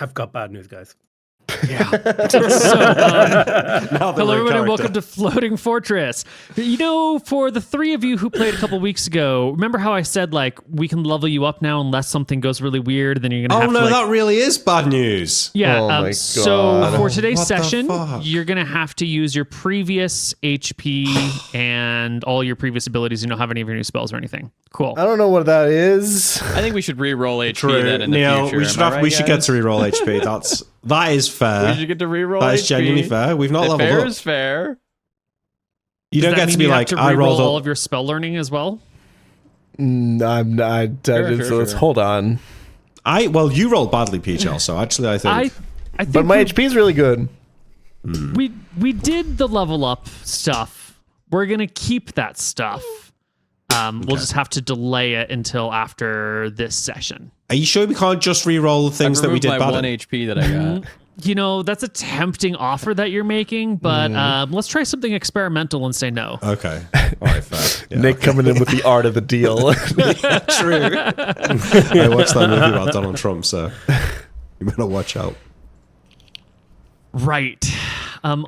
I've got bad news, guys. Yeah. Hello, everyone, and welcome to Floating Fortress. You know, for the three of you who played a couple weeks ago, remember how I said, like, we can level you up now unless something goes really weird, then you're going to have to, that really is bad news. Yeah, Oh my God. so for today's What the session, fuck? you're going to have to use your previous HP and all your previous abilities. You don't have any of your new spells or anything. Cool. I don't know what that is. I think we should re-roll HP True, then in the Neil. future. We should Am I right, we should get guys? to reroll HP. That is fair. We should get to re-roll That is HP. genuinely fair. We've not leveled fair up. is fair. You Does don't that get mean to be you have like, to I rolled re-roll all up. of your spell learning as well? Let's hold on. Well, you rolled badly, PHL, so actually I think. I think But my HP is really good. we did the level up stuff. We're gonna keep that stuff. We'll just have to delay it until after this session. Are you sure we can't just re-roll the things I've that we removed did my bad? 1 HP that I got. You know, that's a tempting offer that you're making, but let's try something experimental and say no. Okay. All right, fair. Yeah, Nick coming in with the art of the deal. true. I watched that movie about Donald Trump, so you better watch out. Right.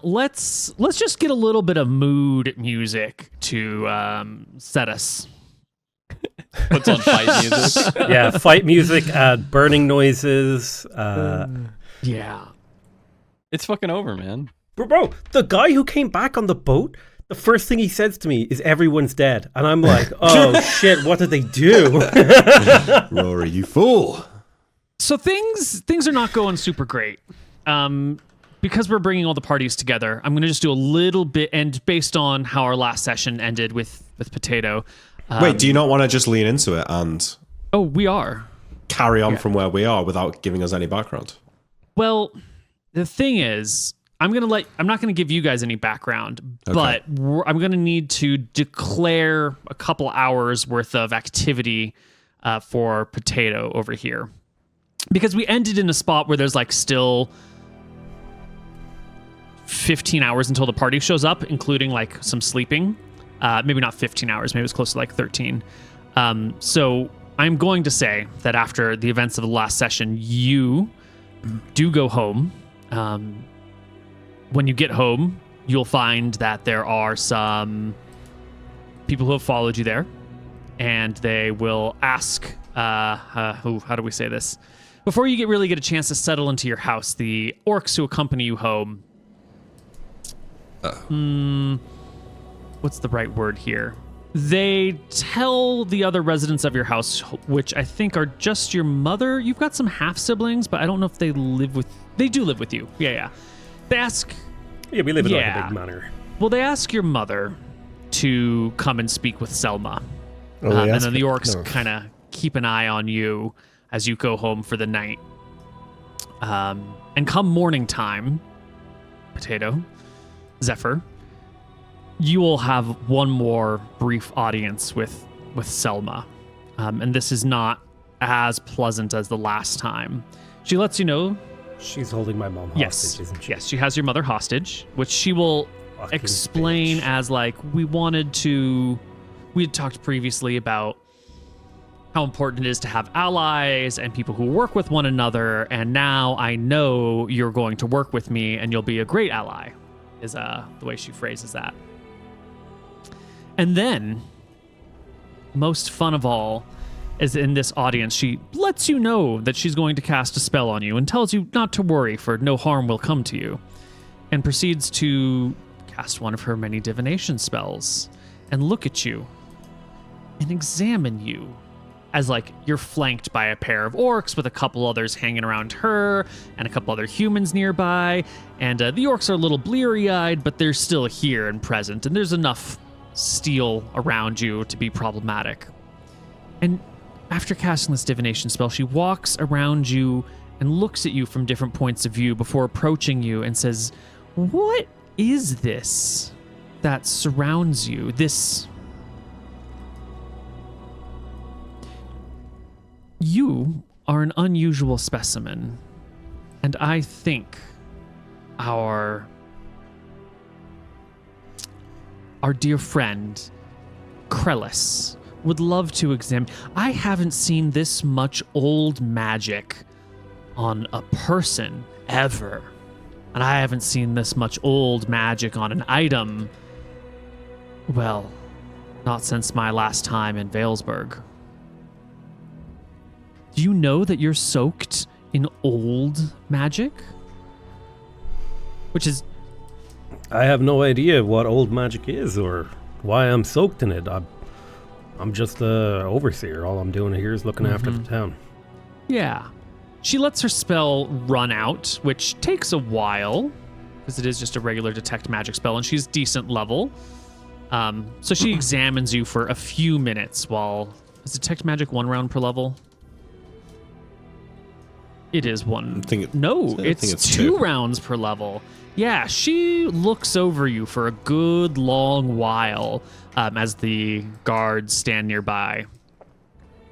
Let's just get a little bit of mood music to set us. Puts on fight music. Yeah, fight music, burning noises. Yeah. It's fucking over, man. Bro, the guy who came back on the boat, the first thing he says to me is everyone's dead. And I'm like, oh shit, what did they do? Rory, you fool. So things are not going super great. Because we're bringing all the parties together, I'm going to just do a little bit, and based on how our last session ended with Potato. Wait, do you not want to just lean into it and Oh, we are. carry on from where we are without giving us any background? Well, the thing is, I'm not going to give you guys any background, but I'm going to need to declare a couple hours worth of activity for Potato over here. Because we ended in a spot where there's like still 15 hours until the party shows up, including like some sleeping. Maybe not 15 hours, maybe it's close to like 13. So I'm going to say that after the events of the last session, you do go home. When you get home, you'll find that there are some people who have followed you there, and they will ask, how do we say this? Before you really get a chance to settle into your house, the orcs who accompany you home, what's the right word here? They tell the other residents of your house, which I think are just your mother. You've got some half siblings, but I don't know if they live with. They do live with you. Yeah. They ask. Yeah, we live in like a big manor. Well, they ask your mother to come and speak with Selma, Oh, and then the orcs kind of keep an eye on you as you go home for the night. And come morning time, Potato, Zephyr, you will have one more brief audience with Selma. And this is not as pleasant as the last time. She lets you know. She's holding my mom hostage, isn't she? Yes, she has your mother hostage, which she will Fucking explain bitch. as like, we had talked previously about how important it is to have allies and people who work with one another, and now I know you're going to work with me and you'll be a great ally, is the way she phrases that. And then, most fun of all, is in this audience, she lets you know that she's going to cast a spell on you and tells you not to worry, for no harm will come to you, and proceeds to cast one of her many divination spells and look at you and examine you as like you're flanked by a pair of orcs with a couple others hanging around her and a couple other humans nearby, and the orcs are a little bleary-eyed, but they're still here and present, and there's enough steel around you to be problematic. And after casting this divination spell, she walks around you and looks at you from different points of view before approaching you and says, "What is this that surrounds you? You are an unusual specimen, and I think our dear friend, Krellis, would love to examine. I haven't seen this much old magic on a person ever. And I haven't seen this much old magic on an item, well, not since my last time in Valesburg. Do you know that you're soaked in old magic? Which is... I have no idea what old magic is or why I'm soaked in it. I'm just the overseer. All I'm doing here is looking after the town. Yeah. She lets her spell run out, which takes a while, because it is just a regular detect magic spell, and she's decent level. So she examines you for a few minutes while... Is detect magic 1 round per level? It is one. It's 2 rounds per level. Yeah, she looks over you for a good long while as the guards stand nearby.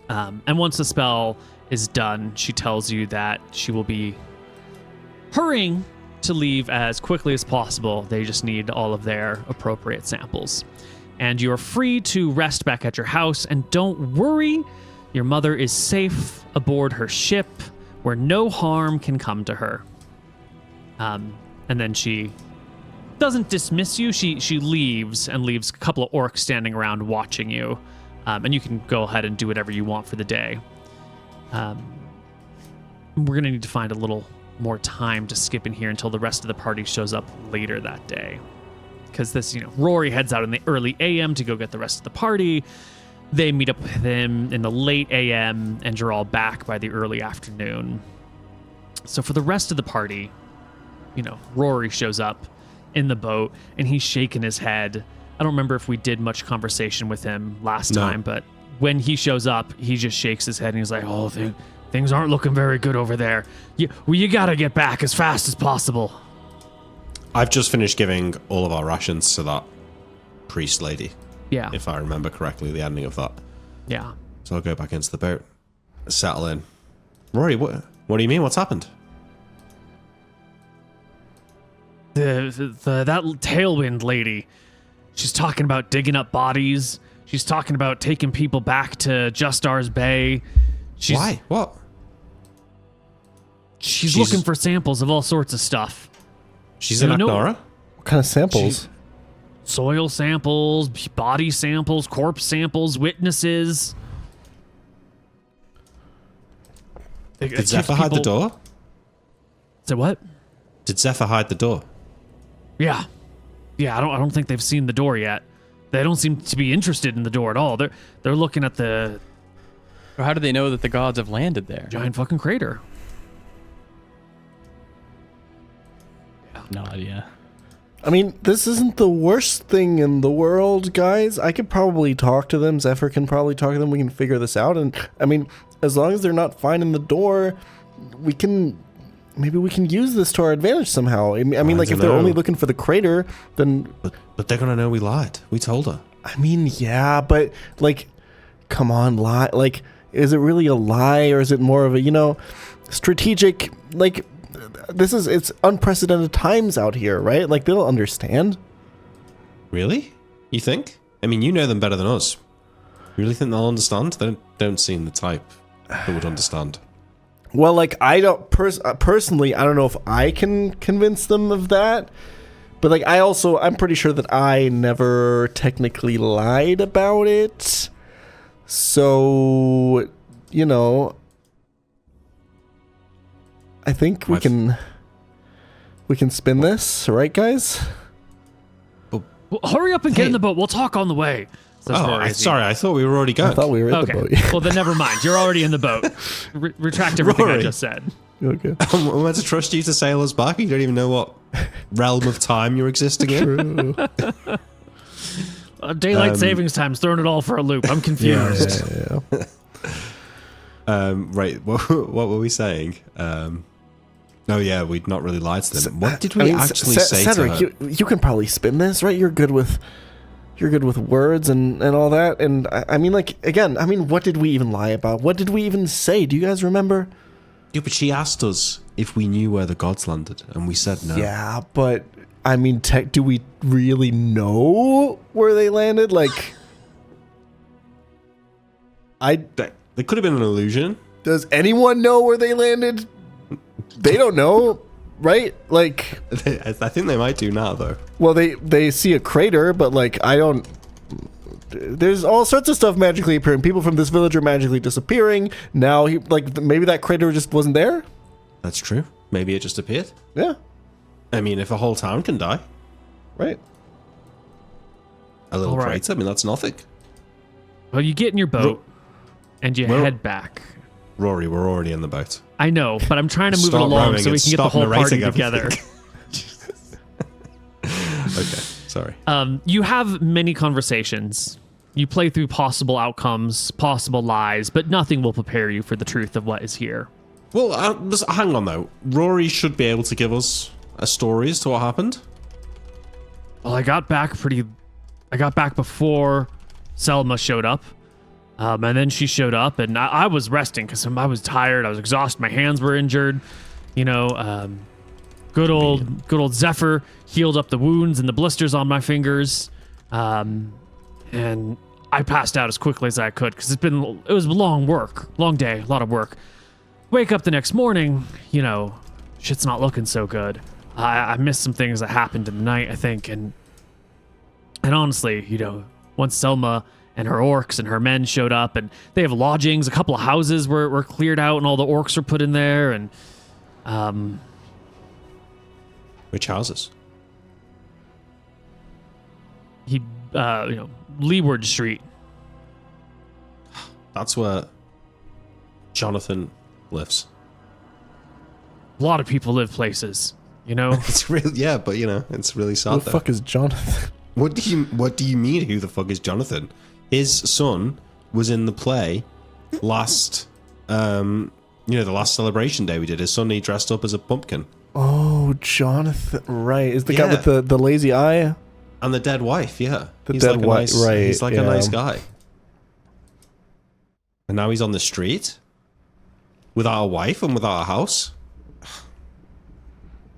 And once the spell is done, she tells you that she will be hurrying to leave as quickly as possible. They just need all of their appropriate samples. And you're free to rest back at your house. And don't worry, your mother is safe aboard her ship where no harm can come to her. And then she doesn't dismiss you. She leaves and leaves a couple of orcs standing around watching you. And you can go ahead and do whatever you want for the day. We're going to need to find a little more time to skip in here until the rest of the party shows up later that day. Because Rory heads out in the early AM to go get the rest of the party. They meet up with him in the late AM, and you're all back by the early afternoon. So for the rest of the party, Rory shows up in the boat, and he's shaking his head. I don't remember if we did much conversation with him last time, but when he shows up, he just shakes his head, and he's like, oh, things aren't looking very good over there. You gotta get back as fast as possible. I've just finished giving all of our rations to that priest lady. Yeah. If I remember correctly, the ending of that. Yeah. So I'll go back into the boat, settle in. Rory, what do you mean? What's happened? That tailwind lady, she's talking about digging up bodies. She's talking about taking people back to Justar's Bay. Why? What? She's looking for samples of all sorts of stuff. She's in Annara? What kind of samples? Soil samples, body samples, corpse samples, witnesses. Did Zephyr hide the door? Say what? Did Zephyr hide the door? Yeah. I don't think they've seen the door yet. They don't seem to be interested in the door at all. They're looking at the... How do they know that the gods have landed there? Giant fucking crater. No idea. I mean, this isn't the worst thing in the world, guys. I could probably talk to them. Zephyr can probably talk to them. We can figure this out. And, I mean, as long as they're not finding the door, maybe we can use this to our advantage somehow. I mean, like, if they're only looking for the crater, then... But they're going to know we lied. We told her. I mean, yeah, but, like, come on, lie. Like, is it really a lie, or is it more of a, strategic, like... It's unprecedented times out here, right? Like, they'll understand. Really? You think? I mean, you know them better than us. You really think they'll understand? They don't seem the type that would understand. Well, like, I don't personally, I don't know if I can convince them of that. But, like, I'm pretty sure that I never technically lied about it. So, I think we can spin this, right, guys? Well, hurry up and get in the boat. We'll talk on the way. Sorry. I thought we were already going. I thought we were in the boat. Well, then never mind. You're already in the boat. Retract everything Rory. I just said. Okay. I'm meant to trust you to sail us back. You don't even know what realm of time you're existing in. True. Daylight savings time's throwing it all for a loop. I'm confused. Yeah. Right. What were we saying? Oh yeah, we'd not really lied to them. What did we actually say Cedric, to her? you can probably spin this, right? You're good with words and all that. And I mean, like, again, I mean, what did we even lie about? What did we even say? Do you guys remember? Yeah, but she asked us if we knew where the gods landed, and we said no. Yeah, but I mean, do we really know where they landed? Like, There could have been an illusion. does anyone know where they landed? They don't know, right? Like, I think they might do now, though. well, they see a crater, but like, I don't. There's all sorts of stuff magically appearing. People from this village are magically disappearing. Now, maybe that crater just wasn't there. That's true. Maybe it just appeared. Yeah, I mean, if a whole town can die, right. a little All right. crater, I mean, that's nothing. Well, you get in your boat and you head back. Rory, we're already in the boat. I know, but I'm trying to move it Stop along rowing so we and can get the stop whole party narrating together. Okay, sorry. You have many conversations. You play through possible outcomes, possible lies, but nothing will prepare you for the truth of what is here. Well, hang on, though. Rory should be able to give us a story as to what happened. Well, I got back before Selma showed up. And then she showed up, and I was resting because I was tired. I was exhausted. My hands were injured. You know, good old Zephyr healed up the wounds and the blisters on my fingers. And I passed out as quickly as I could because it was long day, a lot of work. Wake up the next morning, you know, shit's not looking so good. I missed some things that happened in the night, I think, and honestly, you know, once Selma and her orcs and her men showed up, and they have lodgings, a couple of houses were cleared out, and all the orcs were put in there, and Which houses? Leeward Street. That's where Jonathan lives. A lot of people live places, you know. It's really, yeah, but you know, it's really sad. Who the fuck is Jonathan? What do you mean? Who the fuck is Jonathan? His son was in the play last, the last celebration day we did. His son, he dressed up as a pumpkin. Oh, Jonathan, right? Is the guy Yeah. with the lazy eye? And the dead wife, yeah. The He's dead like a wife, nice, right? He's like yeah. a nice guy. And now he's on the street without a wife and without a house.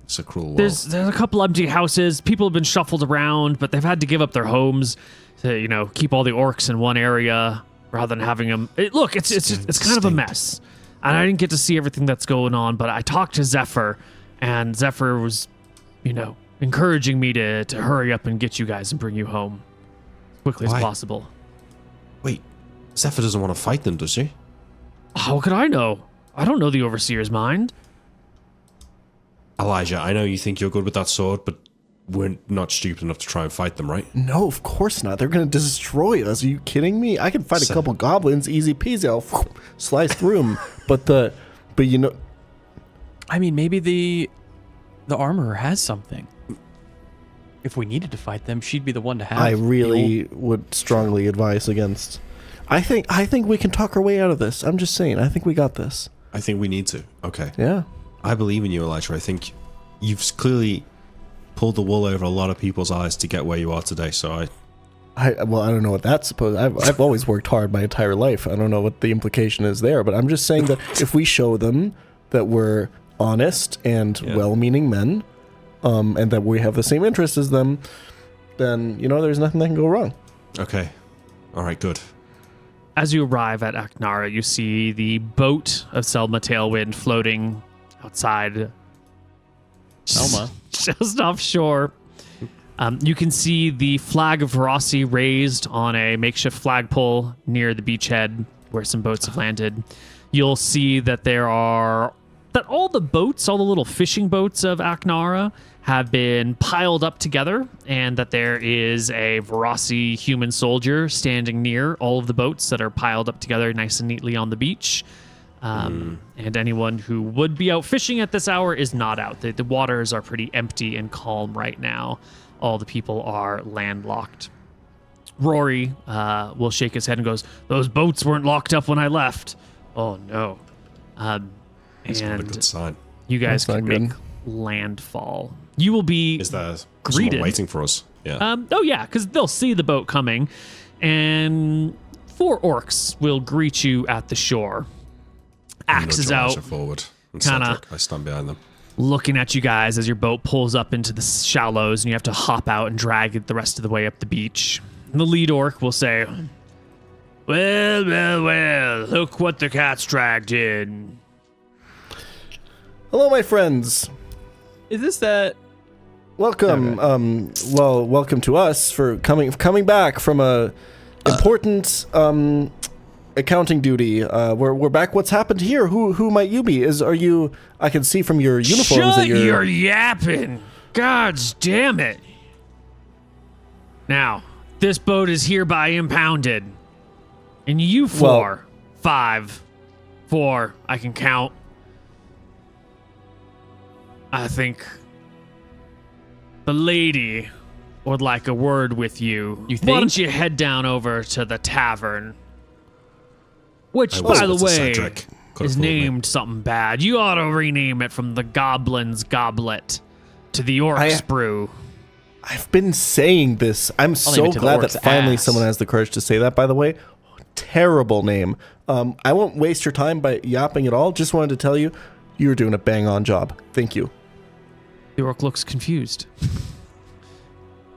It's a cruel world. There's a couple empty houses. People have been shuffled around, but they've had to give up their homes to, you know, keep all the orcs in one area rather than having them. It's kind of a mess. And I didn't get to see everything that's going on, but I talked to Zephyr, and Zephyr was, you know, encouraging me to hurry up and get you guys and bring you home as quickly Why? as possible. Wait, Zephyr doesn't want to fight them, does she? How could I know? I don't know the Overseer's mind. Elijah, I know you think you're good with that sword, but we're not stupid enough to try and fight them, right? No, of course not. They're gonna destroy us. Are you kidding me? I can fight a couple goblins, easy peasy. I'll slice through them. But you know, I mean, maybe the armorer has something. If we needed to fight them, she'd be the one to have. I really would strongly advise against. I think we can talk our way out of this. I'm just saying. I think we got this. I think we need to. Okay. Yeah. I believe in you, Elijah. I think you've clearly pulled the wool over a lot of people's eyes to get where you are today, so I don't know what that's supposed. I've always worked hard my entire life. I don't know what the implication is there, but I'm just saying that if we show them that we're honest and well-meaning men, and that we have the same interests as them, then you know there's nothing that can go wrong. Okay. All right, good. As you arrive at Annara, you see the boat of Selma Tailwind floating outside. Selma. Just offshore. You can see the flag of Verossi raised on a makeshift flagpole near the beachhead where some boats have landed. You'll see that all the boats, all the little fishing boats of Annara have been piled up together, and that there is a Verossi human soldier standing near all of the boats that are piled up together nice and neatly on the beach. And anyone who would be out fishing at this hour is not out. The waters are pretty empty and calm right now. All the people are landlocked. Rory will shake his head and goes, "Those boats weren't locked up when I left." Oh no. It's not a And good sign. you guys That's can not make good. landfall. You will be Is there greeted. someone waiting for us? Yeah. Because they'll see the boat coming, and 4 orcs will greet you at the shore. Axes Nudge out, Elijah forward. And kinda- Cedric, I stand behind them. looking at you guys as your boat pulls up into the shallows, and you have to hop out and drag it the rest of the way up the beach. And the lead orc will say, "Well, look what the cat's dragged in." Hello, my friends. Is this that? Welcome. Welcome to us for coming back from a important accounting duty. We're back. What's happened here? Who might you be? Are you? I can see from your uniforms that Shut your yapping! Gods damn it! Now, this boat is hereby impounded, and you four, 5, 4, I can count. I think the lady would like a word with you. You Why think? don't you head down over to the tavern? Which, I by the whispered to way, Cedric. Could've is fooled me. named something bad. You ought to rename it from the Goblin's Goblet to the Orc's Brew. I've been saying this. I'm name so it to the glad that orc's finally ass. someone has the courage to say that, by the way. Terrible name. I won't waste your time by yapping at all. Just wanted to tell you, you were doing a bang-on job. Thank you. The Orc looks confused.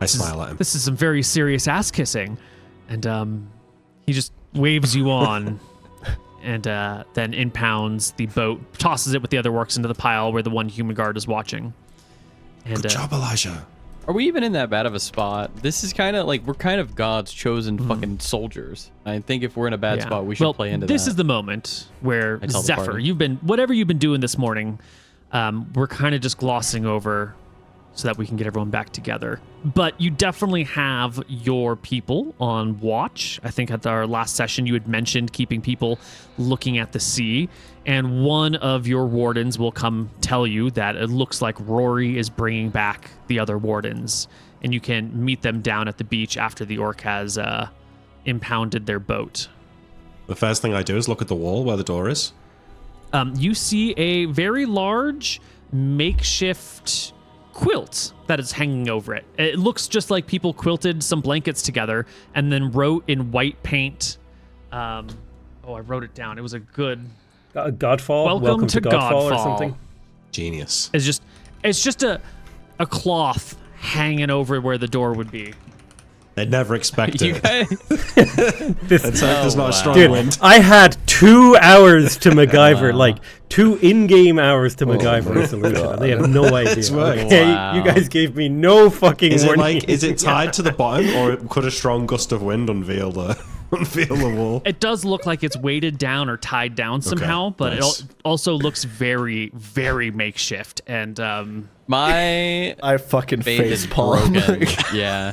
I smile at him. This is some very serious ass kissing. And he just waves you on and then impounds the boat, tosses it with the other orcs into the pile where the one human guard is watching. And Good job, Elijah. Are we even in that bad of a spot? This is kind of like we're kind of God's chosen fucking soldiers. I think if we're in a bad yeah. spot, we should play into this that. is the moment where I tell the Zephyr, party. whatever you've been doing this morning, we're kind of just glossing over so that we can get everyone back together. But you definitely have your people on watch. I think at our last session you had mentioned keeping people looking at the sea, and one of your wardens will come tell you that it looks like Rory is bringing back the other wardens, and you can meet them down at the beach after the orc has impounded their boat. The first thing I do is look at the wall where the door is. You see a very large makeshift quilt that is hanging over it. It looks just like people quilted some blankets together and then wrote in white paint. I wrote it down. It was a good. Godfall? Welcome to Godfall or Godfall. something? Genius. It's just a cloth hanging over where the door would be. They'd never expect You it. guys, It's like there's not a strong Dude, wind. I had 2 hours to MacGyver, like 2 in-game hours to MacGyver a solution, and they have no idea. worked. Okay, Wow. you guys gave me no fucking Is it warning. like is it tied to the bottom, or could a strong gust of wind unveil the wall? It does look like it's weighted down or tied down somehow, but nice. it also looks very, very makeshift. And my I fucking faith is facepalm. broken. Yeah.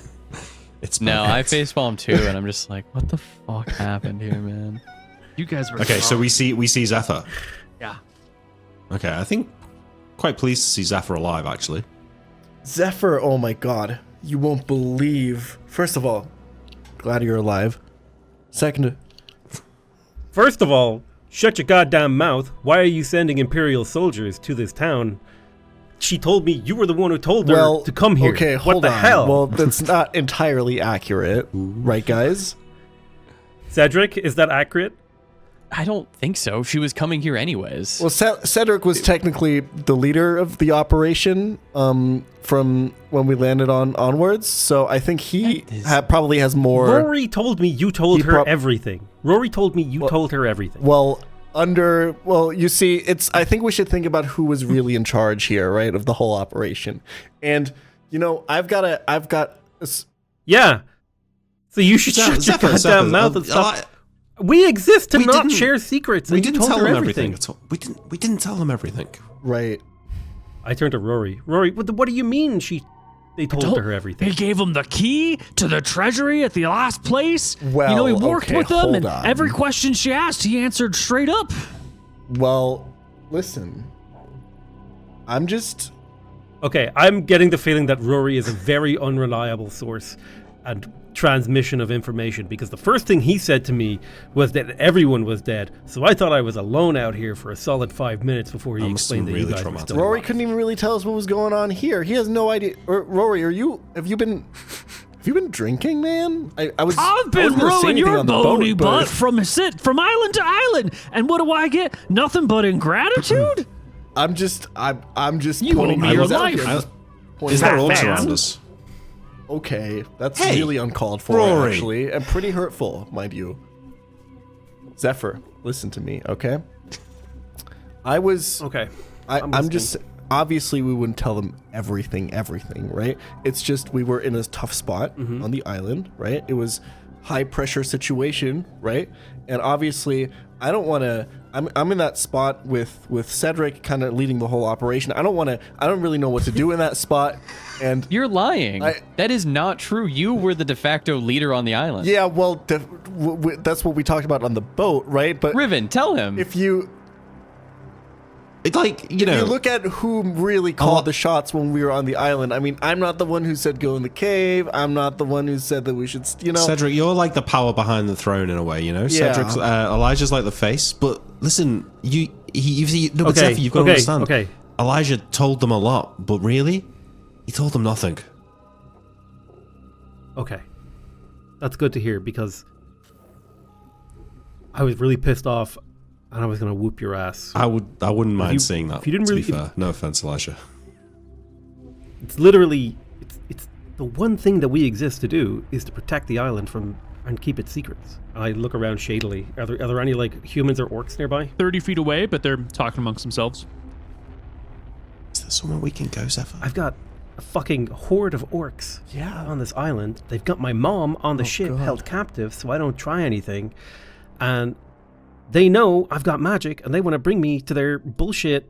It's No, perfect. I facepalm too, and I'm just like, what the fuck happened here, man? you guys were Okay, so strong. we see Zephyr. Yeah. Okay, I think quite pleased to see Zephyr alive, actually. Zephyr, oh my god. You won't believe. First of all, glad you're alive. Second, First of all, shut your goddamn mouth. Why are you sending Imperial soldiers to this town? She told me you were the one who told her to come here. Okay, what hold the on. hell? Well, that's not entirely accurate, right, guys? Cedric, is that accurate? I don't think so. She was coming here anyways. Well, Cedric was technically the leader of the operation from when we landed onwards, so I think he That is- probably has more. Rory told me you told He her prob- everything. Rory told me you told her everything. Well, you see, I think we should think about who was really in charge here, right, of the whole operation. And I've got. Yeah. So you should shut your Zephyr, goddamn Zephyr, mouth and stop. We exist to We not didn't- share secrets. We And you didn't told tell her them everything. everything. We didn't tell them everything. Right. I turned to Rory. Rory, what do you mean they told her everything? He gave him the key to the treasury at the last place. Well, he worked okay, with them, hold and on. every question she asked, he answered straight up. Well, listen. I'm just. Okay, I'm getting the feeling that Rory is a very unreliable source and transmission of information, because the first thing he said to me was that everyone was dead. So I thought I was alone out here for a solid 5 minutes before he That must explained have that been you really guys were traumatic. still Rory alive. couldn't even really tell us what was going on here. He has no idea. Rory, have you been drinking, man? I was. I've I been wasn't gonna say rowing anything your on the bony boat, butt from island to island, and what do I get? Nothing but ingratitude. I'm just You pointing owe me your things out life. here. Just pointing Is there things orcs out. around us? Okay, that's Hey, really uncalled for, Rory. actually, and pretty hurtful, mind you. Zephyr, listen to me, okay? I was Okay. I'm listening. just obviously we wouldn't tell them everything, right? It's just we were in a tough spot on the island, right? It was high pressure situation, right? And obviously I don't want to. I'm in that spot with Cedric kind of leading the whole operation. I don't really know what to do in that spot. And You're lying. That is not true. You were the de facto leader on the island. yeah, well, that's what we talked about on the boat, right? But Riven, tell him. if you It's like, you know, you look at who really called the shots when we were on the island. I mean, I'm not the one who said go in the cave. I'm not the one who said that we should, Cedric, you're like the power behind the throne in a way, you know? Yeah. Cedric's, Elijah's like the face, but listen, you've got to okay, understand. okay. Elijah told them a lot, but really, he told them nothing. Okay. That's good to hear because I was really pissed off and I was going to whoop your ass. I wouldn't mind seeing that, if you didn't to really- be fair. No offense, Elijah. It's literally, it's the one thing that we exist to do is to protect the island from and keep its secrets. I look around shadily. Are there any like humans or orcs nearby? 30 feet away, but they're talking amongst themselves. Is there somewhere we can go, Zephyr? I've got a fucking horde of orcs on this island. They've got my mom on the ship God. held captive so I don't try anything. And they know I've got magic and they want to bring me to their bullshit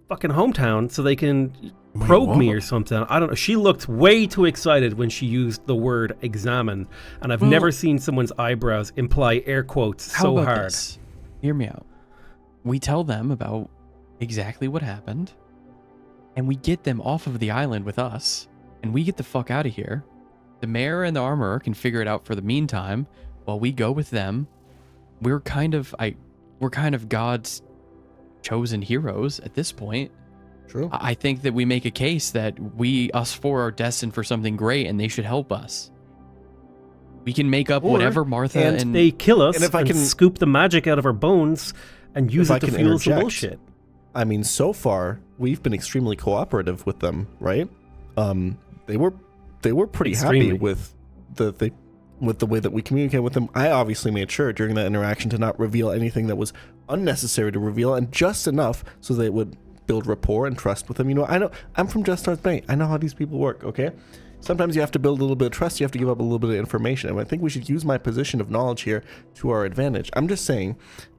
fucking hometown so they can probe me or something. I don't know. She looked way too excited when she used the word examine, and I've never seen someone's eyebrows imply air quotes How so about hard. this? Hear me out. We tell them about exactly what happened, and we get them off of the island with us, and we get the fuck out of here. The mayor and the armorer can figure it out for the meantime while we go with them. We're kind of God's chosen heroes at this point. True. I think that we make a case that us four are destined for something great and they should help us. We can make up Or- whatever Martha and They kill us And if I and can- scoop the magic out of our bones and use If it I to can fuel some interject. bullshit. I mean, so far we've been extremely cooperative with them, right? They were pretty Extremely. happy with the way that we communicate with them. I obviously made sure during that interaction to not reveal anything that was unnecessary to reveal, and just enough so they would build rapport and trust with them. I know I'm from Just Stars Bay. I know how these people work. Okay, sometimes you have to build a little bit of trust. You have to give up a little bit of information, and I think we should use my position of knowledge here to our advantage. I'm just saying.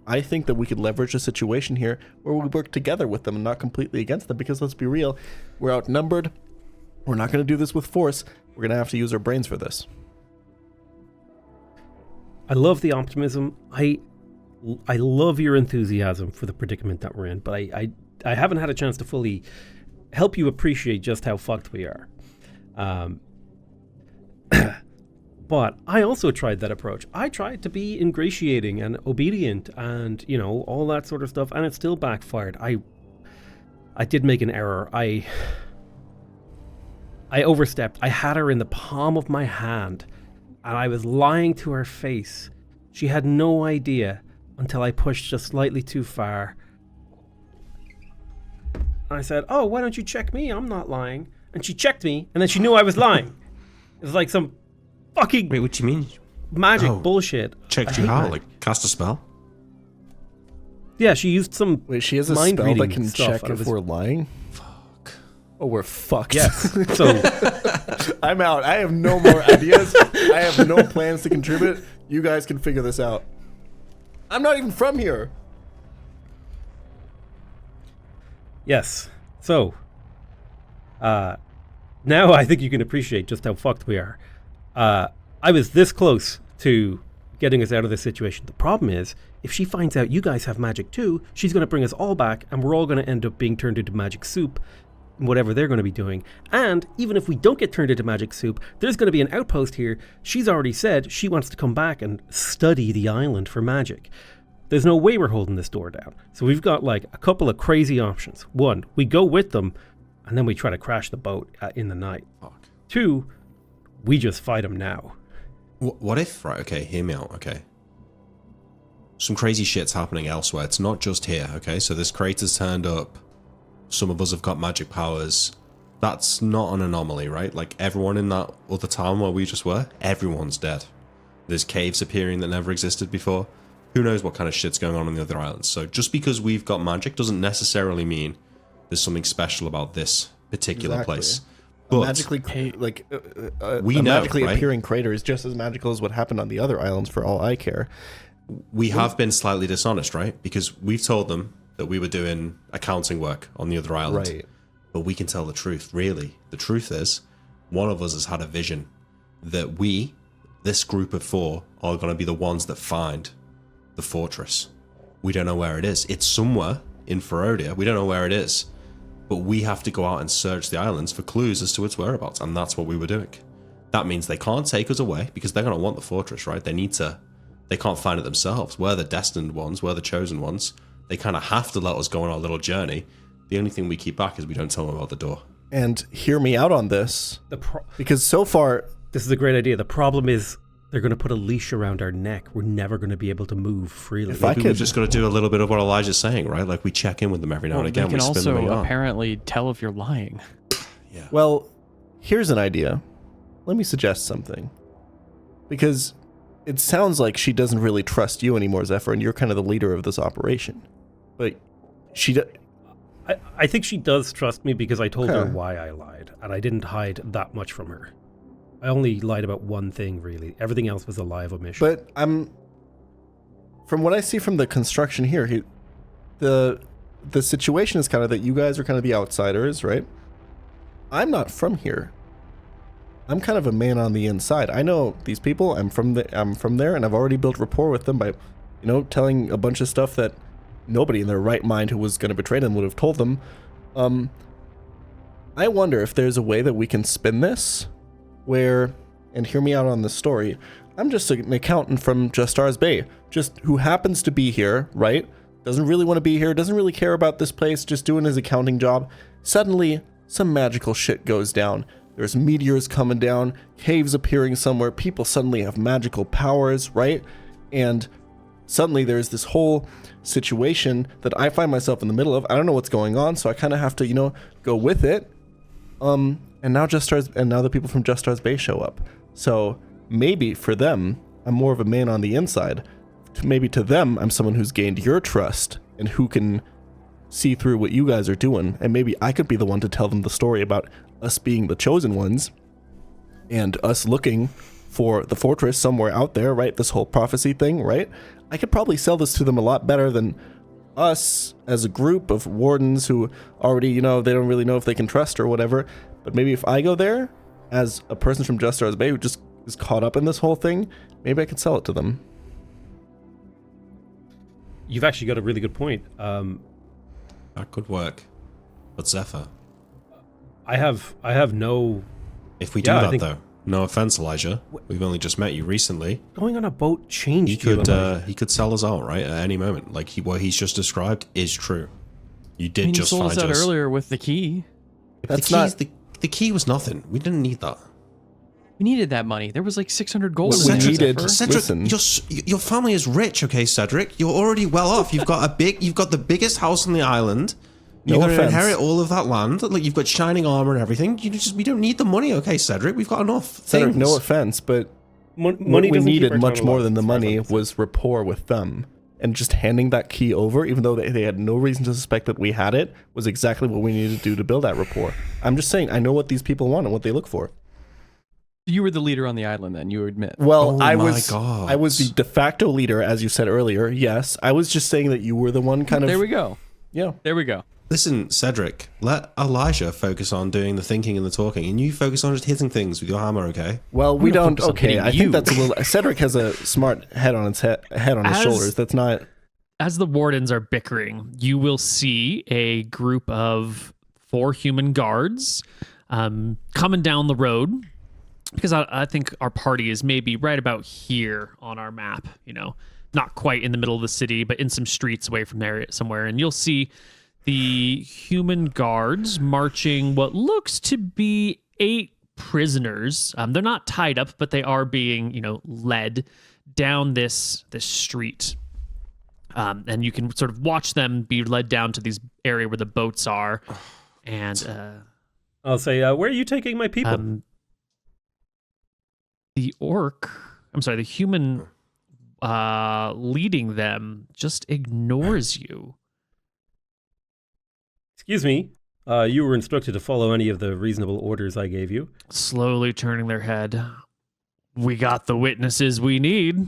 I think that we could leverage a situation here where we work together with them and not completely against them, because let's be real, we're outnumbered. We're not going to do this with force. We're going to have to use our brains for this. I love the optimism. I love your enthusiasm for the predicament that we're in, but I haven't had a chance to fully help you appreciate just how fucked we are. But I also tried that approach. I tried to be ingratiating and obedient and, all that sort of stuff, and it still backfired. I did make an error. I overstepped. I had her in the palm of my hand, and I was lying to her face. She had no idea until I pushed just slightly too far. And I said, "Oh, why don't you check me? I'm not lying." And she checked me, and then she knew I was lying. It was like some fucking Wait, what do you mean? magic Oh. bullshit. Checked I you hate out? magic. Like, cast a spell? Yeah, she used some. Wait, she has a mind spell that reading can stuff, check and it if was- we're lying? Fuck. Oh, we're fucked. Yes. So I'm out. I have no more ideas. I have no plans to contribute. You guys can figure this out. I'm not even from here. yes. So now I think you can appreciate just how fucked we are. I was this close to getting us out of this situation. The problem is, if she finds out you guys have magic too, she's going to bring us all back, and we're all going to end up being turned into magic soup, whatever they're going to be doing. And even if we don't get turned into magic soup, there's going to be an outpost here. She's already said she wants to come back and study the island for magic. There's no way we're holding this door down. So we've got like a couple of crazy options. One, we go with them, and then we try to crash the boat in the night. Fuck. Two, we just fight them now. What if, right, okay, hear me out, okay. Some crazy shit's happening elsewhere. It's not just here, okay? So this crater's turned up. Some of us have got magic powers. That's not an anomaly, right? Like, everyone in that other town where we just were, everyone's dead. There's caves appearing that never existed before. Who knows what kind of shit's going on the other islands. So just because we've got magic doesn't necessarily mean There's something special about this particular Exactly. place. A But magically we a know, magically right? appearing crater is just as magical as what happened on the other islands, for all I care. we have been slightly dishonest, right? Because we've told them that we were doing accounting work on the other island. Right. But we can tell the truth, really. The truth is, one of us has had a vision that we, this group of 4, are going to be the ones that find the fortress. We don't know where it is. It's somewhere in Ferodia. We don't know where it is. But we have to go out and search the islands for clues as to its whereabouts, and that's what we were doing. That means they can't take us away, because they're going to want the fortress, right? They can't find it themselves. We're the destined ones. We're the chosen ones. They kind of have to let us go on our little journey. The only thing we keep back is we don't tell them about the door. And hear me out on this, because so far, This is a great idea. The problem is they're going to put a leash around our neck. We're never going to be able to move freely. If I Maybe could- we've just got to do a little bit of what Elijah's saying, right? Like we check in with them every now and They again. can We spin them also on. apparently tell if you're lying. well, here's an idea. Let me suggest something. Because it sounds like she doesn't really trust you anymore, Zephyr, and you're kind of the leader of this operation. But I think she does trust me because I told her Okay. why I lied, and I didn't hide that much from her. I only lied about one thing, really. Everything else was a lie of omission. But from what I see from the construction here, the situation is kind of that you guys are kind of the outsiders, right? I'm not from here. I'm kind of a man on the inside. I know these people. I'm from there, and I've already built rapport with them by, telling a bunch of stuff that nobody in their right mind who was going to betray them would have told them. I wonder if there's a way that we can spin this where, and hear me out on this story, I'm just an accountant from Just Stars Bay, just who happens to be here, right? Doesn't really want to be here, doesn't really care about this place, just doing his accounting job. Suddenly, some magical shit goes down. There's meteors coming down, caves appearing somewhere, people suddenly have magical powers, right? And suddenly there's this whole situation that I find myself in the middle of. I don't know what's going on, so I kind of have to, go with it. And now the people from Just Stars Bay show up. So maybe for them, I'm more of a man on the inside. Maybe to them, I'm someone who's gained your trust and who can see through what you guys are doing. And maybe I could be the one to tell them the story about us being the chosen ones and us looking for the fortress somewhere out there, right? This whole prophecy thing, right? I could probably sell this to them a lot better than us as a group of wardens who already, they don't really know if they can trust or whatever. But maybe if I go there as a person from Just Stars Bay who just is caught up in this whole thing, maybe I could sell it to them. You've actually got a really good point. That could work. But Zephyr, I have no... if we do Yeah, I that think- though, no offense, Elijah, we've only just met you recently. Going on a boat changed He you. could Elijah. he could sell us out, right, at any moment. Like what he's just described is true. You did You just sold find us out us. earlier with the key. That's The key was nothing. We didn't need that. We needed that money. There was like 600 gold. What in we there, needed- Zephyr. Cedric, Listen. your family is rich, okay, Cedric. You're already well off. You've got the biggest house on the island. You're No going to offense. inherit all of that land. Like you've got shining armor and everything. We don't need the money, okay, Cedric. We've got enough Cedric, things. no offense, but Money what we doesn't keep needed our much time more alive, than the as far as money I'm concerned. was rapport with them. And just handing that key over, even though they had no reason to suspect that we had it, was exactly what we needed to do to build that rapport. I'm just saying, I know what these people want and what they look for. You were the leader on the island then, you admit. Well, Oh I my was God. I was the de facto leader, as you said earlier. Yes, I was just saying that you were the one kind of. There we go. Yeah. There we go. Listen, Cedric, let Elijah focus on doing the thinking and the talking, and you focus on just hitting things with your hammer, okay? Well, we gonna don't. focus on Okay, hitting I you. think that's a little. Cedric has a smart head on his head on his As- shoulders. That's not. As the wardens are bickering, you will see a group of 4 human guards coming down the road, because I think our party is maybe right about here on our map, not quite in the middle of the city, but in some streets away from there somewhere. And you'll see the human guards marching what looks to be 8 prisoners. They're not tied up, but they are being, led down this street. And you can sort of watch them be led down to this area where the boats are. And I'll say, where are you taking my people? the human leading them just ignores you. Excuse me. You were instructed to follow any of the reasonable orders I gave you. Slowly turning their head. We got the witnesses we need.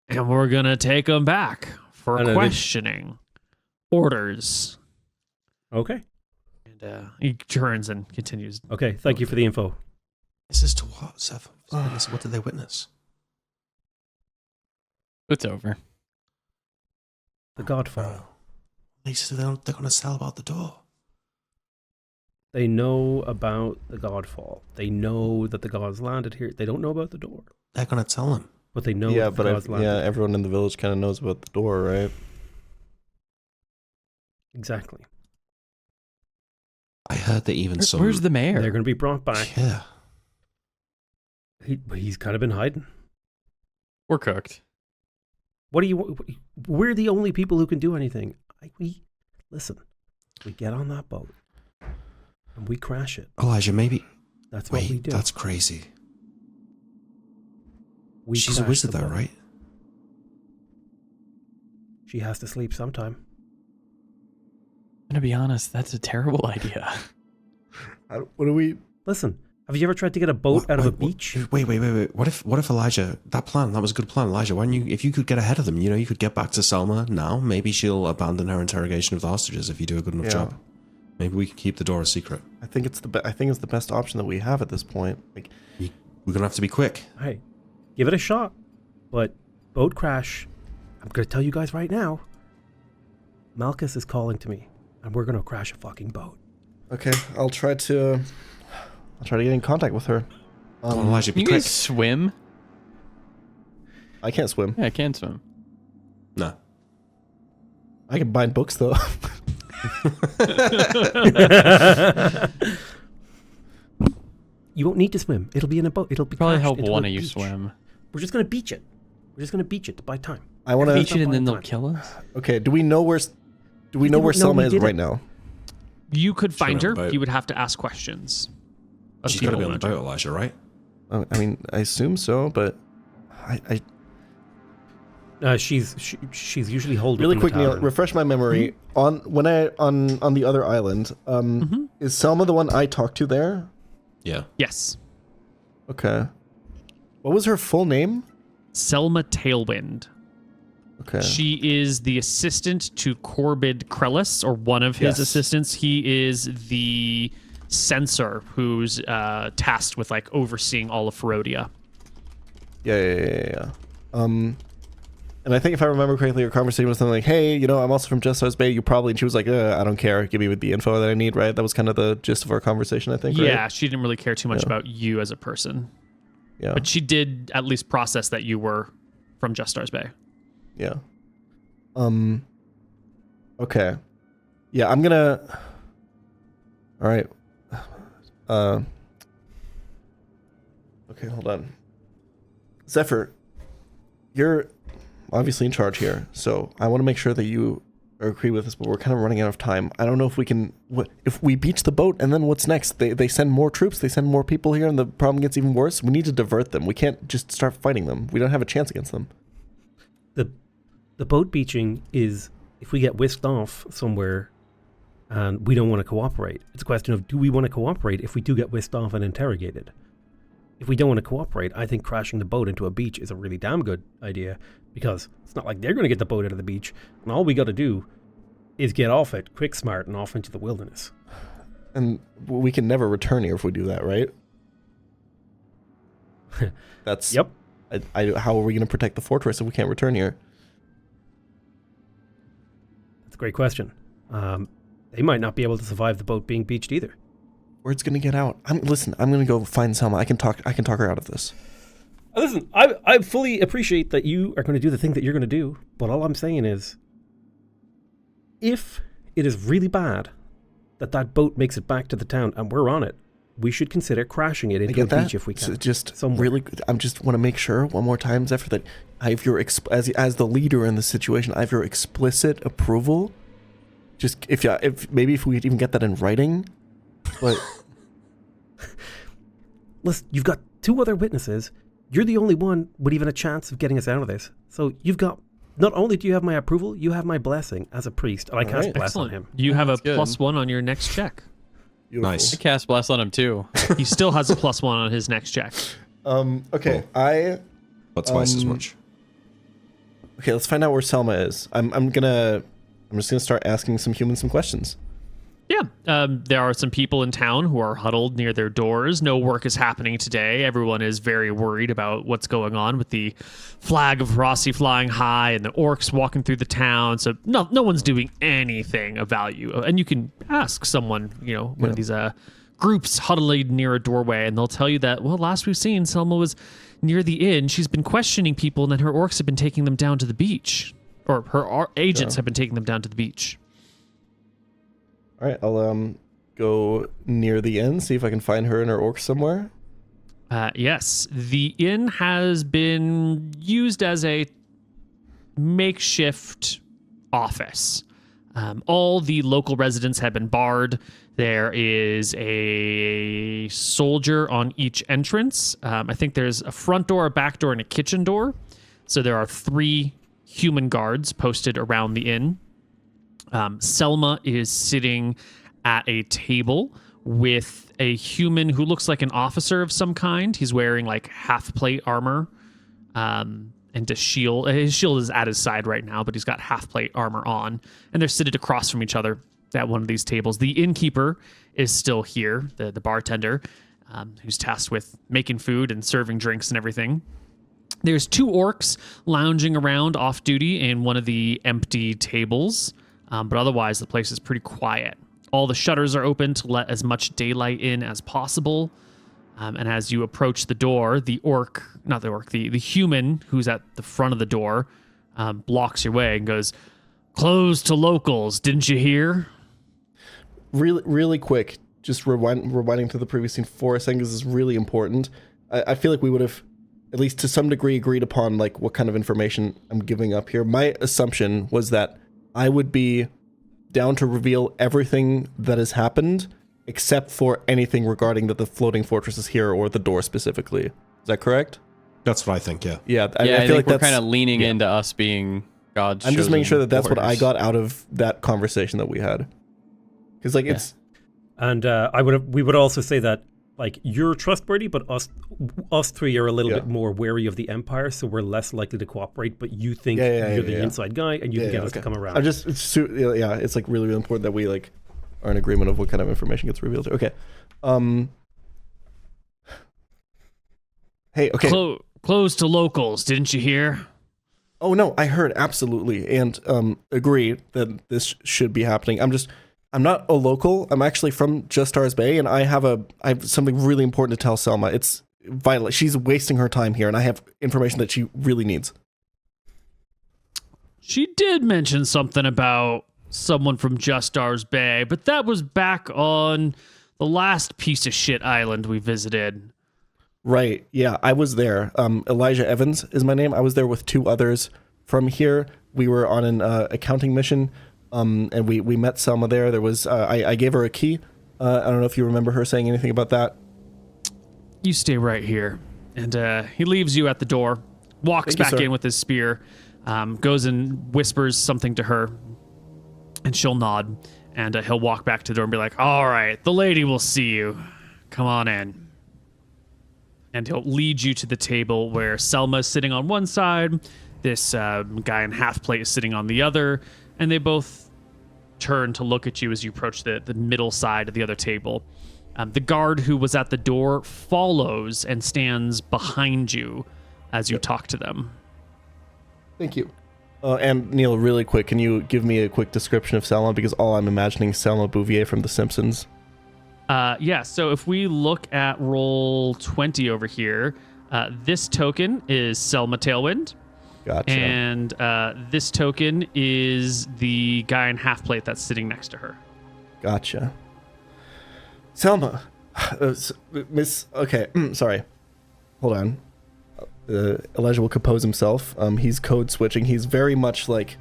And we're going to take them back for questioning. Orders. Okay. And he turns and continues. Okay, thank you for the info. This is to what, Seth? What did they witness? It's over. The Godfall. They said they're going to sell about the door. They know about the Godfall. They know that the gods landed here. They don't know about the door. They're going to tell them. But they know Yeah, that the but gods landed. everyone in the village kind of knows about the door, right? Exactly. I heard that even some... Where's the mayor? They're going to be brought back. Yeah. He's kind of been hiding. We're cooked. What do you? We're the only people who can do anything. Listen. We get on that boat and we crash it. Elijah, maybe... That's what we do. That's crazy. She's a crash wizard the though, boat. right? She has to sleep sometime. I'm gonna be honest, that's a terrible idea. What do we... Listen, have you ever tried to get a boat out of a beach? Wait. What if Elijah, that was a good plan, Elijah. Why don't you, if you could get ahead of them, you could get back to Selma now. Maybe she'll abandon her interrogation of the hostages if you do a good enough job. Maybe we can keep the door a secret. I think it's the best option that we have at this point. Like, We're going to have to be quick. Hey, give it a shot. But boat crash, I'm going to tell you guys right now, Malchus is calling to me, and we're going to crash a fucking boat. okay, I'll try to get in contact with her. Come on, Elijah, be You quick. guys swim? I can't swim. Yeah, I can swim. No. I can bind books though. You won't need to swim. It'll be in a boat. It'll be Probably crashed help into one a of you beach. swim. We're just going to beach it. We're just going to beach it to buy time. I want Beach to. it and then they'll time. kill us? Okay, do we know where didn't know Selma we is did right it. now? You could She's find on her. the boat. You would have to ask questions. of She's got to people be on the around boat, you. Elijah, right? I mean, I assume so, but I She's usually holed really up in quick, the Neil, tavern. refresh my memory on the other island. Is Selma the one I talked to there? Yeah. Yes. Okay. What was her full name? Selma Tailwind. Okay. She is the assistant to Corbid Krellis, or one of his Yes. assistants. He is the censor who's tasked with like overseeing all of Ferodia. Yeah. And I think if I remember correctly, your conversation was something like, "Hey, I'm also from Just Stars Bay. You probably..." And she was like, "I don't care. Give me the info that I need." Right? That was kind of the gist of our conversation, I think. Yeah, Right? she didn't really care too much Yeah. about you as a person, Yeah. but she did at least process that you were from Just Stars Bay. Yeah. Okay. Yeah, I'm gonna. All right. Okay, hold on. Zephyr, you're obviously in charge here, so I want to make sure that you agree with this, but we're kind of running out of time. I don't know if we can. If we beach the boat, and then what's next? They send more troops, they send more people here, and the problem gets even worse. We need to divert them. We can't just start fighting them. We don't have a chance against them. The boat beaching is if we get whisked off somewhere and we don't want to cooperate. It's a question of, do we want to cooperate if we do get whisked off and interrogated? If we don't want to cooperate, I think crashing the boat into a beach is a really damn good idea, because it's not like they're going to get the boat out of the beach, and all we got to do is get off it quick, smart, and off into the wilderness. And we can never return here if we do that, right? That's... Yep. How are we going to protect the fortress if we can't return here? That's a great question. They might not be able to survive the boat being beached either. Word's going to get out. Listen, I'm going to go find Selma. I can talk her out of this. Listen, I fully appreciate that you are going to do the thing that you're going to do, but all I'm saying is, if it is really bad that boat makes it back to the town and we're on it, we should consider crashing it into a beach if we can. So just somewhere. really, I just want to make sure one more time, Zephyr, that I have your as the leader in this situation, I have your explicit approval. Just if we could even get that in writing, but Listen, you've got two other witnesses. You're the only one with even a chance of getting us out of this. So you've got not only do you have my approval, you have my blessing as a priest, and I cast Alright. bless on Excellent. him. You have a That's good. +1 on your next check. Beautiful. Nice. I cast bless on him too. He still has a +1 on his next check. Okay, But twice as much. Okay, let's find out where Selma is. I'm just gonna start asking some humans some questions. Yeah, there are some people in town who are huddled near their doors. No work is happening today. Everyone is very worried about what's going on with the flag of Rossi flying high and the orcs walking through the town. So no one's doing anything of value. And you can ask someone, one of these groups huddled near a doorway, and they'll tell you that, well, last we've seen, Selma was near the inn. She's been questioning people, and then her orcs have been taking them down to the beach. Or her agents have been taking them down to the beach. All right, I'll go near the inn, see if I can find her and her orc somewhere. Yes, the inn has been used as a makeshift office. All the local residents have been barred. There is a soldier on each entrance. I think there's a front door, a back door, and a kitchen door. So there are 3 human guards posted around the inn. Selma is sitting at a table with a human who looks like an officer of some kind. He's wearing like half plate armor and a shield. His shield is at his side right now, but he's got half plate armor on. And they're seated across from each other at one of these tables. The innkeeper is still here, the bartender, who's tasked with making food and serving drinks and everything. There's 2 orcs lounging around off duty in one of the empty tables. But otherwise, the place is pretty quiet. All the shutters are open to let as much daylight in as possible. And as you approach the door, the human who's at the front of the door blocks your way and goes, "Closed to locals, didn't you hear?" Really quick, just rewinding to the previous scene for a second, because this is really important. I feel like we would have, at least to some degree, agreed upon like what kind of information I'm giving up here. My assumption was that I would be down to reveal everything that has happened, except for anything regarding that the floating fortress is here or the door specifically. Is that correct? That's what I think, yeah. Yeah, I feel think like we're that's kind of leaning into us being God's. I'm just making sure that that's what I warriors. got out of that conversation that we had. Because like it's And we would also say that like you're trustworthy, but us 3 are a little bit more wary of the Empire, so we're less likely to cooperate. But you think you're the inside guy, and you can get us to come around. It's like really important that we like are in agreement of what kind of information gets revealed. Okay. Hey, okay. Closed to locals, didn't you hear? Oh no, I heard absolutely, and agree that this should be happening. I'm not a local. I'm actually from Just Stars Bay, and I have something really important to tell Selma. It's vital. She's wasting her time here, and I have information that she really needs. She did mention something about someone from Just Stars Bay, but that was back on the last piece of shit island we visited. Right. Yeah, I was there. Elijah Evans is my name. I was there with 2 others from here. We were on an accounting mission. And we met Selma there. There was I gave her a key. I don't know if you remember her saying anything about that. You stay right here. And he leaves you at the door, walks Thank you, back sir. in with his spear, goes and whispers something to her, and she'll nod. And he'll walk back to the door and be like, "All right, the lady will see you. Come on in." And he'll lead you to the table where Selma's sitting on one side, this guy in half plate is sitting on the other, and they both turn to look at you as you approach the middle side of the other table. The guard who was at the door follows and stands behind you as you talk to them. Thank you. And Neil, really quick, can you give me a quick description of Selma? Because all I'm imagining is Selma Bouvier from The Simpsons. Yeah, so if we look at roll 20 over here, this token is Selma Tailwind. Gotcha. And this token is the guy in half plate that's sitting next to her. Gotcha. Selma. Okay, sorry. Hold on. Elijah will compose himself. He's code switching. He's very much like,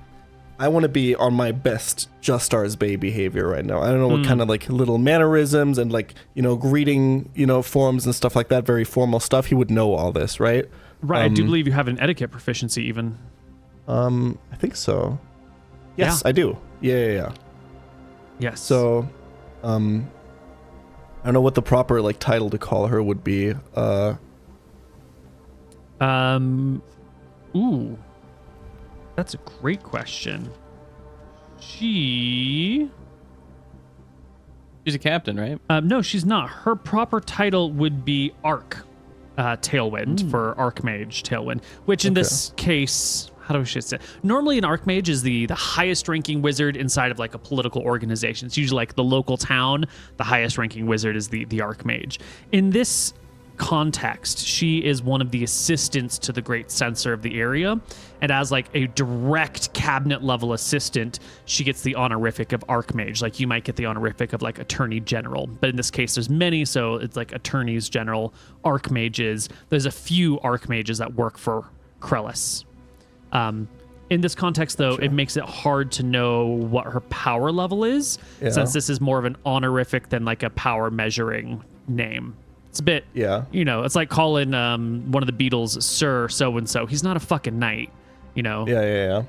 I want to be on my best Just Stars Bay behavior right now. I don't know what kind of like little mannerisms and like, greeting, forms and stuff like that. Very formal stuff. He would know all this, right? Right, I do believe you have an etiquette proficiency even. I think so. Yes, Yeah. I do. Yeah. Yes. So, I don't know what the proper like title to call her would be. Ooh. That's a great question. She's a captain, right? No, she's not. Her proper title would be Arc Tailwind for Archmage Tailwind, which in this case, how do I say? Normally, an Archmage is the highest ranking wizard inside of like a political organization. It's usually like the local town. The highest ranking wizard is the Archmage. In this context, she is one of the assistants to the Great Censor of the area, and as like a direct cabinet level assistant, she gets the honorific of Archmage. Like you might get the honorific of like Attorney General, but in this case there's many, so it's like Attorneys General, Archmages. There's a few Archmages that work for Krellis. In this context, though, it makes it hard to know what her power level is, since this is more of an honorific than like a power measuring name. It's a bit, it's like calling one of the Beatles Sir so-and-so. He's not a fucking knight, Yeah.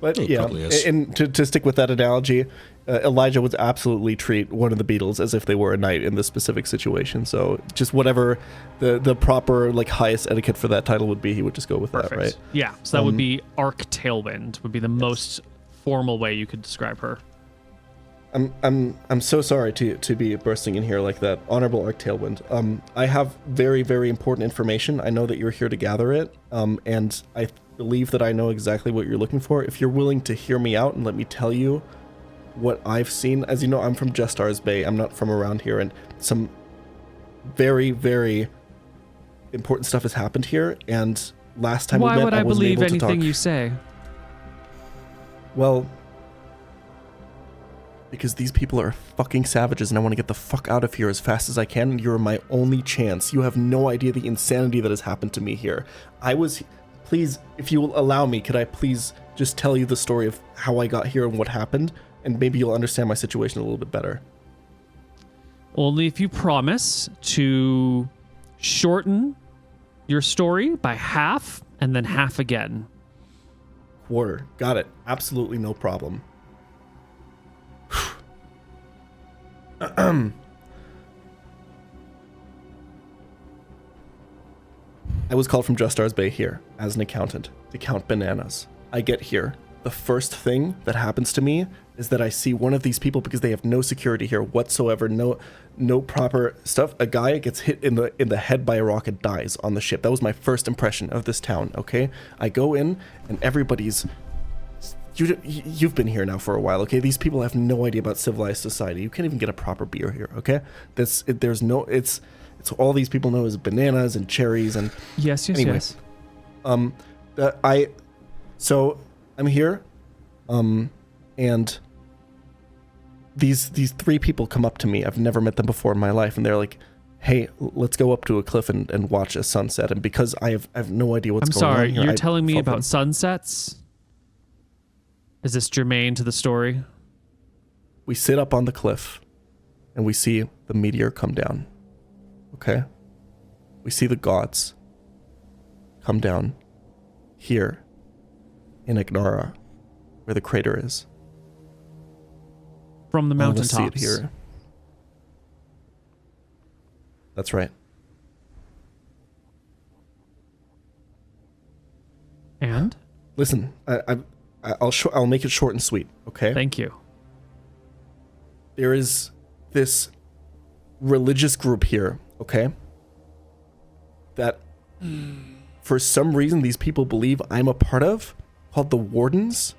But He probably is. and to stick with that analogy, Elijah would absolutely treat one of the Beatles as if they were a knight in this specific situation. So just whatever the proper like highest etiquette for that title would be, he would just go with that, right? Yeah, so that would be Arc Tailwind would be the most formal way you could describe her. I'm so sorry to be bursting in here like that. Honorable Arc Tailwind. I have very, very important information. I know that you're here to gather it, and I believe that I know exactly what you're looking for. If you're willing to hear me out and let me tell you what I've seen. As you know, I'm from Jestar's Bay. I'm not from around here, and some very, very important stuff has happened here, and last time we met, Why would I wasn't believe able to talk. anything you say? Well, because these people are fucking savages and I want to get the fuck out of here as fast as I can, and you're my only chance. You have no idea the insanity that has happened to me here. Please, if you will allow me, could I please just tell you the story of how I got here and what happened, and maybe you'll understand my situation a little bit better. Only if you promise to shorten your story by half and then half again. Quarter. Got it. Absolutely no problem. I was called from Justar's Bay here as an accountant to count bananas. I get here. The first thing that happens to me is that I see one of these people, because they have no security here whatsoever, no proper stuff. A guy gets hit in the head by a rock and dies on the ship. That was my first impression of this town, okay? I go in and everybody's... You've been here now for a while, okay? These people have no idea about civilized society. You can't even get a proper beer here, okay? It's all these people know is bananas and cherries and... Yes. So I'm here, and these three people come up to me. I've never met them before in my life, and they're like, "Hey, let's go up to a cliff and watch a sunset." And because I have no idea what's going on I'm sorry, here, you're I telling me felt about them. sunsets? Is this germane to the story? We sit up on the cliff, and we see the meteor come down. Okay? We see the gods come down here in Annara, where the crater is. From the I wanna mountaintops. see it here. That's right. And? Listen, I'll make it short and sweet, okay? Thank you. There is this religious group here, okay? That for some reason these people believe I'm a part of, called the Wardens.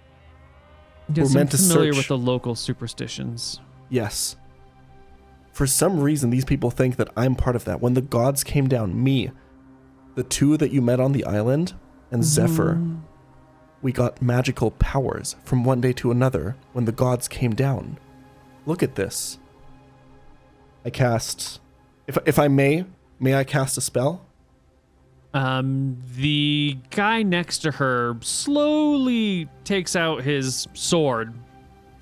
Yes, meant to I'm familiar search. with the local superstitions. Yes. For some reason these people think that I'm part of that. When the gods came down, me, the two that you met on the island, and Zephyr, we got magical powers from one day to another when the gods came down. Look at this. I cast... If I may I cast a spell? The guy next to her slowly takes out his sword,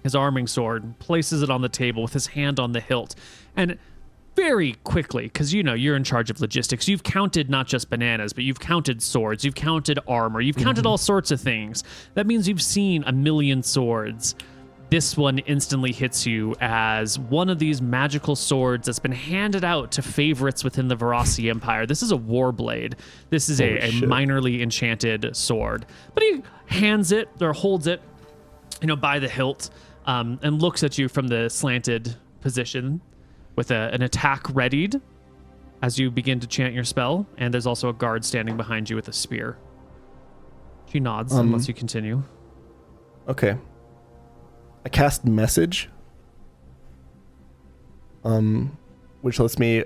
his arming sword, places it on the table with his hand on the hilt. And very quickly, because you're in charge of logistics. You've counted not just bananas, but you've counted swords, you've counted armor, you've counted all sorts of things. That means you've seen 1,000,000 swords. This one instantly hits you as one of these magical swords that's been handed out to favorites within the Varasi Empire. This is a war blade. This is a minorly enchanted sword. But he hands it or holds it, by the hilt, and looks at you from the slanted position with an attack readied as you begin to chant your spell. And there's also a guard standing behind you with a spear. She nods and lets you continue. Okay. I cast message, which lets me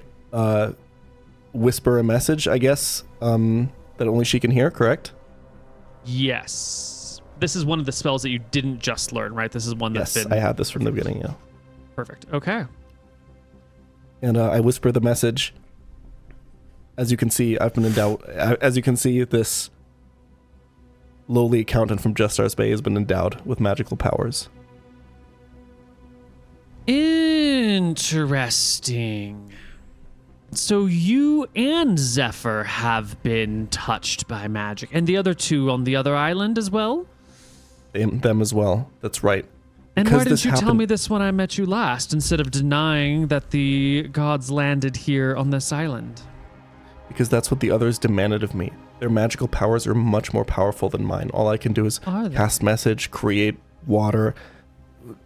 whisper a message, I guess, that only she can hear, correct? Yes. This is one of the spells that you didn't just learn, right? This is one that's been... Yes, I had this from the beginning, yeah. Perfect. Okay. And I whisper the message. As you can see, I've been endowed... As you can see, this lowly accountant from Justar's Bay has been endowed with magical powers. Interesting. So you and Zephyr have been touched by magic, and the other two on the other island as well? Them as well. That's right. And Because why didn't this you tell happened- me this when I met you last, instead of denying that the gods landed here on this island? Because that's what the others demanded of me. Their magical powers are much more powerful than mine. All I can do is Are they? cast message, create water.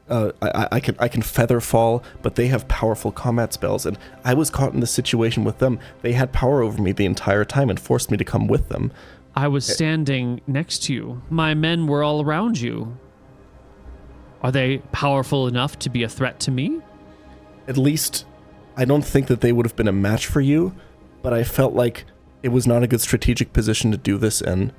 I can feather fall, but they have powerful combat spells, and I was caught in this situation with them. They had power over me the entire time and forced me to come with them. I was standing next to you. My men were all around you. Are they powerful enough to be a threat to me? At least, I don't think that they would have been a match for you, but I felt like it was not a good strategic position to do this in.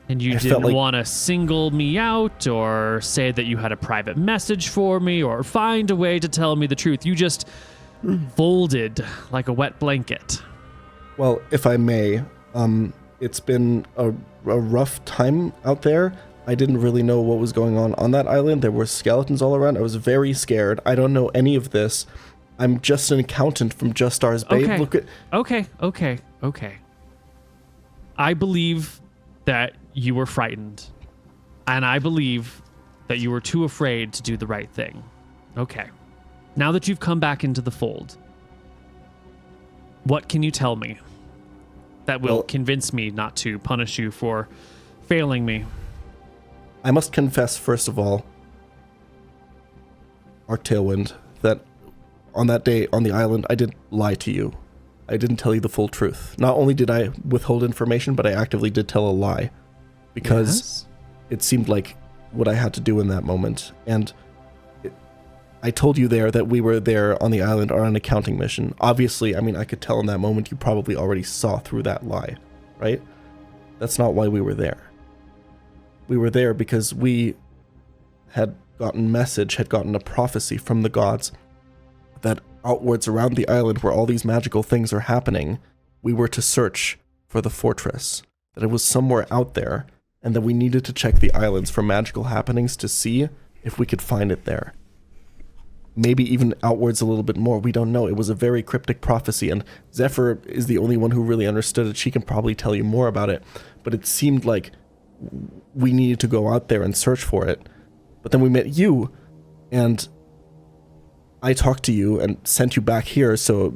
And you I felt didn't like- want to single me out or say that you had a private message for me or find a way to tell me the truth. You just folded like a wet blanket. Well, if I may, it's been a rough time out there. I didn't really know what was going on that island. There were skeletons all around. I was very scared. I don't know any of this. I'm just an accountant from Justar's Bay. Okay. Look at... Okay. I believe that you were frightened. And I believe that you were too afraid to do the right thing. Okay. Now that you've come back into the fold, what can you tell me that will Well- convince me not to punish you for failing me? I must confess, first of all, Arc Tailwind, that on that day on the island, I did lie to you. I didn't tell you the full truth. Not only did I withhold information, but I actively did tell a lie. Because Yes? it seemed like what I had to do in that moment. And I told you there that we were there on the island on an accounting mission. Obviously, I mean, I could tell in that moment you probably already saw through that lie, right? That's not why we were there. We were there because we had gotten a prophecy from the gods that outwards around the island where all these magical things are happening, we were to search for the fortress, that it was somewhere out there, and that we needed to check the islands for magical happenings to see if we could find it there. Maybe even outwards a little bit more, we don't know. It was a very cryptic prophecy, and Zephyr is the only one who really understood it. She can probably tell you more about it, but it seemed like we needed to go out there and search for it. But then we met you, and I talked to you and sent you back here so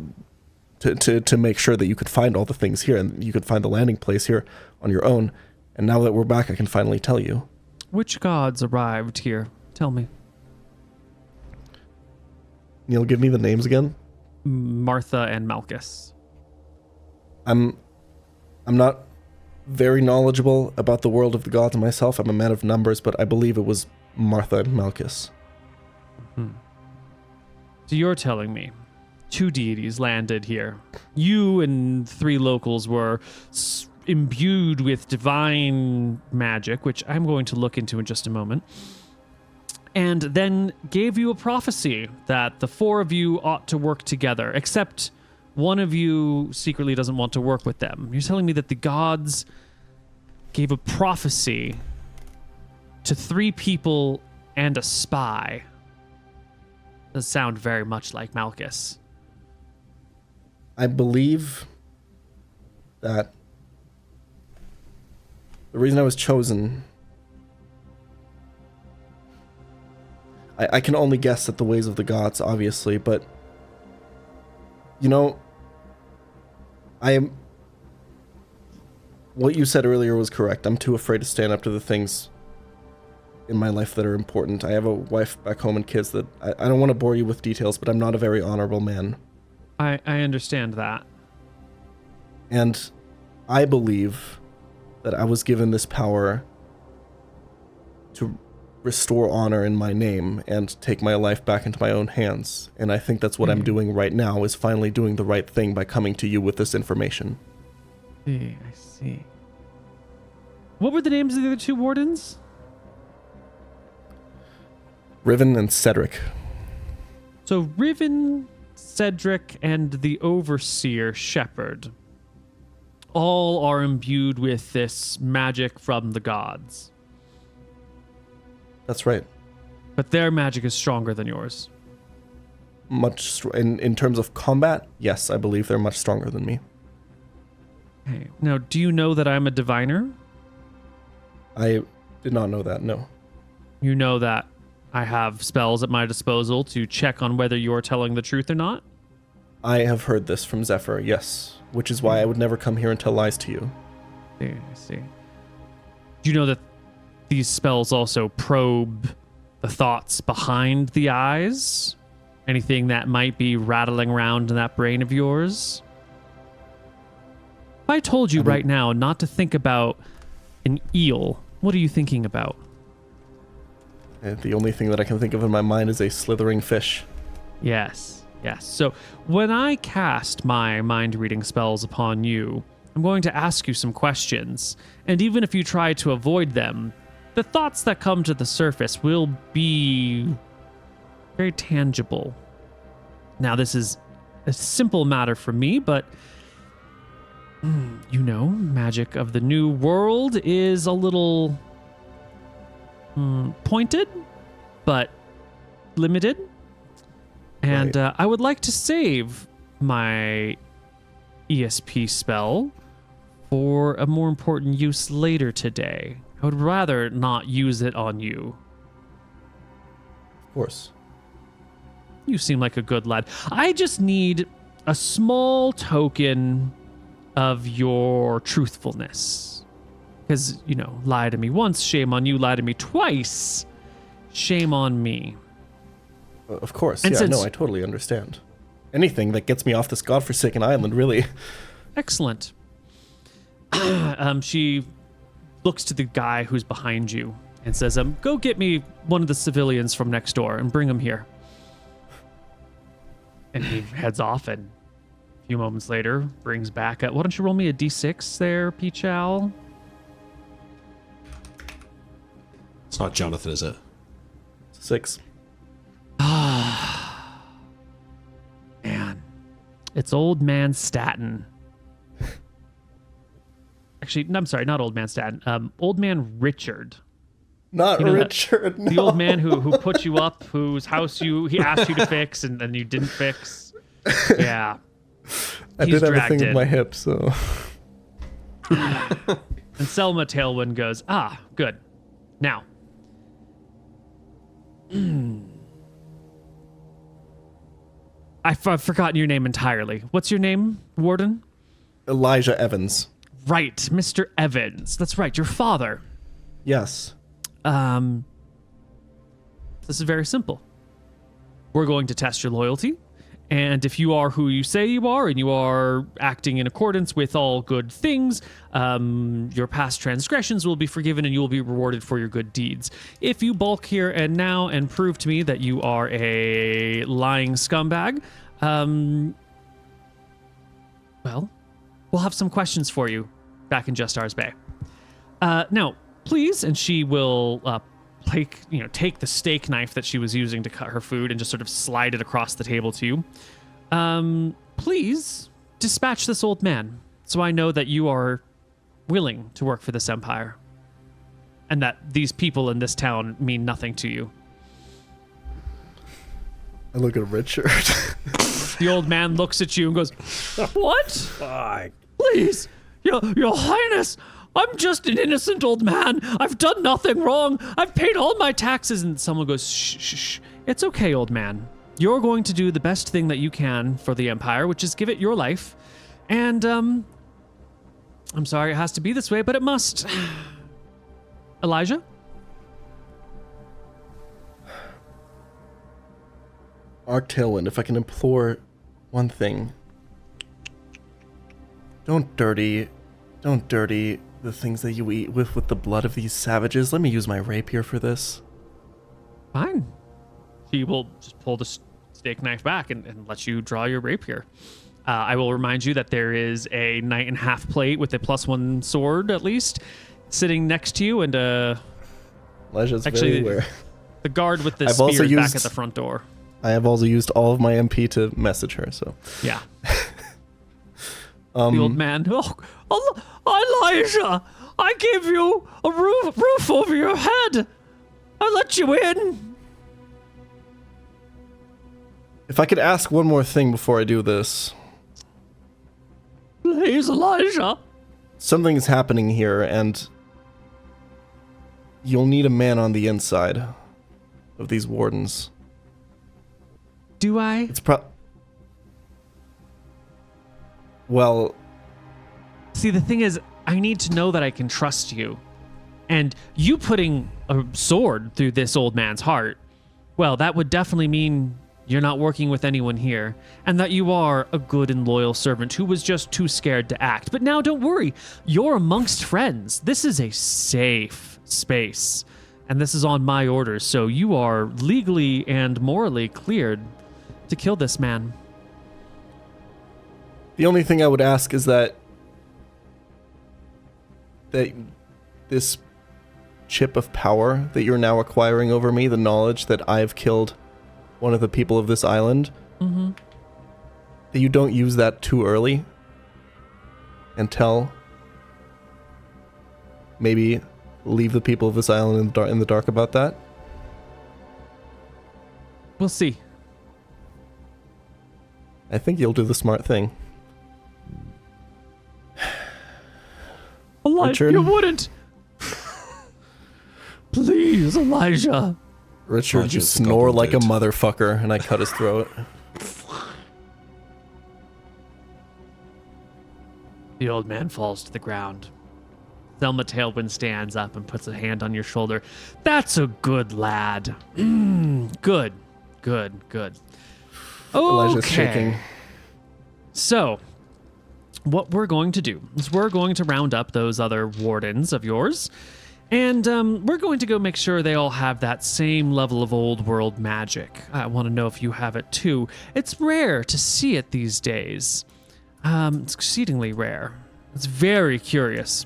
to make sure that you could find all the things here and you could find the landing place here on your own. And now that we're back, I can finally tell you. Which gods arrived here? Tell me. Neil, give me the names again. Martha and Malchus. I'm not very knowledgeable about the world of the gods myself. I'm a man of numbers, but I believe it was Martha and Malchus. So you're telling me 2 deities landed here. You and 3 locals were imbued with divine magic, which I'm going to look into in just a moment, and then gave you a prophecy that the 4 of you ought to work together, except one of you secretly doesn't want to work with them. You're telling me that the gods gave a prophecy to 3 people and a spy. Does sound very much like Malchus. I believe that the reason I was chosen, I can only guess at the ways of the gods, obviously, but you know, what you said earlier was correct. I'm too afraid to stand up to the things in my life that are important. I have a wife back home and kids that I don't want to bore you with details, but I'm not a very honorable man. I understand that. And I believe that I was given this power to restore honor in my name and take my life back into my own hands. And I think that's what I'm doing right now, is finally doing the right thing by coming to you with this information. I see. What were the names of the other two wardens? Riven and Cedric. So Riven, Cedric, and the Overseer Shepherd all are imbued with this magic from the gods. That's right. But their magic is stronger than yours. In terms of combat, yes, I believe they're much stronger than me. Okay. Now, do you know that I'm a diviner? I did not know that, no. You know that I have spells at my disposal to check on whether you're telling the truth or not? I have heard this from Zephyr, yes, which is why I would never come here and tell lies to you. I see. Do you know that these spells also probe the thoughts behind the eyes? Anything that might be rattling around in that brain of yours? If I told you right now not to think about an eel, what are you thinking about? The only thing that I can think of in my mind is a slithering fish. Yes. So when I cast my mind reading spells upon you, I'm going to ask you some questions. And even if you try to avoid them, the thoughts that come to the surface will be very tangible. Now, this is a simple matter for me, but you know, magic of the new world is a little pointed, but limited. And Right. I would like to save my ESP spell for a more important use later today. I would rather not use it on you. Of course. You seem like a good lad. I just need a small token of your truthfulness. Because, you know, lie to me once, shame on you. Lie to me twice, shame on me. Of course, And yeah, since- no, I totally understand. Anything that gets me off this godforsaken island, really. Excellent. She looks to the guy who's behind you and says, go get me one of the civilians from next door and bring him here. And he heads off, and a few moments later brings back why don't you roll me a d6 there, Peach Owl? It's not Jonathan, is it? 6. Man, it's Old Man Staten. Actually, no, I'm sorry, not Old Man Staten. Old Man Richard. Not You know Richard, no. The old man who put you up, whose house he asked you to fix and then you didn't fix. Yeah. I He's did have a dragged thing in. with my hip, so... And Selma Tailwind goes, good. Now. I've forgotten your name entirely. What's your name, Warden? Elijah Evans. Right, Mr. Evans. That's right, your father. Yes. This is very simple. We're going to test your loyalty. And if you are who you say you are and you are acting in accordance with all good things, your past transgressions will be forgiven and you will be rewarded for your good deeds. If you bulk here and now and prove to me that you are a lying scumbag, well, we'll have some questions for you back in Just Ours Bay. Now, please, and she will take the steak knife that she was using to cut her food and just sort of slide it across the table to you. Please dispatch this old man so I know that you are willing to work for this empire and that these people in this town mean nothing to you. I look at Richard. The old man looks at you and goes, "What? Fuck. Please, your Highness, I'm just an innocent old man. I've done nothing wrong. I've paid all my taxes." And someone goes, "Shh, shh, shh. It's okay, old man. You're going to do the best thing that you can for the Empire, which is give it your life. And, I'm sorry it has to be this way, but it must." Elijah? Arc Tailwind, if I can implore one thing. Don't dirty the things that you eat with the blood of these savages. Let me use my rapier for this. Fine. She will just pull the steak knife back and let you draw your rapier. I will remind you that there is a knight and half plate with a +1 sword, at least, sitting next to you, and Elijah's actually, very aware. the guard with the I've spear also is back used- at the front door. I have also used all of my MP to message her, so. Yeah. The old man. Oh, Elijah! I gave you a roof over your head. I let you in. If I could ask one more thing before I do this. Please, Elijah. Something's happening here, and you'll need a man on the inside of these wardens. Do I? It's well, See, the thing is, I need to know that I can trust you. And you putting a sword through this old man's heart, well, that would definitely mean you're not working with anyone here, and that you are a good and loyal servant who was just too scared to act. But now don't worry, you're amongst friends. This is a safe space, and this is on my orders, so you are legally and morally cleared to kill this man. the only thing I would ask is that this chip of power that you're now acquiring over me, the knowledge that I've killed one of the people of this island, that you don't use that too early and maybe leave the people of this island in the dark about that. We'll see. I think you'll do the smart thing. Elijah, Richard? you wouldn't. Please, Elijah. Richard, you Elijah's snore like a goblin motherfucker, and I cut his throat. The old man falls to the ground. Selma Tailwind stands up and puts a hand on your shoulder. That's a good lad. Good. Elijah's Okay. shaking. So, what we're going to do is we're going to round up those other wardens of yours, and we're going to go make sure they all have that same level of old world magic. I want to know if you have it too. It's rare to see it these days. It's exceedingly rare. It's very curious.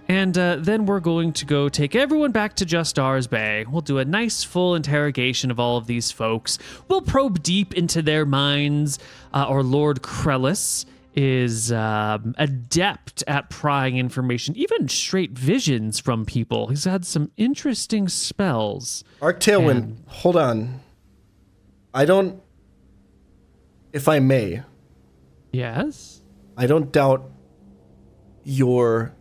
And then we're going to go take everyone back to Just Ours Bay. We'll do a nice full interrogation of all of these folks. We'll probe deep into their minds. Our Lord Krellis is adept at prying information, even straight visions from people. He's had some interesting spells. Arc Tailwind, hold on. If I may, Yes? I don't doubt your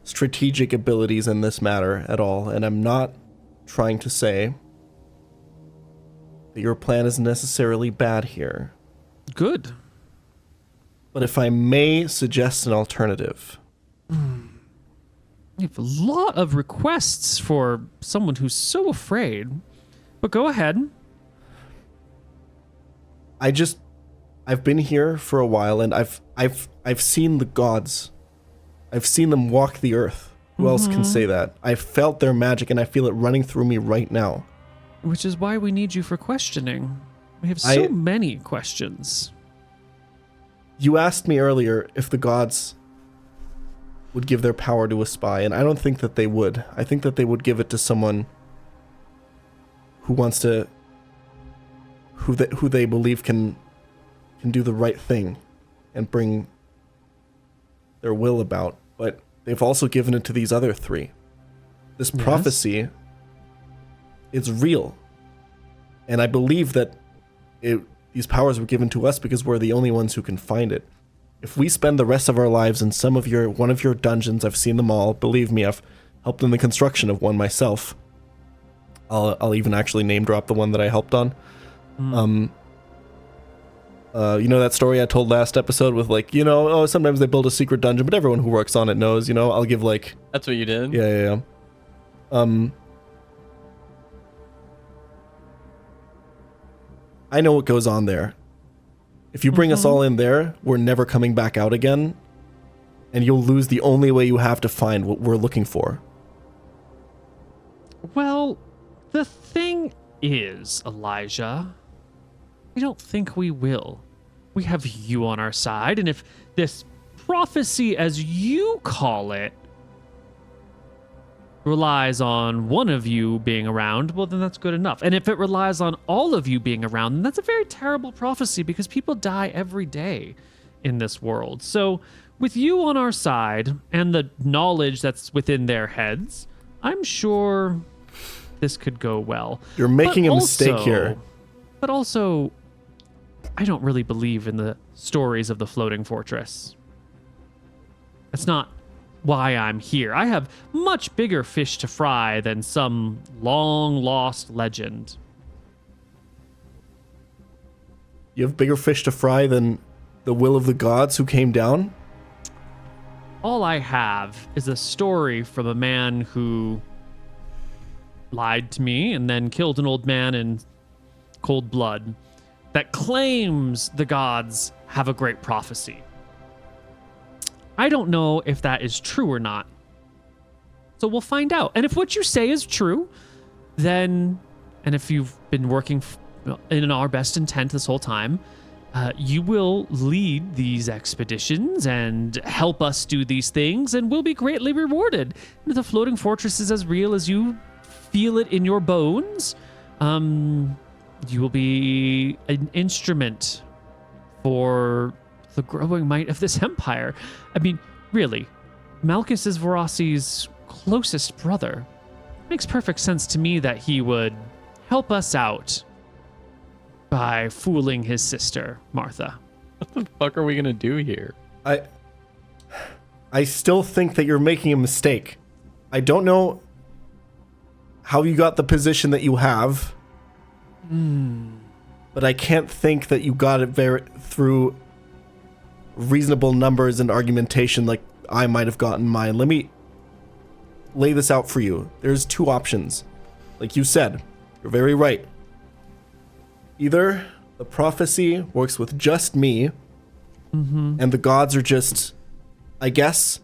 strategic abilities in this matter at all, and I'm not trying to say that your plan is necessarily bad here. Good. But if I may suggest an alternative. We have a lot of requests for someone who's so afraid. But go ahead. I've been here for a while, and I've seen the gods. I've seen them walk the earth. Who else can say that? I've felt their magic, and I feel it running through me right now. Which is why we need you for questioning. We have so many questions. You asked me earlier if the gods would give their power to a spy, and I don't think that they would. I think that they would give it to someone who wants to, who they believe can do the right thing and bring their will about. But they've also given it to these other three. This prophecy is real, and I believe that these powers were given to us because we're the only ones who can find it. If we spend the rest of our lives in one of your dungeons, I've seen them all. Believe me, I've helped in the construction of one myself. I'll even actually name drop the one that I helped on. You know that story I told last episode with like, sometimes they build a secret dungeon, but everyone who works on it knows, I'll give like... That's what you did? Yeah. I know what goes on there. If you bring us all in there, we're never coming back out again, and you'll lose the only way you have to find what we're looking for. Well, the thing is, Elijah, I don't think we will. We have you on our side, and if this prophecy, as you call it, relies on one of you being around, well, then that's good enough. And if it relies on all of you being around, then that's a very terrible prophecy because people die every day in this world. So with you on our side and the knowledge that's within their heads, I'm sure this could go well. You're making a mistake here. But also, I don't really believe in the stories of the floating fortress. That's not why I'm here. I have much bigger fish to fry than some long-lost legend. You have bigger fish to fry than the will of the gods who came down? All I have is a story from a man who lied to me and then killed an old man in cold blood that claims the gods have a great prophecy. I don't know if that is true or not. So we'll find out. And if what you say is true, then, and if you've been working in our best intent this whole time, you will lead these expeditions and help us do these things, and we'll be greatly rewarded. And if the floating fortress is as real as you feel it in your bones, you will be an instrument for the growing might of this empire. I mean, really, Malchus is Voraci's closest brother. It makes perfect sense to me that he would help us out by fooling his sister, Martha. What the fuck are we gonna do here? I still think that you're making a mistake. I don't know how you got the position that you have, but I can't think that you got it through reasonable numbers and argumentation like I might have gotten mine. Let me lay this out for you. There's two options. Like you said, you're very right. Either the prophecy works with just me, and the gods are just, I guess,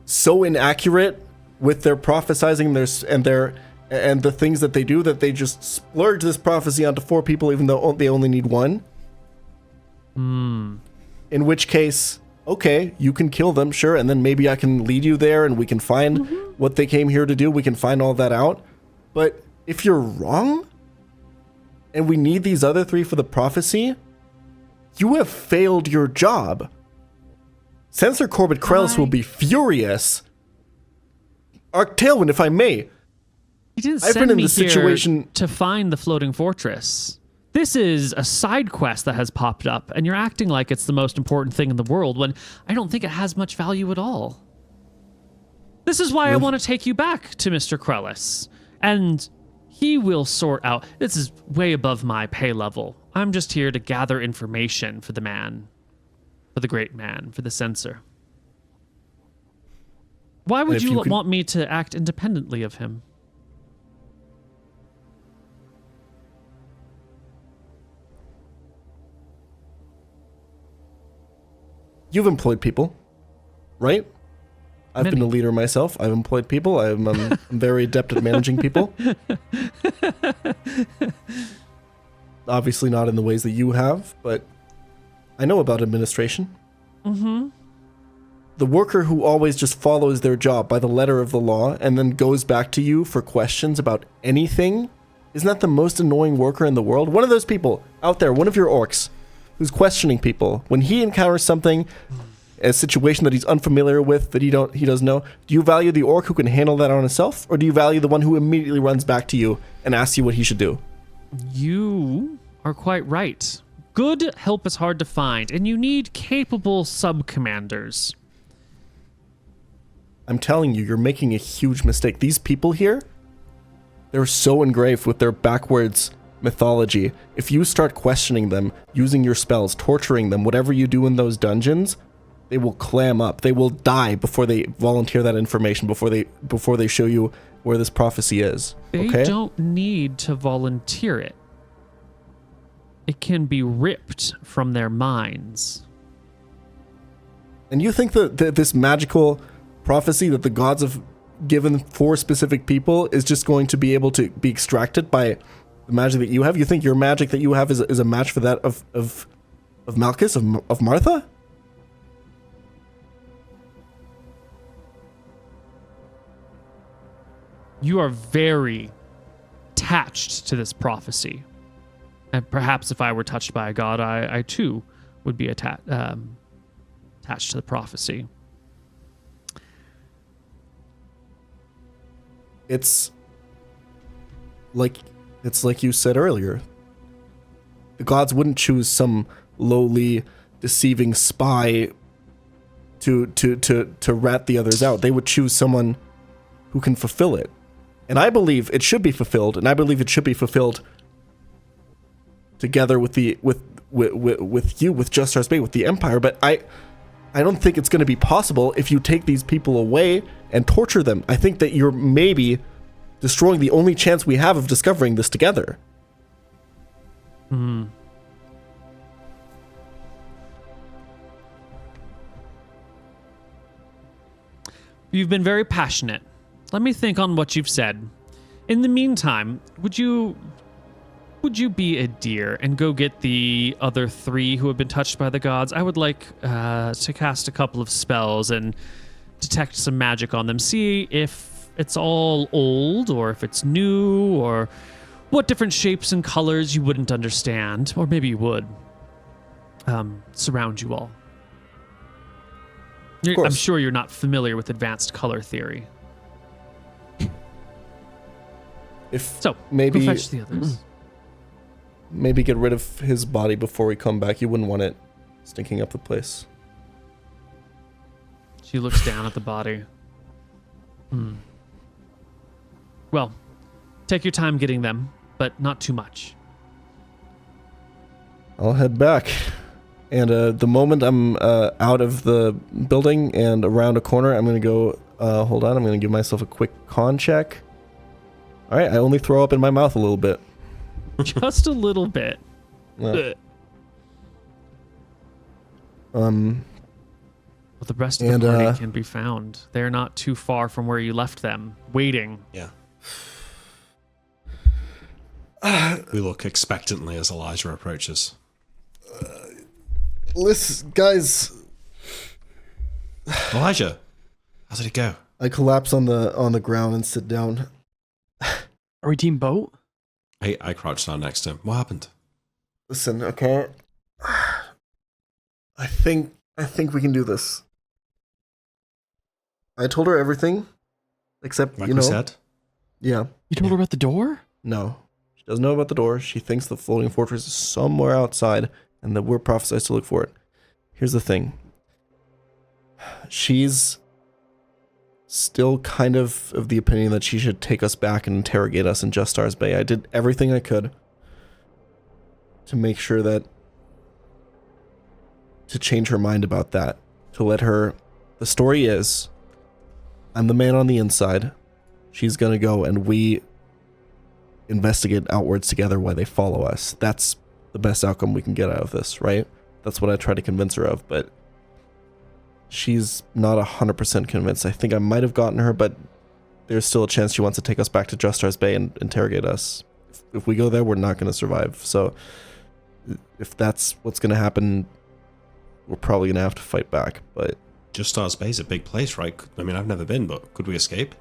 so inaccurate with their prophesizing and the things that they do that they just splurge this prophecy onto 4 people even though they only need 1. In which case, okay, you can kill them, sure, and then maybe I can lead you there and we can find what they came here to do. We can find all that out. But if you're wrong, and we need these other 3 for the prophecy, you have failed your job. Censor Corbett Krellis will be furious. Arc Tailwind, if I may. He didn't I've send been in me the situation here to find the floating fortress. This is a side quest that has popped up, and you're acting like it's the most important thing in the world when I don't think it has much value at all. This is why I want to take you back to Mr. Krellis, and he will sort out. This is way above my pay level. I'm just here to gather information for the man, for the great man, for the censor. Why would you want me to act independently of him? You've employed people, right? I've been a leader myself. I've employed people. I'm very adept at managing people. Obviously not in the ways that you have, but I know about administration. The worker who always just follows their job by the letter of the law and then goes back to you for questions about anything, isn't that the most annoying worker in the world? One of those people out there, one of your orcs, who's questioning people, when he encounters something, a situation that he's unfamiliar with, that he doesn't know, do you value the orc who can handle that on himself, or do you value the one who immediately runs back to you and asks you what he should do? You are quite right. Good help is hard to find, and you need capable sub-commanders. I'm telling you, you're making a huge mistake. These people here, they're so engraved with their backwards mythology. If you start questioning them, using your spells, torturing them, whatever you do in those dungeons, they will clam up. They will die before they volunteer that information, before they show you where this prophecy is. They okay? don't need to volunteer it. It can be ripped from their minds. And you think that this magical prophecy that the gods have given for specific people is just going to be able to be extracted by the magic that you have? You think your magic that you have is a match for that of Malchus, of Martha? You are very attached to this prophecy. And perhaps if I were touched by a god, I too would be attached to the prophecy. It's like you said earlier. The gods wouldn't choose some lowly, deceiving spy to rat the others out. They would choose someone who can fulfill it. And I believe it should be fulfilled, and I believe it should be fulfilled together with you, with Just Stars Bay, with the Empire. But I don't think it's going to be possible if you take these people away and torture them. I think that you're maybe destroying the only chance we have of discovering this together. Hmm. You've been very passionate. Let me think on what you've said. In the meantime, would you be a dear and go get the other 3 who have been touched by the gods? I would like to cast a couple of spells and detect some magic on them. See if it's all old or if it's new or what different shapes and colors you wouldn't understand, or maybe you would, surround you all. I'm sure you're not familiar with advanced color theory. Go fetch the others. Maybe get rid of his body before we come back. You wouldn't want it stinking up the place. She looks down at the body. Well, take your time getting them, but not too much. I'll head back. And the moment I'm out of the building and around a corner, I'm going to go, hold on, I'm going to give myself a quick con check. All right, I only throw up in my mouth a little bit. Just a little bit. Yeah. Well, the rest of the party can be found. They're not too far from where you left them, waiting. Yeah. We look expectantly as Elijah approaches. Listen, guys. Elijah, how did it go? I collapse on the ground and sit down. Are we team boat? I crouched down next to him. What happened? Listen, okay. I think we can do this. I told her everything, except, Like we said? Yeah. You told her about the door? No. She doesn't know about the door. She thinks the floating fortress is somewhere outside and that we're prophesized to look for it. Here's the thing. She's still kind of the opinion that she should take us back and interrogate us in Just Stars Bay. I did everything I could to make sure that, to change her mind about that, to let her, the story is, I'm the man on the inside. She's gonna go and we investigate outwards together while they follow us. That's the best outcome we can get out of this, right? That's what I try to convince her of, but she's not 100% convinced. I think I might have gotten her, but there's still a chance she wants to take us back to Just Stars Bay and interrogate us. If we go there, we're not going to survive. So if that's what's going to happen, we're probably going to have to fight back. But Just Stars Bay is a big place, right? I mean, I've never been, but could we escape?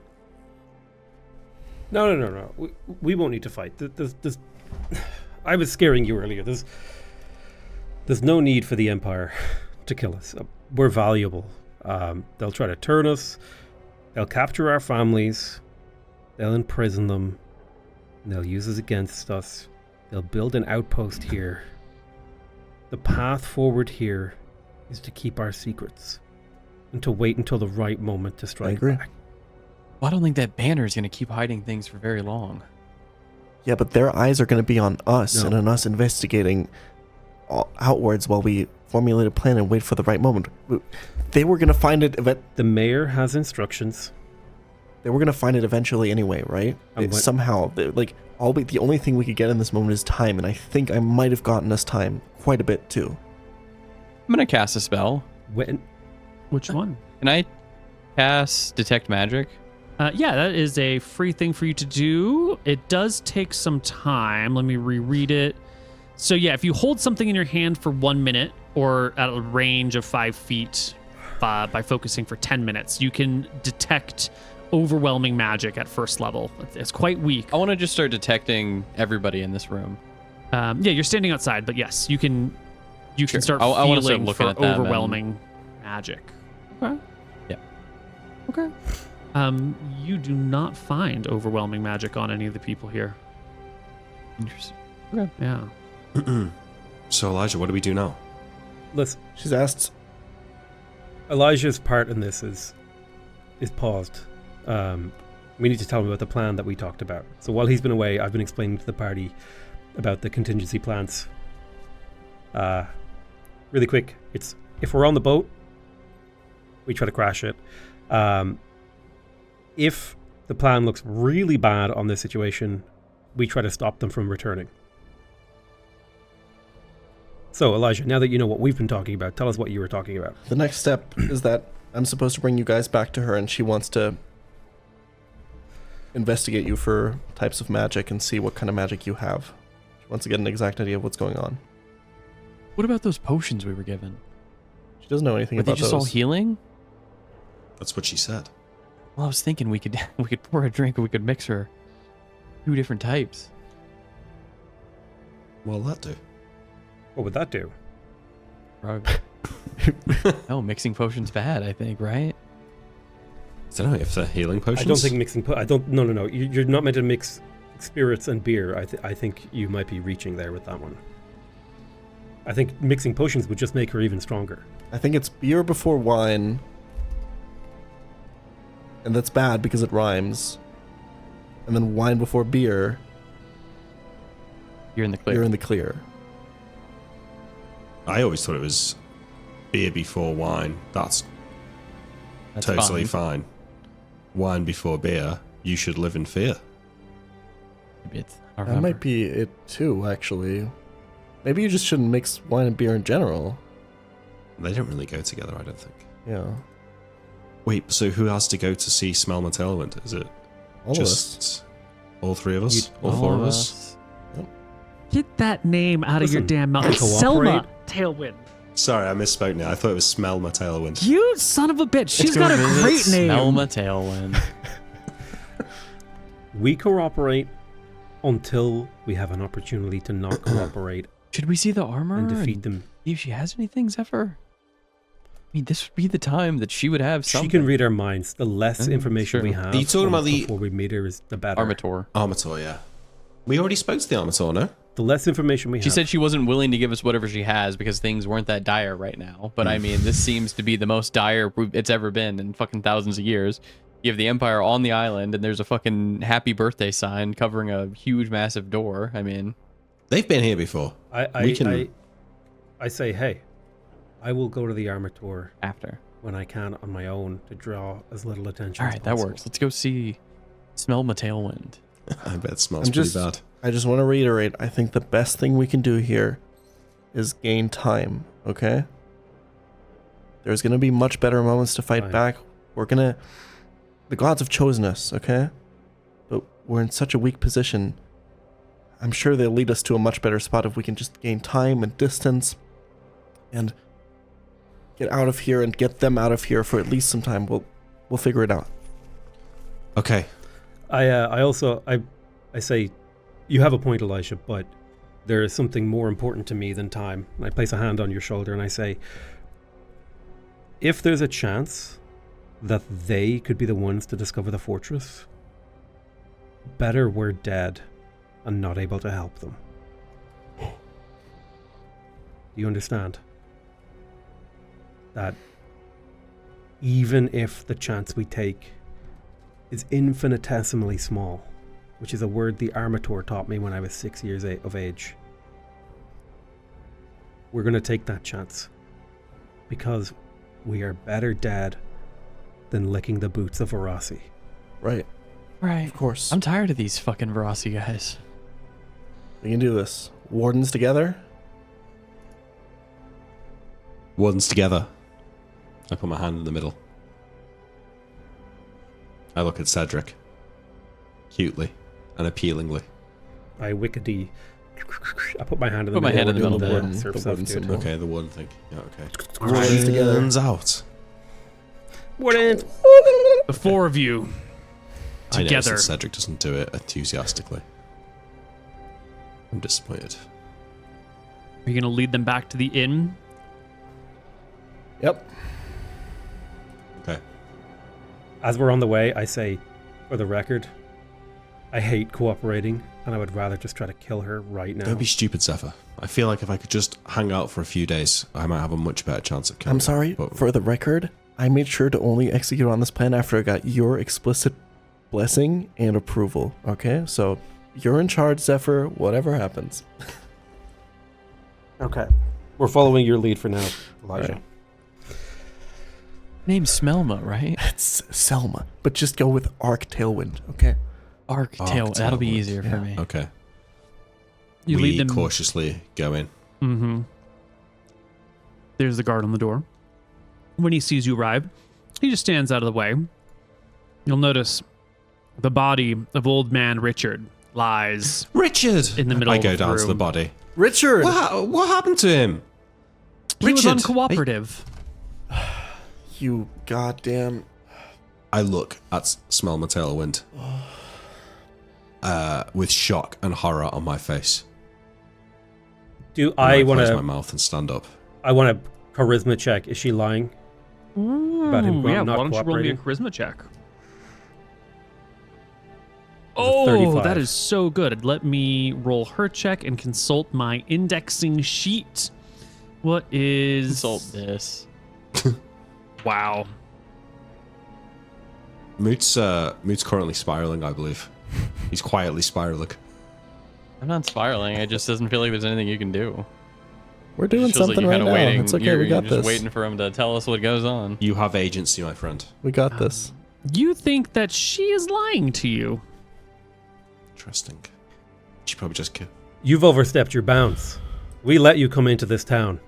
No. We won't need to fight. I was scaring you earlier. There's no need for the Empire to kill us. We're valuable. They'll try to turn us. They'll capture our families. They'll imprison them. And they'll use us against us. They'll build an outpost here. The path forward here is to keep our secrets and to wait until the right moment to strike agree. back. Well, I don't think that banner is going to keep hiding things for very long. Yeah, but their eyes are going to be on us No. and on us investigating outwards while we formulate a plan and wait for the right moment. They were going to find it. The mayor has instructions. They were going to find it eventually anyway, right? And what- Somehow, the only thing we could get in this moment is time, and I think I might have gotten us time quite a bit too. I'm going to cast a spell. When Which one? Can I cast Detect Magic? Yeah, that is a free thing for you to do. It does take some time. Let me reread it. So yeah, if you hold something in your hand for 1 minute or at a range of 5 feet by focusing for 10 minutes, you can detect overwhelming magic at first level. It's quite weak. I want to just start detecting everybody in this room. Yeah, you're standing outside, but yes, you can Sure. start I wanna start feeling looking for at them and- overwhelming magic. Okay. Yeah. Okay. You do not find overwhelming magic on any of the people here. Interesting. Yeah. So Elijah, what do we do now? listen, She's asked. Elijah's part in this is paused. We need to tell him about the plan that we talked about. So while he's been away, I've been explaining to the party about the contingency plans. Really quick, it's if we're on the boat, we try to crash it. If the plan looks really bad on this situation, we try to stop them from returning. So Elijah, now that you know what we've been talking about, tell us what you were talking about. The next step is that I'm supposed to bring you guys back to her, and she wants to investigate you for types of magic and see what kind of magic you have. She wants to get an exact idea of what's going on. What about those potions we were given? She doesn't know anything Were they about just those. all healing? That's what she said. Well, I was thinking we could pour a drink and we could mix her 2 different types. Well, that do. What would that do? No, mixing potions bad, I think, right? I don't know if they're healing potions. I don't think mixing. No. You're not meant to mix spirits and beer. I think you might be reaching there with that one. I think mixing potions would just make her even stronger. I think it's beer before wine. And that's bad because it rhymes. And then wine before beer. You're in the clear. You're in the clear. I always thought it was beer before wine. That's totally fine. Wine before beer. You should live in fear. Maybe it's, I don't That remember. might be it too, actually. Maybe you just shouldn't mix wine and beer in general. They don't really go together, I don't think. Yeah. Wait, so who has to go to see Selma Tailwind? Is it All of us. just all 3 of us? You- All 4 of us? Get that name out of your Listen, damn mouth. It's cooperate. Selma Tailwind. Sorry, I misspoke now. I thought it was Smelma Tailwind. You son of a bitch. She's Go got a visit great name. Selma Tailwind. We cooperate until we have an opportunity to not cooperate Should we see the armor and defeat them. see if she has anything, Zephyr? I mean, this would be the time that she would have something. She can read our minds. The less information sure. we have Are you talking about the- before we meet her is the better. Armator. Armator, yeah. We already spoke to the Armator, no? The less information we She have. said she wasn't willing to give us whatever she has because things weren't that dire right now. But I mean, this seems to be the most dire it's ever been in fucking thousands of years. You have the Empire on the island, and there's a fucking happy birthday sign covering a huge, massive door. I mean, They've been here before. I say, hey, I will go to the Armator after. when I can on my own to draw as little attention All as right, that possible. works. Let's go see Smelma Tailwind. I bet it smells I'm pretty just- bad. I just want to reiterate, I think the best thing we can do here is gain time, okay? There's going to be much better moments to fight Fine. back. The gods have chosen us, okay? But we're in such a weak position. I'm sure they'll lead us to a much better spot if we can just gain time and distance and get out of here and get them out of here for at least some time. We'll figure it out. Okay. I say, you have a point, Elisha, but there is something more important to me than time. And I place a hand on your shoulder and I say, if there's a chance that they could be the ones to discover the fortress, better we're dead and not able to help them. Do you understand? That even if the chance we take is infinitesimally small, which is a word the Armator taught me when I was 6 years of age, we're going to take that chance because we are better dead than licking the boots of Varasi. Right. Right. Of course. I'm tired of these fucking Verasi guys. We can do this. Wardens together. Wardens together. I put my hand in the middle. I look at Cedric. Cutely and appealingly. I wickedy. I put my hand in the Put my middle. hand in the we're middle doing there. warden surf The stuff, warden dude. symbol. Okay, the one thing. Yeah, okay. Wardens together. Wardens out. Warden. The four of you I know together. since Cedric doesn't do it enthusiastically. I'm disappointed. Are you going to lead them back to the inn? Yep. Okay. As we're on the way, I say, for the record, I hate cooperating, and I would rather just try to kill her right now. Don't be stupid, Zephyr. I feel like if I could just hang out for a few days, I might have a much better chance of killing I'm sorry. her, but For the record, I made sure to only execute on this plan after I got your explicit blessing and approval. Okay? So you're in charge, Zephyr. Whatever happens. Okay. We're following your lead for now, Elijah. Right. Name's Selma, right? It's Selma. But just go with Arc Tailwind. Okay? Arc Tail. That'll be Tailwind. easier for me. okay. You we lead them. cautiously go in. Mm-hmm. There's the guard on the door. When he sees you arrive, he just stands out of the way. You'll notice the body of old man Richard lies Richard! in the middle I of go the down to the room. body. Richard! What happened to him? He was Richard! uncooperative. You goddamn... I look at Smelma Tailwind with shock and horror on my face. Do And I want close my to? mouth and stand up. I want a charisma check. Is she lying about him Yeah, not why don't you roll me a cooperating? charisma check? a Oh, 35. that is so good. Let me roll her check and consult my indexing sheet. What is... Consult this. Wow. Moot's currently spiraling, I believe. He's quietly spiraling. I'm not spiraling. It just doesn't feel like there's anything you can do. We're doing It feels like something you're right kinda now. waiting. It's okay. You're, We got you're just this. waiting for him to tell us what goes on. You have agency, my friend. We got this. You think that she is lying to you? Interesting. She probably just killed. You've overstepped your bounds. We let you come into this town.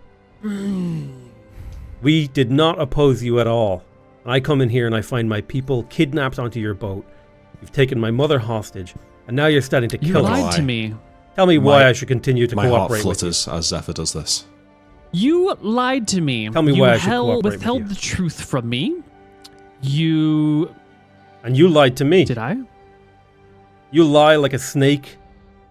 We did not oppose you at all. I come in here and I find my people kidnapped onto your boat. You've taken my mother hostage, and now you're starting to You kill lied us. to me. Tell me why My- I should continue to My heart cooperate with you. flutters as Zephyr does this. You lied to me. Tell me you why I should cooperate with withheld you. the truth from me. You... And you lied to me. Did I? You lie like a snake.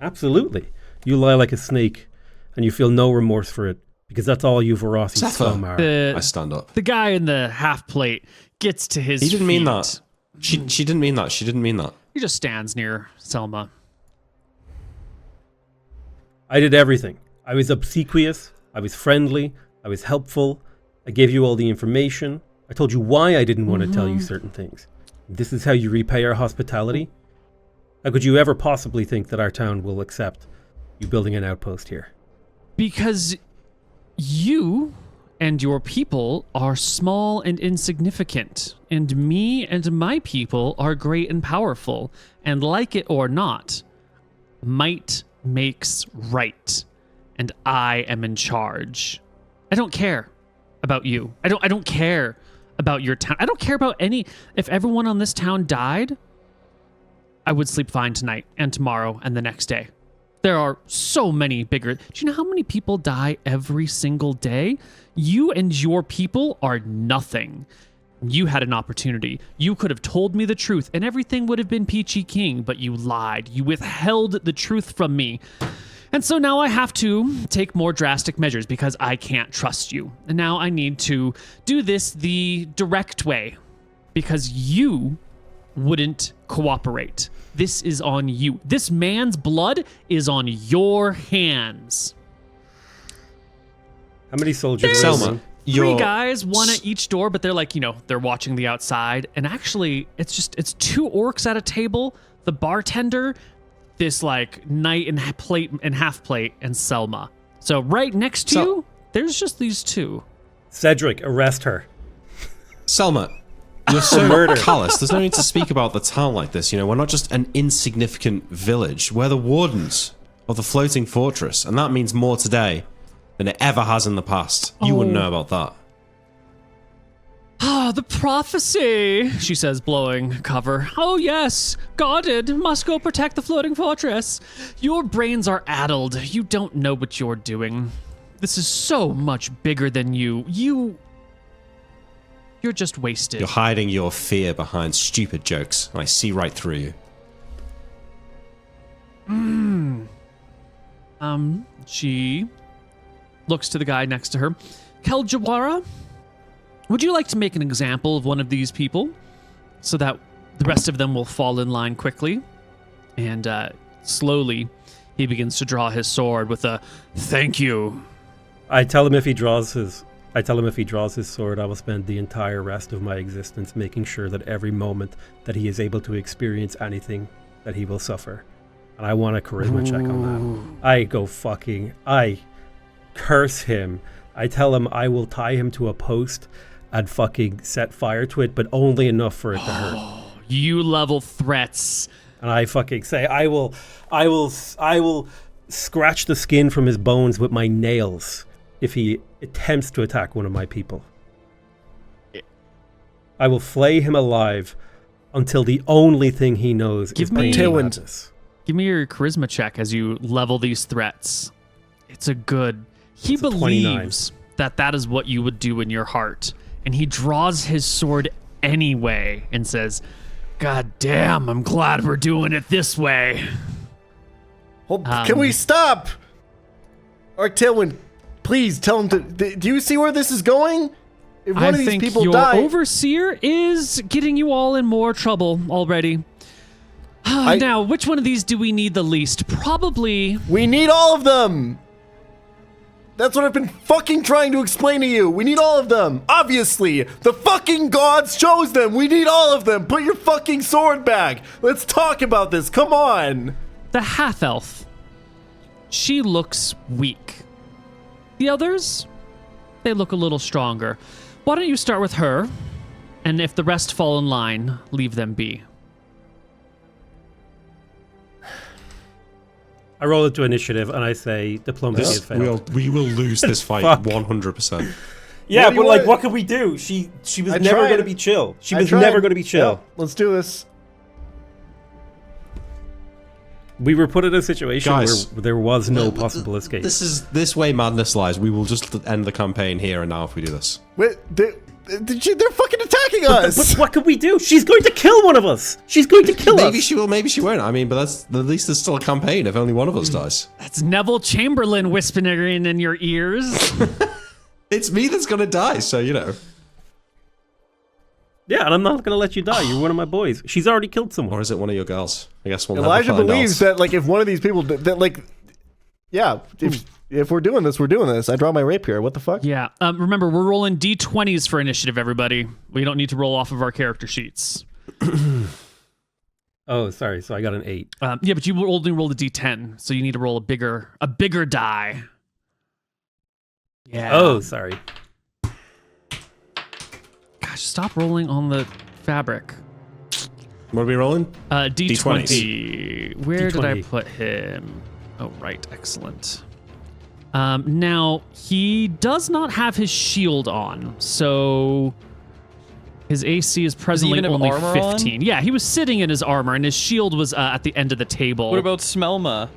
Absolutely. You lie like a snake, and you feel no remorse for it, because that's all you Verasi Zephyr. scum are. I stand up. The guy in the half plate gets to his He didn't mean feet. that. She didn't mean that. She didn't mean that. He just stands near Selma. I did everything. I was obsequious. I was friendly. I was helpful. I gave you all the information. I told you why I didn't want to tell you certain things. This is how you repay our hospitality? How could you ever possibly think that our town will accept you building an outpost here? Because you and your people are small and insignificant, and me and my people are great and powerful, and like it or not, might makes right, and I am in charge. I don't care about you. I don't care about your town. I don't care about any... If everyone on this town died, I would sleep fine tonight and tomorrow and the next day. There are so many bigger... Do you know how many people die every single day? You and your people are nothing. You had an opportunity. You could have told me the truth and everything would have been peachy keen, but you lied. You withheld the truth from me. And so now I have to take more drastic measures because I can't trust you. And now I need to do this the direct way because you wouldn't cooperate. This is on you. This man's blood is on your hands. How many soldiers? There's are Selma, missing? Three guys, one at each door, but they're like, they're watching the outside. And actually, it's 2 orcs at a table, the bartender, this like knight and half plate, and Selma. So right next to you, there's just these 2. Cedric, arrest her. Selma, you're so callous. There's no need to speak about the town like this. We're not just an insignificant village. We're the wardens of the floating fortress, and that means more today than it ever has in the past. You wouldn't know about that. Ah, the prophecy, she says, blowing cover. Oh yes, guarded, must go protect the floating fortress. Your brains are addled. You don't know what you're doing. This is so much bigger than you. You're just wasted. You're hiding your fear behind stupid jokes, and I see right through you. She looks to the guy next to her. Keljawara, would you like to make an example of one of these people so that the rest of them will fall in line quickly? And slowly, he begins to draw his sword with a thank you. I tell him if he draws his sword, I will spend the entire rest of my existence making sure that every moment that he is able to experience anything, that he will suffer. And I want a charisma check on that. I curse him. I tell him I will tie him to a post and fucking set fire to it, but only enough for it to hurt. You level threats. And I fucking say, I will scratch the skin from his bones with my nails if he attempts to attack one of my people. I will flay him alive until the only thing he knows is pain and madness. Give me your charisma check as you level these threats. It's a good. He It's a believes that is what you would do in your heart. And he draws his sword anyway and says, God damn, I'm glad we're doing it this way. Can we stop? Tailwind, please tell him to. Do you see where this is going? If one I of these think people your die, overseer is getting you all in more trouble already. Now, which one of these do we need the least? Probably. we need all of them. That's what I've been fucking trying to explain to you. We need all of them. Obviously, the fucking gods chose them. We need all of them. Put your fucking sword back. Let's talk about this. Come on. The half-elf. She looks weak. The others, they look a little stronger. Why don't you start with her? And if the rest fall in line, leave them be. I roll it to initiative and I say diplomacy has failed. We will lose this fight Fuck. 100%. Yeah, What do you but like, want? what could we do? She was I never tried. going to be chill. She I was tried. never going to be chill. Yeah, let's do this. We were put in a situation Guys, where there was no possible escape. This way madness lies. We will just end the campaign here and now if we do this. Wait, they're fucking attacking us. But what could we do? She's going to kill one of us. She's going to kill Maybe us. she will, maybe she won't. I mean, but that's at least there's still a campaign if only one of us dies. That's Neville Chamberlain whispering in your ears. It's me that's gonna die, so you know. Yeah, and I'm not going to let you die. You're one of my boys. She's already killed Or someone. is it one of your girls? I guess we'll Elijah never find believes out. that like if one of these people if we're doing this, we're doing this. I draw my rapier. What the fuck? Yeah. Remember, we're rolling D20s for initiative, everybody. We don't need to roll off of our character sheets. Oh, sorry. So I got an 8. Yeah, but you only rolled a D10, so you need to roll a bigger die. Yeah. Oh, sorry. Gosh, stop rolling on the fabric. What are we rolling? D20. Where did I D20. put him? Oh, right. Excellent. Now, he does not have his shield on, so his AC is presently even have only armor on? 15. Yeah, he was sitting in his armor, and his shield was at the end of the table. What about Selma?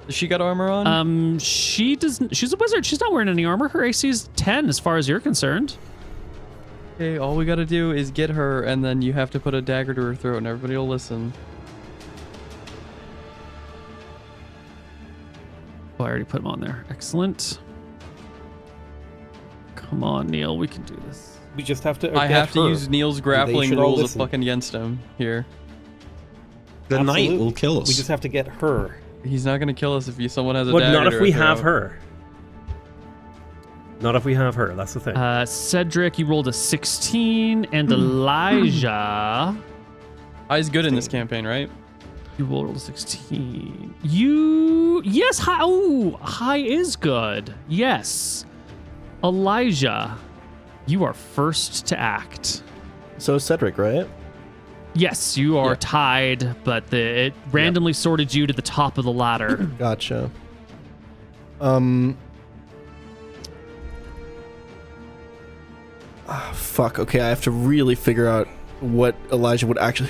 Does she got armor on? She doesn't. She's a wizard. She's not wearing any armor. Her AC is 10, as far as you're concerned. Okay, all we gotta do is get her, and then you have to put a dagger to her throat, and everybody will listen. Oh, I already put him on there. Excellent. Come on, Neil. We can do this. We just have to. I get have to her. use Neil's grappling should all rules of listen. fucking against him here. The knight Absolutely. will kill us. We just have to get her. He's not gonna kill us if someone has a But dagger not to if we her have throat. her. Not if we have her. That's the thing. Cedric, you rolled a 16, and Elijah, High's good in this campaign, right? you rolled a 16. Yes, high. Oh, high is good. Yes. Elijah, you are first to act. So Cedric, right? Yes, you are tied, but it randomly sorted you to the top of the ladder. Gotcha. Fuck. Okay, I have to really figure out what Elijah would actually,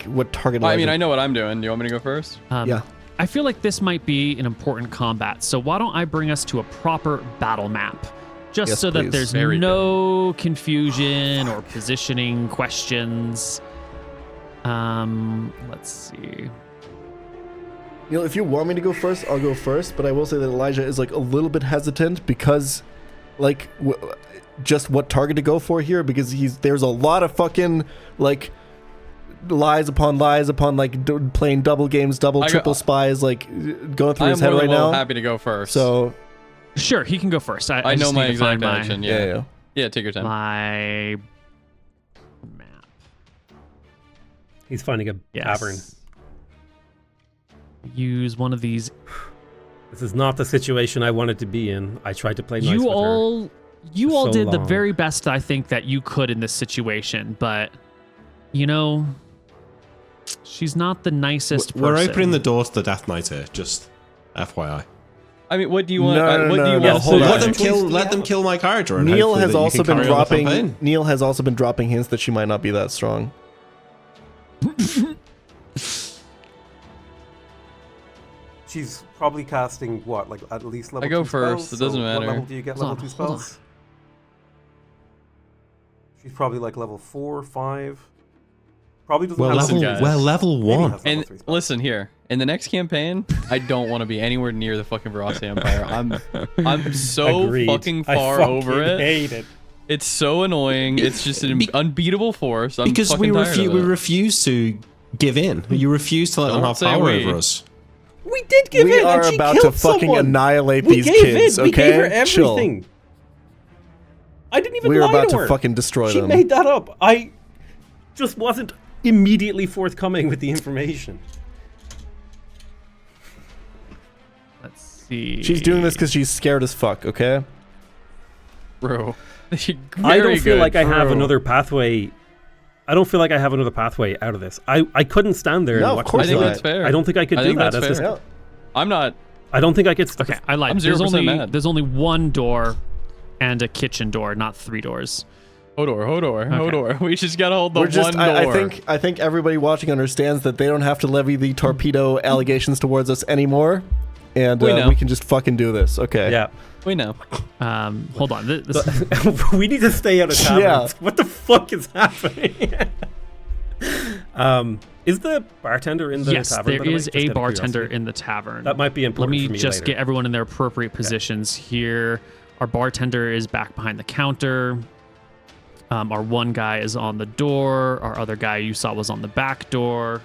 what target. I Elijah. mean, I know what I'm doing. Do you want me to go first? Yeah. I feel like this might be an important combat, so why don't I bring us to a proper battle map? Just Yes, so that please. there's Very no confusion or positioning questions. Let's see. Neil, if you want me to go first, I'll go first. But I will say that Elijah is like a little bit hesitant because, like, just what target to go for here, because there's a lot of fucking like lies upon like playing double games, triple spies, like going through his head right now. I'm happy to go first. So Sure, he can go first. I I know just my need to find exact action. Yeah. Yeah, take your time. My map. He's finding a tavern. Use one of these. This is not the situation I wanted to be in. I tried to play nice with her. You all so did the long. very best I think that you could in this situation, but you know, she's not the nicest person. We're opening the door to the Death Knight here, just FYI. I mean, what do you want? No, what do you no, want to hold say? on. Let them kill my character. And Neil hopefully has that you also can been carry on the dropping. campaign. Neil has also been dropping hints that she might not be that strong. She's probably casting what, like at least level I go 2 first, spells? it doesn't So matter. What level do you get Hold level on, 2 hold on. spells? She's probably like level 4, 5. Probably doesn't Well, have listen, level, guys. well, level Maybe 1. has level And 3 spells. listen here, in the next campaign, I don't want to be anywhere near the fucking Verossi Empire. I'm so Agreed. fucking I far fucking over it. hate it. It's so annoying. It's just an unbeatable force. I'm Because fucking tired of it. we refuse to give in. You refuse to let them Don't have say power we. over us. We did give We in. are and she about to killed fucking someone. annihilate We these gave kids. in. We Okay, gave her chill. everything. I didn't even We are lie about to to her. fucking destroy She them. made that up. I just wasn't immediately forthcoming with the information. Let's see. She's doing this because she's scared as fuck. Okay. Bro. I don't feel like I have Bro. another pathway. I don't feel like I have another pathway out of this. I couldn't stand there No, and of watch course I think her. not. that's fair. I don't think I could I do think that. that's That's fair. just- I'm not. I don't think I could. Okay, I lied. I'm There's 0% only mad. there's only one door and a kitchen door, not 3 doors. Hodor. We just gotta hold the We're just. one door. I think everybody watching understands that they don't have to levy the torpedo allegations towards us anymore, and We know. we can just fucking do this. Okay. Yeah. We know. Hold on. This, We need to stay out of taverns. Yeah. What the fuck is happening? Is the bartender in the yes, tavern? there by the way? is Just a out of bartender curiosity. in the tavern. That might be Let important me for me just later. get everyone in their appropriate positions here. Our bartender is back behind the counter. Our one guy is on the door. Our other guy you saw was on the back door.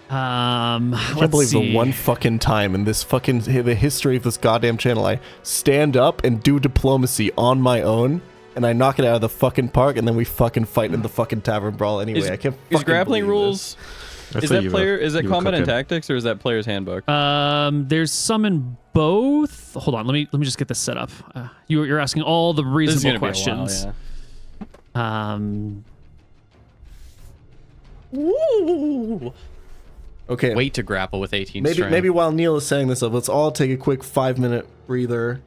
I can't believe the one fucking time in this fucking the history of this goddamn channel I stand up and do diplomacy on my own and I knock it out of the fucking park and then we fucking fight in the fucking tavern brawl anyway. I can't Is fucking grappling believe rules? I Is thought that you were- is that you were combat and cooking. tactics or is that player's handbook? There's some in both. Hold on, let me just get this set up. You're asking all the This is reasonable gonna be a while, questions. yeah. Okay. Wait to grapple with 18 strength. Maybe while Neil is setting this up, let's all take a quick 5-minute breather.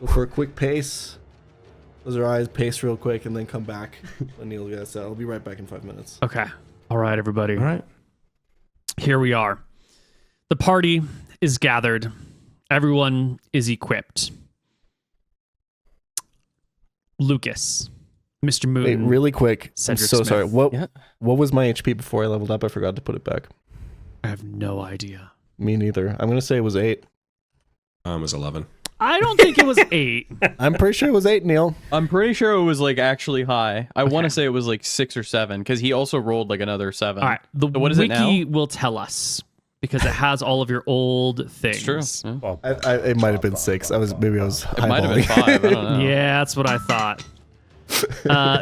Go for a quick pace. Close our eyes, pace real quick, and then come back when Neil gets set. I'll be right back in 5 minutes. Okay. All right, everybody. All right. Here we are. The party is gathered. Everyone is equipped. Lucas, MrMouton. Wait, really quick. Cedric I'm so Smith. sorry. What Yeah. was my HP before I leveled up? I forgot to put it back. I have no idea. Me neither. I'm gonna say it was 8. Mine was 11. I don't think it was 8. I'm pretty sure it was 8, Neil. I'm pretty sure it was like actually high. I want to say it was like 6 or 7 because he also rolled like another 7. All right. The So what is it wiki now? will tell us. because it has all of your old things. It's true. Yeah. Well, It might have been 6. I was It might have been eyeballing. 5. I don't know. Yeah, that's what I thought.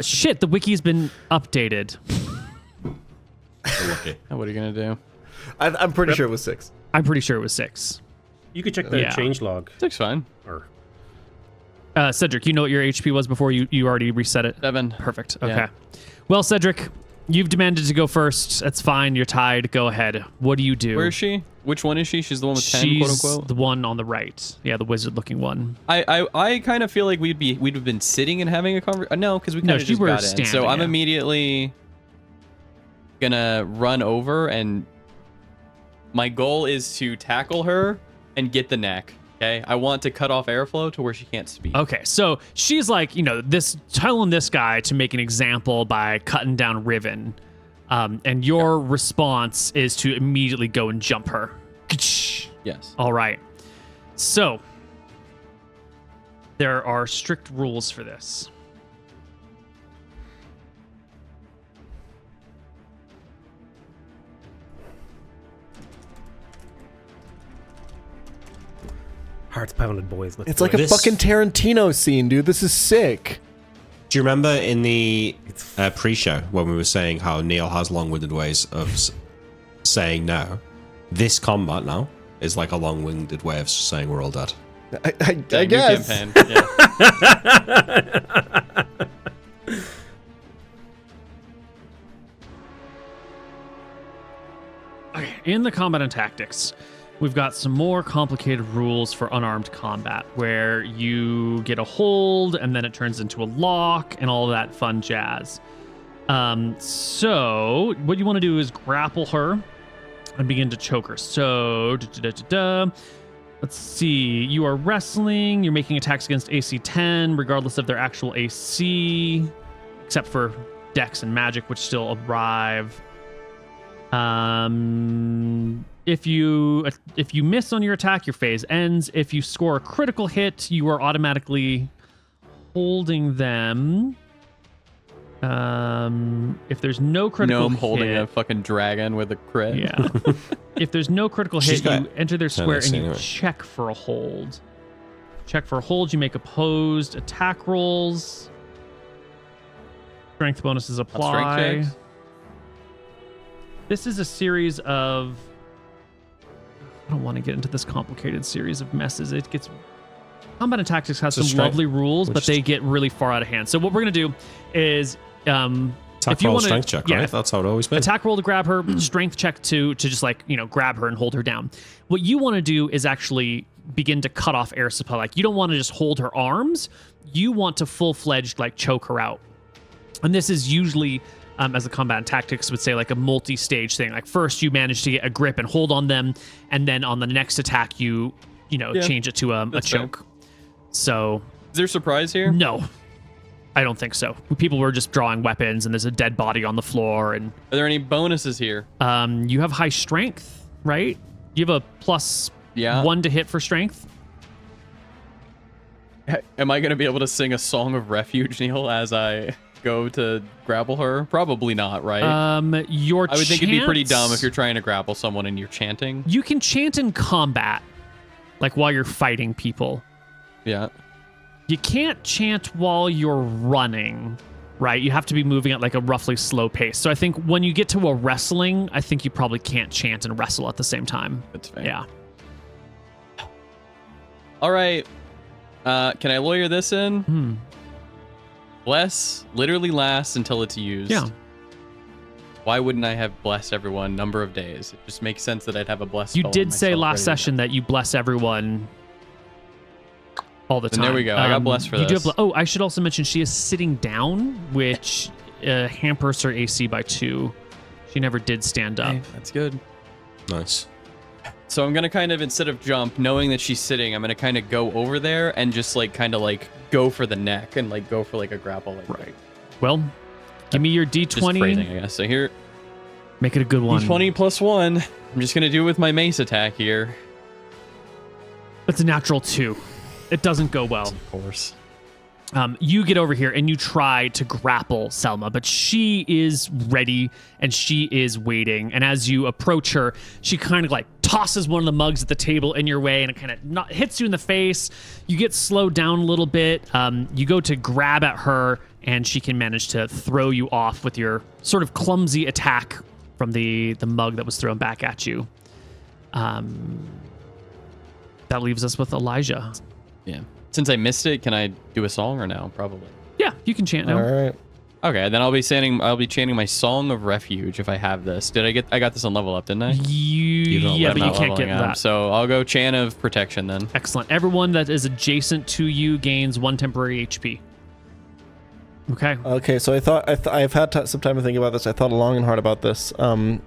Shit, the wiki's been updated. Lucky. What are you gonna do? I'm pretty sure it was 6. I'm pretty sure it was 6. you could check the Yeah. change log. 6 fine. Or Cedric, you know what your HP was before you already reset it? 7. Perfect. Okay. Yeah. Well, Cedric, you've demanded to go first. That's fine. You're tied. Go ahead. What do you do? Where is she? Which one is she? She's the one with 10, She's quote unquote. the one on the right. Yeah, the wizard-looking one. I kind of feel like we'd have been sitting and having a conversation. No, because we kind No, of you just were got in. standing, So I'm yeah. immediately gonna run over, and my goal is to tackle her and get the neck. Okay, I want to cut off airflow to where she can't speak. Okay, so she's like, telling this guy to make an example by cutting down Riven, and your response is to immediately go and jump her. Yes. All right. So there are strict rules for this. hearts pounded, boys. Let's It's do like it. a fucking Tarantino scene, dude. This is sick. Do you remember in the pre-show when we were saying how Neil has long-winded ways of saying no? This combat now is like a long-winded way of saying we're all dead. I New guess. campaign. Yeah. Okay, in the combat and tactics, we've got some more complicated rules for unarmed combat where you get a hold and then it turns into a lock and all that fun jazz. So what you want to do is grapple her and begin to choke her. So let's see. You are wrestling. You're making attacks against AC 10, regardless of their actual AC, except for Dex and Magic, which still arrive. If you miss on your attack, your phase ends. If you score a critical hit, you are automatically holding them. If there's no critical Gnome holding hit, a fucking dragon with a crit. yeah. If there's no critical She's hit, you got enter their square and you anyway. check for a hold. Check for a hold. You make opposed attack rolls. Strength bonuses apply. Strength checks? This is a series of. I don't want to get into this complicated series of messes. It gets. Combat and Tactics has So some strength- lovely rules, but which- they get really far out of hand. So what we're gonna do is, Attack if you roll, want to, strength check, right? That's how it always been. attack roll to grab her, strength check to just grab her and hold her down. What you want to do is actually begin to cut off air supply. Like you don't want to just hold her arms. You want to full-fledged choke her out. And this is usually, as the combat and tactics would say, like a multi-stage thing. Like first you manage to get a grip and hold on them, and then on the next attack you change it to a that's fair. choke. So Is there surprise here? no, I don't think so. People were just drawing weapons, and there's a dead body on the floor, and Are there any bonuses here? you have high strength, right? You have a plus Yeah. 1 to hit for strength. Am I going to be able to sing a song of refuge, Neil, as I go to grapple her? Probably not, right? Your I would think it'd be pretty dumb chants- if you're trying to grapple someone and you're chanting. You can chant in combat, like while you're fighting people. Yeah. You can't chant while you're running, right? You have to be moving at like a roughly slow pace. So I think when you get to a wrestling, I think you probably can't chant and wrestle at the same time. That's fair. Yeah. All right. Can I lawyer this in? Bless literally lasts until it's used. Yeah. Why wouldn't I have blessed everyone number of days? It just makes sense that I'd have a bless. You spell on did say myself last ready to session that you bless everyone all the Then time. there we go. I got blessed for you do this. have I should also mention she is sitting down, which hampers her AC by 2. She never did stand up. Hey, that's good. Nice. So I'm gonna kind of, instead of jump, knowing that she's sitting, I'm gonna kind of go over there and just go for the neck and go for a grapple. Right. Well, give me your Just D20. phrasing, I guess. So here, Make it a good one. D20 plus 1. I'm just gonna do it with my mace attack here. It's a natural 2. It doesn't go well. Of course. You get over here and you try to grapple Selma, but she is ready and she is waiting. And as you approach her, she kind of like tosses one of the mugs at the table in your way and it kind of hits you in the face. You get slowed down a little bit. You go to grab at her and she can manage to throw you off with your sort of clumsy attack from the mug that was thrown back at you. That leaves us with Elijah. Yeah. Since I missed it, can I do a song or no? Probably. Yeah, you can chant now. All right. Okay, then I'll be chanting my Song of Refuge if I have this. I got this on level up, didn't I? Yeah, but you can't get that. So I'll go Chant of Protection then. Excellent. Everyone that is adjacent to you gains 1 temporary HP. Okay. Okay, so I've had some time to think about this. I thought long and hard about this, and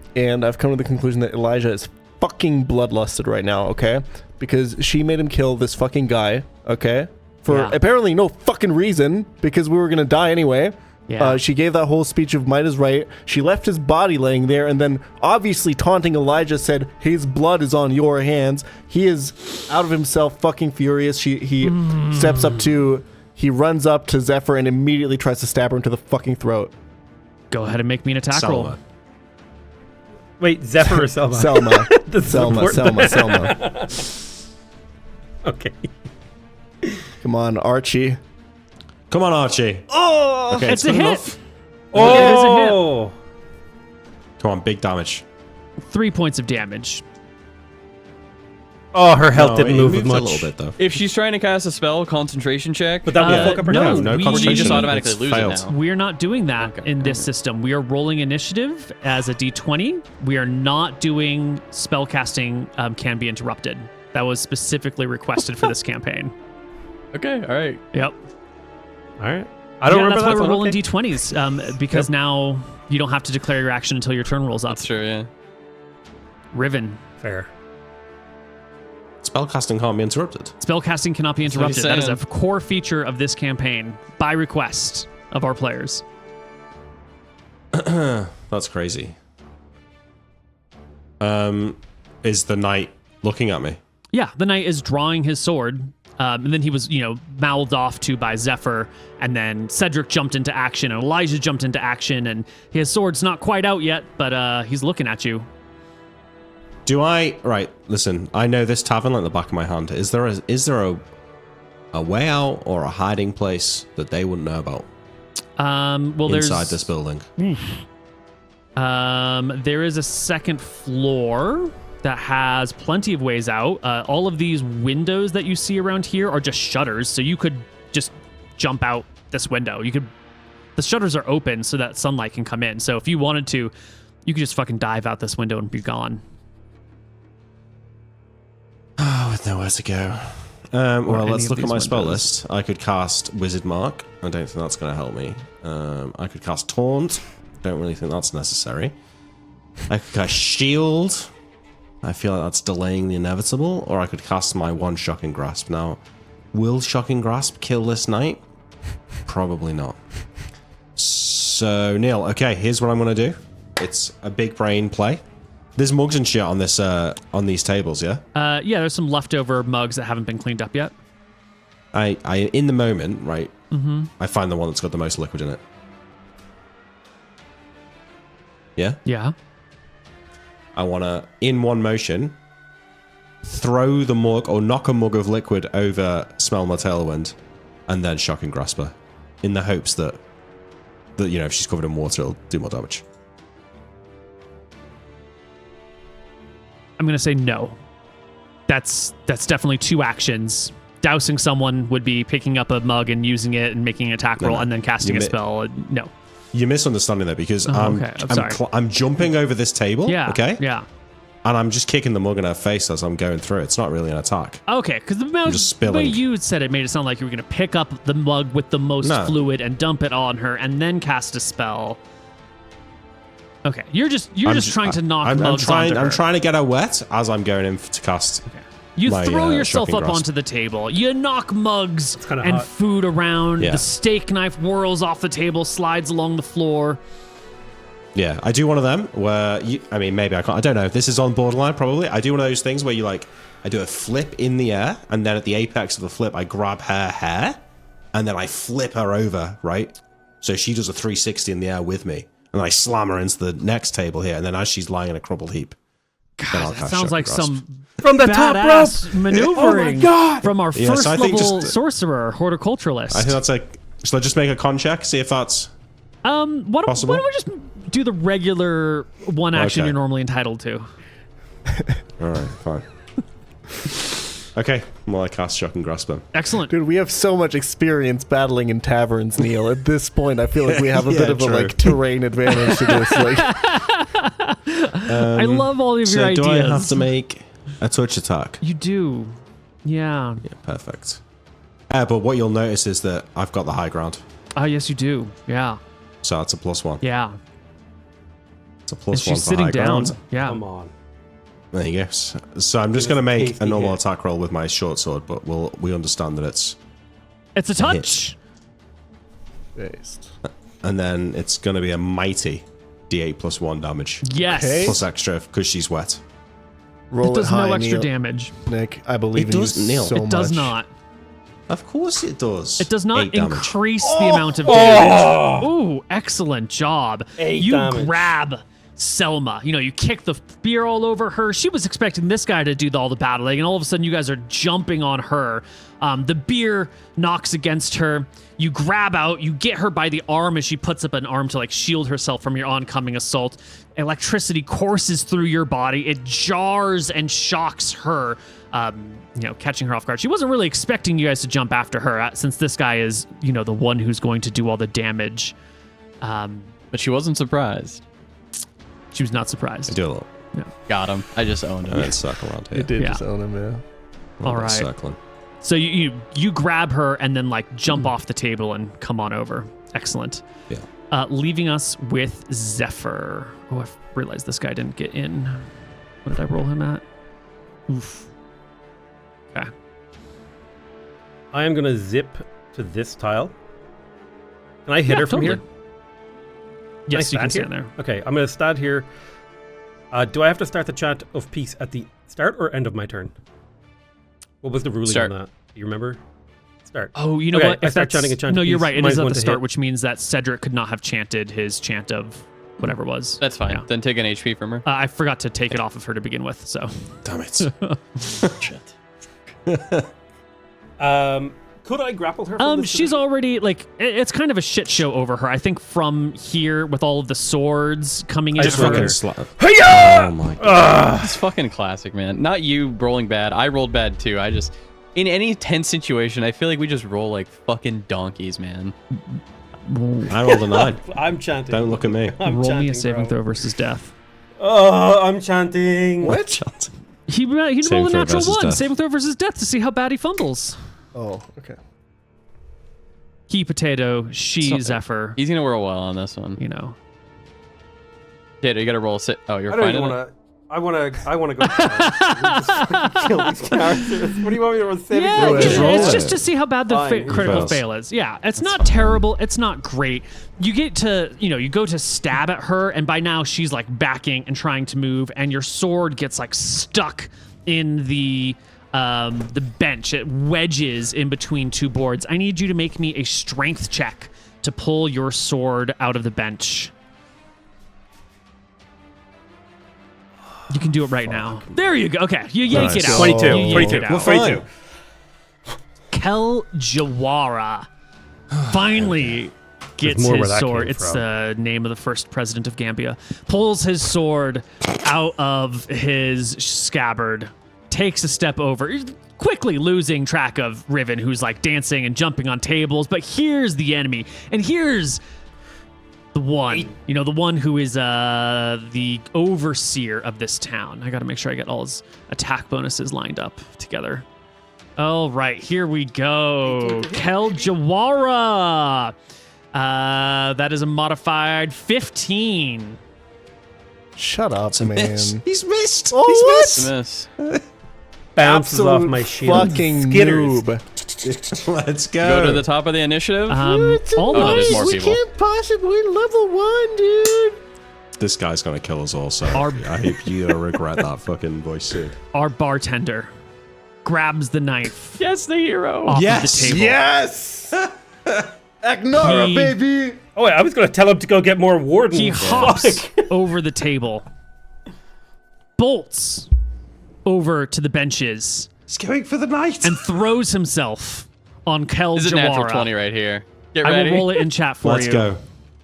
I've come to the conclusion that Elijah is fucking bloodlusted right now. Okay, because she made him kill this fucking guy. Okay, for apparently no fucking reason, because we were gonna die anyway. Yeah. She gave that whole speech of might is right. She left his body laying there, and then obviously taunting Elijah said his blood is on your hands. He is out of himself, fucking furious. He runs up to Zephyr and immediately tries to stab her into the fucking throat. Go ahead and make me an attack roll. Wait, Zephyr or Selma? Selma. Selma. Okay. Come on, Archie. Come on, Archie. Oh, okay, it's a hit. enough. Oh, Come on, big damage. 3 points of damage. oh, her health didn't it move moved much. a little bit though. If she's trying to cast a spell, concentration check. But that would fuck up her no, health. No we concentration. just automatically It's lose it failed. now. We're not doing that in this system. We are rolling initiative as a d20. We are not doing spell casting can be interrupted. That was specifically requested for this campaign. Okay, all right. Yep. All right. I don't remember that's why that. we're rolling Okay. d20s because now you don't have to declare your action until your turn rolls up. That's true, yeah. Riven. Fair. Spellcasting can't be interrupted. Spellcasting cannot be what he's interrupted. That is a saying. core feature of this campaign by request of our players. That's crazy. Is the knight looking at me? Yeah, the knight is drawing his sword, and then he was, mouthed off to by Zephyr, and then Cedric jumped into action, and Elijah jumped into action, and his sword's not quite out yet, but he's looking at you. Right, listen, I know this tavern like the back of my hand. Is there a way out or a hiding place that they wouldn't know about Well, inside this building? There is a second floor that has plenty of ways out. All of these windows that you see around here are just shutters, so you could just jump out this window. The shutters are open so that sunlight can come in. So if you wanted to, you could just fucking dive out this window and be gone. Oh, with nowhere to go. Well, any let's of look at these my spell windows. list. I could cast Wizard Mark. I don't think that's going to help me. I could cast Taunt. Don't really think that's necessary. I could cast Shield. I feel like that's delaying the inevitable. Or I could cast my one Shocking Grasp. Now, will Shocking Grasp kill this knight? Probably not. So, Neil, okay, here's what I'm going to do. It's a big brain play. There's mugs and shit on this on these tables, yeah? Yeah, there's some leftover mugs that haven't been cleaned up yet. I in the moment, right? Mm-hmm. I find the one that's got the most liquid in it. Yeah? Yeah. I want to, in one motion, throw the mug or knock a mug of liquid over Smell My Tailwind and then Shocking Grasp her in the hopes that if she's covered in water, it'll do more damage. I'm going to say no. That's definitely 2 actions. Dousing someone would be picking up a mug and using it and making an attack roll and then casting a spell. No. You're misunderstanding that because okay. I'm sorry. I'm jumping over this table, Yeah. okay? Yeah. And I'm just kicking the mug in her face as I'm going through. It's not really an attack. Okay, because the just way spilling. you said it made it sound like you were going to pick up the mug with the most No. fluid and dump it on her and then cast a spell. Okay, you're just trying to knock mugs onto her. I'm trying to get her wet as I'm going in to cast. Okay. You my, throw yourself Shocking up Grasp. onto the table. You knock mugs kinda and hot. food around. Yeah. The steak knife whirls off the table, slides along the floor. Yeah, I do one of them where maybe I can't. I don't know. This is on borderline, probably. I do one of those things where I do a flip in the air, and then at the apex of the flip, I grab her hair and then I flip her over, right? So she does a 360 in the air with me, and then I slam her into the next table here, and then as she's lying in a crumpled heap, God, that sounds like some From the top rope. badass maneuvering from our Yeah, first so I think level just- sorcerer, horticulturalist. I think that's like. Shall I just make a con check? See if that's. Why don't Possible? we just do the regular one action Okay. you're normally entitled to? All right, fine. Okay, well I cast Shock and Grasp him. Excellent. Dude, we have so much experience battling in taverns, Neil. At this point, I feel like we have a Yeah, bit of true. a like terrain advantage to this. Like, I love all of your So ideas. do I have to make a touch attack? You do. Yeah. Yeah, perfect. But what you'll notice is that I've got the high ground, Oh, yes, you do. Yeah. so that's a +1. Yeah. It's a And +1 she's for sitting high down. ground. Yeah. Come on. There you go. So I'm just going to a make tasty a normal hit. attack roll with my short sword, but we understand that it's, It's a touch. based. and then it's going to be a mighty D8 +1 damage, Yes. Okay. plus extra because she's wet. Roll It does high, no extra Neil. damage. Nick, I believe It in does, you Neil. so It does much. not. Of course it does. It does not 8 damage. increase the amount of damage. Ooh, excellent job. 8 you damage. grab Selma. You know, you kick the beer all over her. She was expecting this guy to do all the battling, and all of a sudden you guys are jumping on her. The beer knocks against her. You grab out, you get her by the arm as she puts up an arm to like shield herself from your oncoming assault. Electricity courses through your body. It jars and shocks her, catching her off guard. She wasn't really expecting you guys to jump after her, since this guy is, the one who's going to do all the damage. But she wasn't surprised. She was not I surprised. do a little. Got him. I just owned And him. then circle around here. It did Yeah. just own him, yeah. A little All bit right. Circling. So you grab her and then like jump off the table and come on over. Excellent. Yeah. Leaving us with Zephyr. Oh, I realized this guy didn't get in. What did I roll him at? Oof. Okay. I am going to zip to this tile. Can I hit her from totally. here? Yes, you can stand stand there. Okay, I'm going to stand here. Do I have to start the chant of peace at the start or end of my turn? What was the ruling Start. on that? Do you remember? Start. Oh, you know Okay, what? I start chanting a chant no, of you're peace. right. It Might is as at well the to start, hit. which means that Cedric could not have chanted his chant of whatever it was. That's fine. Yeah. Then take an HP from her. I forgot to take it off of her to begin with, so. Damn it. Shit. Could I grapple her? From this She's position? already like it's kind of a shit show over her. I think from here with all of the swords coming in Just for fucking her. slap. Oh my god. It's fucking classic, man. Not you rolling bad. I rolled bad too. In any tense situation, I feel like we just roll like fucking donkeys, man. I rolled a 9. I'm chanting. Don't look at me. I'm Roll me chanting, a saving bro. throw versus death. Oh, I'm chanting. What? He'd roll a Saving throw natural versus 1, death. saving throw versus death to see how bad he fumbles. Oh, okay. He potato, she So- Zephyr. He's gonna roll well on this one. You know. Potato, you gotta roll a sit. Oh, you're I don't fine. even want to. I want to go. Just kill these characters. What do you want me to roll? Saving Yeah, throw? Just roll it's it. just to see how bad the Fine. critical Fails. fail is. Yeah, it's not terrible. It's not great. You get to, you go to stab at her, and by now she's like backing and trying to move, and your sword gets like stuck in the bench. It wedges in between two boards. I need you to make me a strength check to pull your sword out of the bench. You can do it right now. There you go. Okay, you yank Nice. it out. 22. You yank 22. it out. We're fine. 22. Kel Jawara finally gets more where his that sword. came It's from. the name of the first president of Gambia. Pulls his sword out of his scabbard, takes a step over, quickly losing track of Riven, who's like dancing and jumping on tables. But here's the enemy, and here's the one, the one who is the overseer of this town. I got to make sure I get all his attack bonuses lined up together. All right, here we go. Kel Jawara. That is a modified 15. Shut up, man. He's missed. Oh, He's what? missed. Miss. Bounces off Absolute my shield. fucking Skitters. noob. Let's Go to go. the top of the initiative. Almost. there's more people. possibly level 1, dude. This guy's gonna kill us all, so Our- I hope you regret that fucking voice soon. Our bartender grabs the knife Yes, the hero. off Yes. of the table. Yes! Annara, He- baby! Oh, wait, I was going to tell him to go get more wardens. He hops Fuck. over the table, bolts over to the benches, He's going for the night. and throws himself on Kel This is a natural Jawara. 20 right here. Get I ready. will roll it in chat for Let's you. go.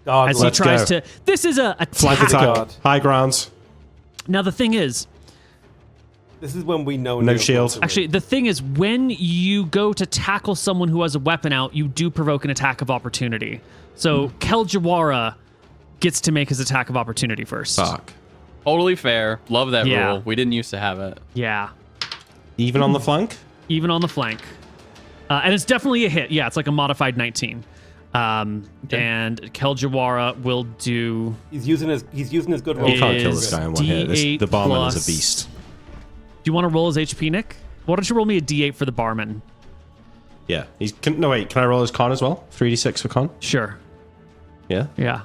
God, As he Let's tries go. to. This is a Flank attack. attack. God. High grounds. Now the thing is, This is when we know. No Neil shield. wants to win. actually, the thing is, when you go to tackle someone who has a weapon out, you do provoke an attack of opportunity. So Kel Jawara gets to make his attack of opportunity first. Fuck. Totally fair. Love that Yeah. rule. We didn't used to have it. Yeah, Even on the flank? even on the flank, and it's definitely a hit. Yeah, it's like a modified 19. And Kel Jawara will do. He's using his good roll. You can't kill Is this guy in one hit. D8 The barman plus- is a beast. Do you want to roll his HP, Nick? Why don't you roll me a D8 for the barman? Yeah. No, wait. Can I roll his con as well? 3d6 for con? Sure. Yeah. Yeah.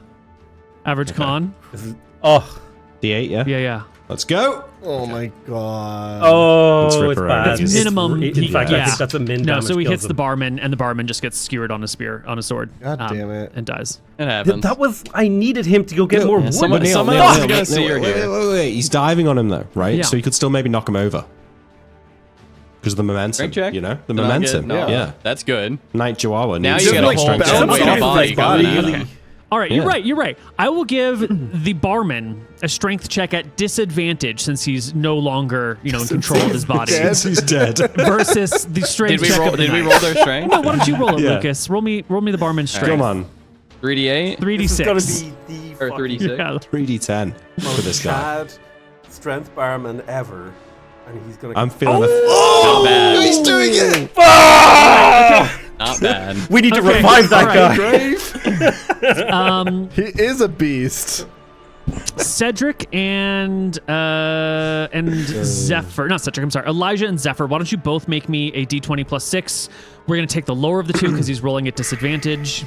Average con. This is, oh, D8, yeah? Yeah. Let's go. Oh my god. oh, Let's rip it's around. bad. That's minimum. In fact, I yeah. think that's a min No, damage so he kills hits the him. barman, and the barman just gets skewered on a spear, on a sword. God damn it. And dies. It happens. That was. I needed him to go get more wood. someone Neil, else Neil, is gonna Neil, see her wait, here. wait. He's diving on him, though, right? Yeah. So he could still maybe knock him over. Because of the momentum, Strength check? you know? The Not momentum. good? No. Yeah. That's good. Knight Chihuahua Now needs you to got a make whole strength belt check. weight Some of body stuff going is on. really- Okay. All right, Yeah. you're right. I will give the barman a strength check at disadvantage since he's no longer, in control of his body. He's dead. Versus the strength check of the Did we knight. roll their strength? No, why don't you roll it, Yeah. Lucas? Roll me the barman's strength. Come on. 3d8 This is gonna 3d6. be the or fucking 3d6. Yeah. 3d10 for this guy. bad strength barman ever, and he's gonna. I'm feeling Not bad. He's doing it! Not bad. We need to Okay, revive that all guy. He is a beast. Cedric and Zephyr, not Cedric, I'm sorry, Elijah and Zephyr, why don't you both make me a d20 plus 6? We're going to take the lower of the two because he's rolling at disadvantage.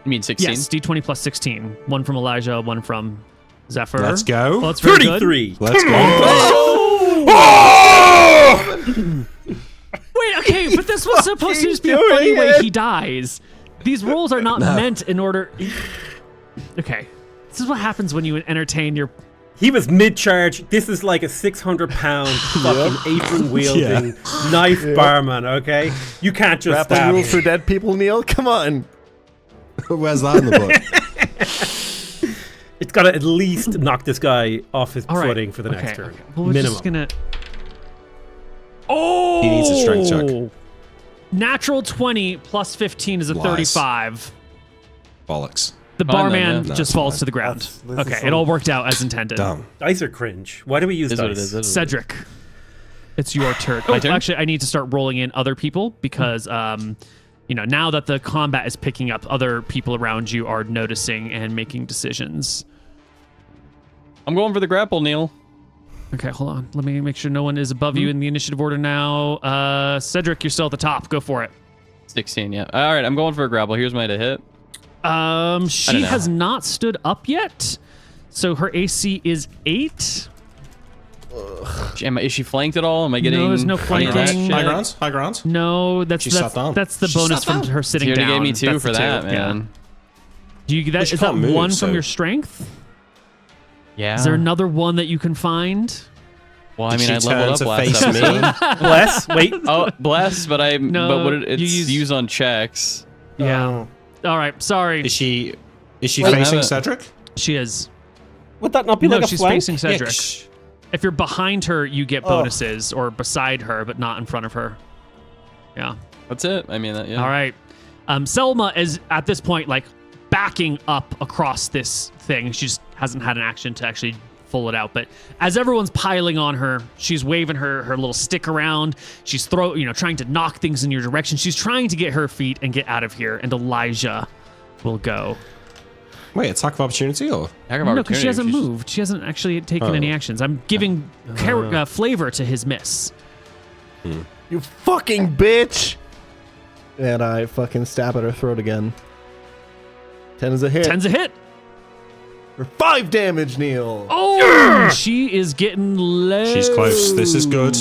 You mean 16? Yes, d20 plus 16. One from Elijah, one from Zephyr. Let's go. Well, that's very good. 33. Let's go. Wait, okay, but this was supposed to just be a funny way he dies. These rolls are not meant in order... Okay. This is what happens when you entertain your... He was mid-charge. This is like a 600-pound fucking apron-wielding knife barman, okay? You can't just Grappling stab rules him. for dead people, Neil? Come on. Where's that in the book? It's got to at least knock this guy off his All right. footing for the next Okay, turn. okay. Well, we're Minimum. just gonna... Oh! He needs a strength check. Natural 20 plus 15 is a Lies. 35. Bollocks. The Fine then, barman yeah. just No, falls it's to the ground. This is Okay, some- it all worked out as intended. Dumb. Dice are cringe. Why do we use Is dice? what it is. Cedric, it's your turn. My Oh, turn? actually, I need to start rolling in other people because, now that the combat is picking up, other people around you are noticing and making decisions. I'm going for the grapple, Neil. Okay, hold on. Let me make sure no one is above you in the initiative order now. Cedric, you're still at the top. Go for it. 16, yeah. All right, I'm going for a grapple. Here's my to hit. She don't know. has not stood up yet, so her AC is 8. Is she flanked at all? Am I getting... No, there's no any of that flanking. shit? High grounds? High grounds? No, that's She sat down. that's the She bonus sat from down. her She sitting already down. gave me 2 That's for the that, 2, man. Yeah. Do you Well, she is that can't move, one from so- your strength? Yeah. Is there another one that you can find? Well, I Did mean, she I leveled turn up to last face episode. me? Bless. Wait. Oh, bless, but No, but what it's you use- used on checks. Yeah. All right. Sorry. Is she Well, facing have it. Cedric? She is. Would that not be No, like a she's flank? facing Cedric. Yeah, If you're behind her, you get bonuses, or beside her, but not in front of her. Yeah. That's it. I mean, yeah. All right. Selma is at this point like backing up across this thing. She just hasn't had an action to actually pull it out. But as everyone's piling on her, she's waving her little stick around. She's trying to knock things in your direction. She's trying to get her feet and get out of here. And Elijah will go. Wait, attack of opportunity or? Attack of No, because she opportunity, hasn't she's- moved. She hasn't actually taken Oh. any actions. I'm giving flavor to his miss. You fucking bitch! And I fucking stab at her throat again. 10 is a hit. 10's a hit. For 5 damage, Neil. Oh, she is getting low. She's close. This is good.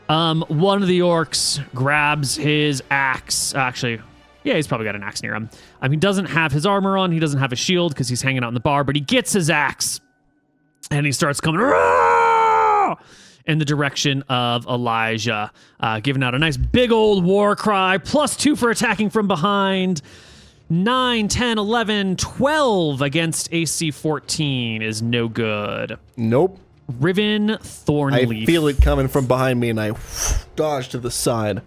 One of the orcs grabs his axe. Actually, Yeah, he's probably got an axe near him. He doesn't have his armor on. He doesn't have a shield because he's hanging out in the bar, but he gets his axe and he starts coming in the direction of Elijah, giving out a nice big old war cry, +2 for attacking from behind. 9, 10, 11, 12 against AC 14 is no good. Nope. Riven Thornleaf. I feel it coming from behind me, and I dodge to the side.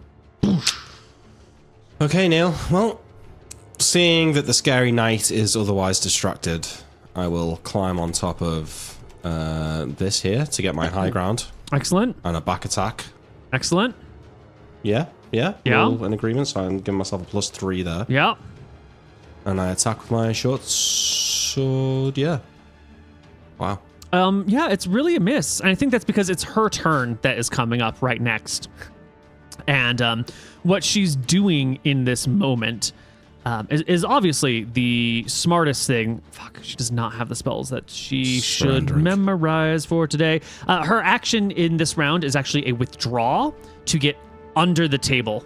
Okay, Neil. Well, seeing that the scary knight is otherwise distracted, I will climb on top of this here to get my high ground. Excellent. And a back attack. Excellent. Yeah. Yeah. We're in agreement, so I'm giving myself a +3 there. Yeah. And I attack with my short sword. Yeah. Wow. Yeah, it's really a miss. And I think that's because it's her turn that is coming up right next. And what she's doing in this moment is obviously the smartest thing. Fuck, she does not have the spells that she should memorize for today. Her action in this round is actually a withdraw to get under the table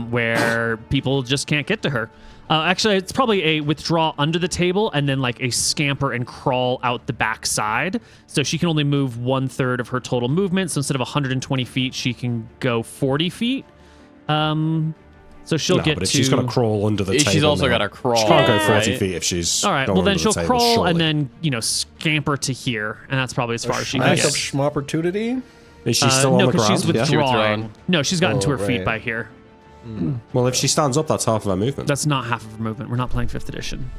where people just can't get to her. Actually, it's probably a withdraw under the table and then like a scamper and crawl out the back side. So she can only move 1/3 of her total movement. So instead of 120 feet, she can go 40 feet. So she'll get but if to... she's got to crawl under the table. She's also now. got to crawl. She can't go 40 right? feet if she's. All right, going well then under she'll the table, crawl surely. and then, scamper to here. And that's probably as far as she can Nice get. schmopportunity. Is she still on no, the because ground? she's withdrawing. Yeah. No, she's gotten to her feet right. by here. Well, if she stands up, that's half of her movement. That's not half of her movement. We're not playing 5th edition.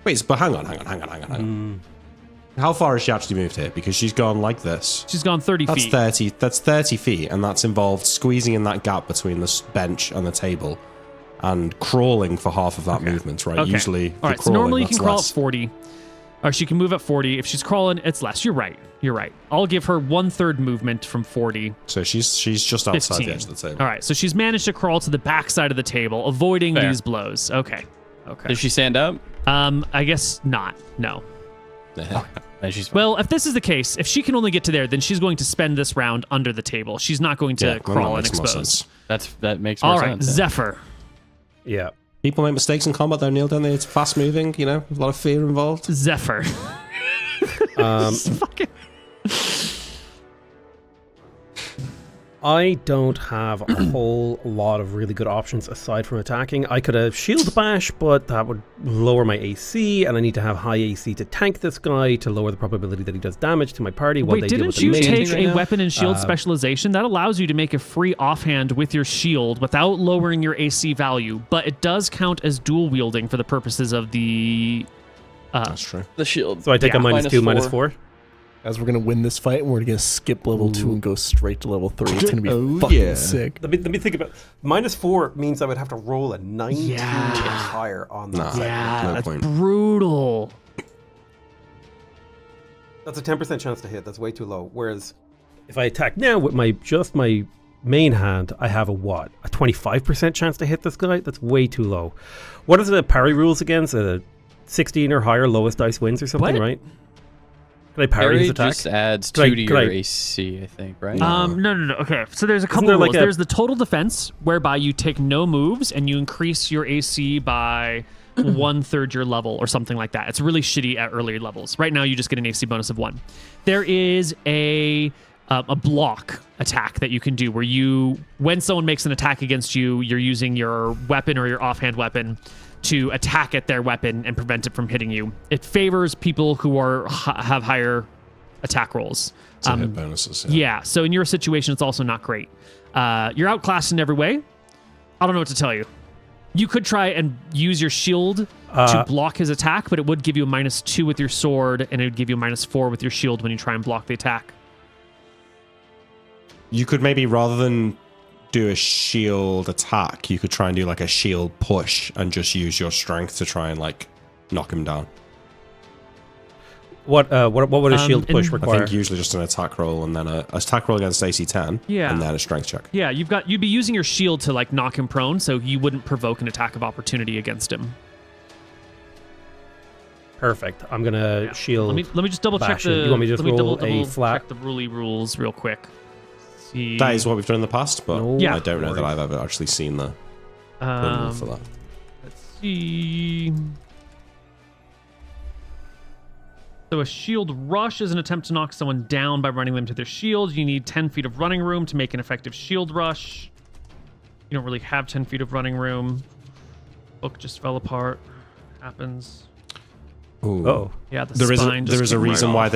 Wait, but hang on. How far has she actually moved here? Because she's gone like this. She's gone 30 That's feet. 30. That's 30 feet, and that's involved squeezing in that gap between the bench and the table, and crawling for half of that movement. Right? Okay. Usually, All right. So crawling, normally you that's can crawl less. at 40, or she can move at 40. If she's crawling, it's less. You're right. I'll give her 1/3 movement from 40. So she's just outside 15. the edge of the table. All right. So she's managed to crawl to the back side of the table, avoiding Fair. these blows. Okay. Does she stand up? I guess not. No. Then she's fine. Well, if this is the case, if she can only get to there, then she's going to spend this round under the table. She's not going to Yeah, crawl that and makes more expose. sense. that makes more All right, sense. Zephyr. Yeah. People make mistakes in combat, though, Neil, don't they? It's fast moving, a lot of fear involved. Zephyr. Fucking... I don't have a whole lot of really good options aside from attacking. I could have shield bash, but that would lower my AC, and I need to have high AC to tank this guy to lower the probability that he does damage to my party while Wait, they deal with didn't the you main. take right a now? weapon and shield specialization? That allows you to make a free offhand with your shield without lowering your AC value, but it does count as dual wielding for the purposes of the... That's true. The shield. So I take Yeah. a -2, -4. As we're gonna win this fight, and we're gonna skip level 2 and go straight to level 3. It's gonna be fucking yeah. sick. Let me think about -4 means I would have to roll a 19 Yeah. or higher on that. Nah. side. Yeah, No that's point. brutal. That's a 10% chance to hit. That's way too low. Whereas if I attack now with my main hand, I have a 25% chance to hit this guy? That's way too low. What is the parry rules again? So 16 or higher, lowest dice wins or something, What? right? Can I parry his attack? just adds Could I- 2 to could your I- AC, I think, right? No. Okay, so there's a couple there of like rules. a- There's the total defense, whereby you take no moves and you increase your AC by 1/3 your level or something like that. It's really shitty at earlier levels. Right now, you just get an AC bonus of 1. There is a block attack that you can do where when someone makes an attack against you, you're using your weapon or your offhand weapon to attack at their weapon and prevent it from hitting you. It favors people who have higher attack rolls. To hit bonuses. Yeah, so in your situation, it's also not great. You're outclassed in every way. I don't know what to tell you. You could try and use your shield to block his attack, but it would give you a -2 with your sword, and it would give you a -4 with your shield when you try and block the attack. You could maybe, rather than do a shield attack, you could try and do like a shield push and just use your strength to try and like knock him down. What would a shield push in- I require? think usually just an attack roll and then a attack roll against AC 10 Yeah. and then a strength check. Yeah, you'd be using your shield to like knock him prone, so you wouldn't provoke an attack of opportunity against him. Perfect. I'm gonna shield. Let me just double check bash the. it. You want me to just let me roll double a flat? check the rules real quick. See. That is what we've done in the past, but No. Yeah. I don't know that I've ever actually seen the For that. Let's see. So a shield rush is an attempt to knock someone down by running them to their shield. You need 10 feet of running room to make an effective shield rush. You don't really have 10 feet of running room. Book just fell apart. Happens. Ooh. Oh, Yeah, the There is spine just a came right reason why off.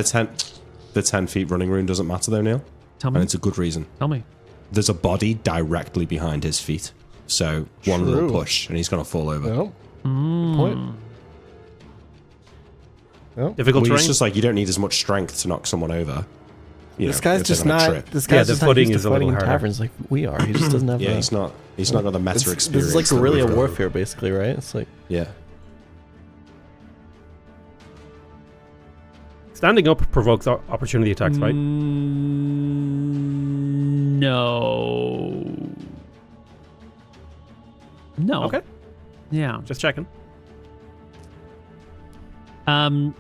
the 10 feet running room doesn't matter though, Neil. Tell And me. it's a good reason. Tell me. There's a body directly behind his feet. So one True. little push and he's going to fall over. Well, Mm. point. Well, difficult Well, terrain. it's just like you don't need as much strength to knock someone over. You this know, guy's if they're just gonna not. trip. This Yeah, guy's the just not footing used is to a little fighting in harder. taverns like we are. He just doesn't have. Yeah, the, he's not got the meta This experience. is like that guerrilla we've got. warfare, basically, right? It's like Yeah. Standing up provokes opportunity attacks, right? No. No. Okay, Yeah. just checking. Um.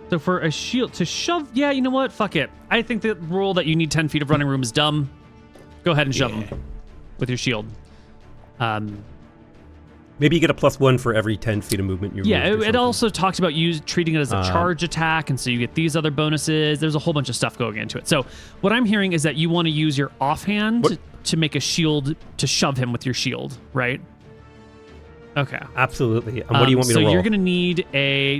So for a shield to shove, yeah, you know what? Fuck it. I think the rule that you need 10 feet of running room is dumb. Go ahead and shove him with your shield. Maybe you get a +1 for every 10 feet of movement you Yeah, moved or it something. also talks about you treating it as a charge attack, and so you get these other bonuses. There's a whole bunch of stuff going into it. So what I'm hearing is that you want to use your offhand What? to make a shield to shove him with your shield, right? Okay. Absolutely. And what do you want me to roll? So you're going to need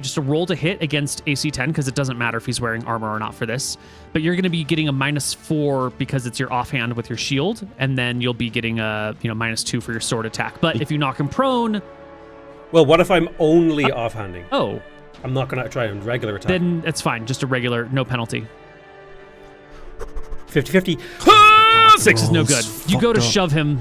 just a roll to hit against AC 10 because it doesn't matter if he's wearing armor or not for this. But you're going to be getting a -4 because it's your offhand with your shield, and then you'll be getting a -2 for your sword attack. But if you knock him prone, Well, what if I'm only offhanding? oh, I'm not going to try a regular attack. then it's fine. Just a regular, no penalty. 50-50. 6 is no rolls good. You go to fucked up. shove him,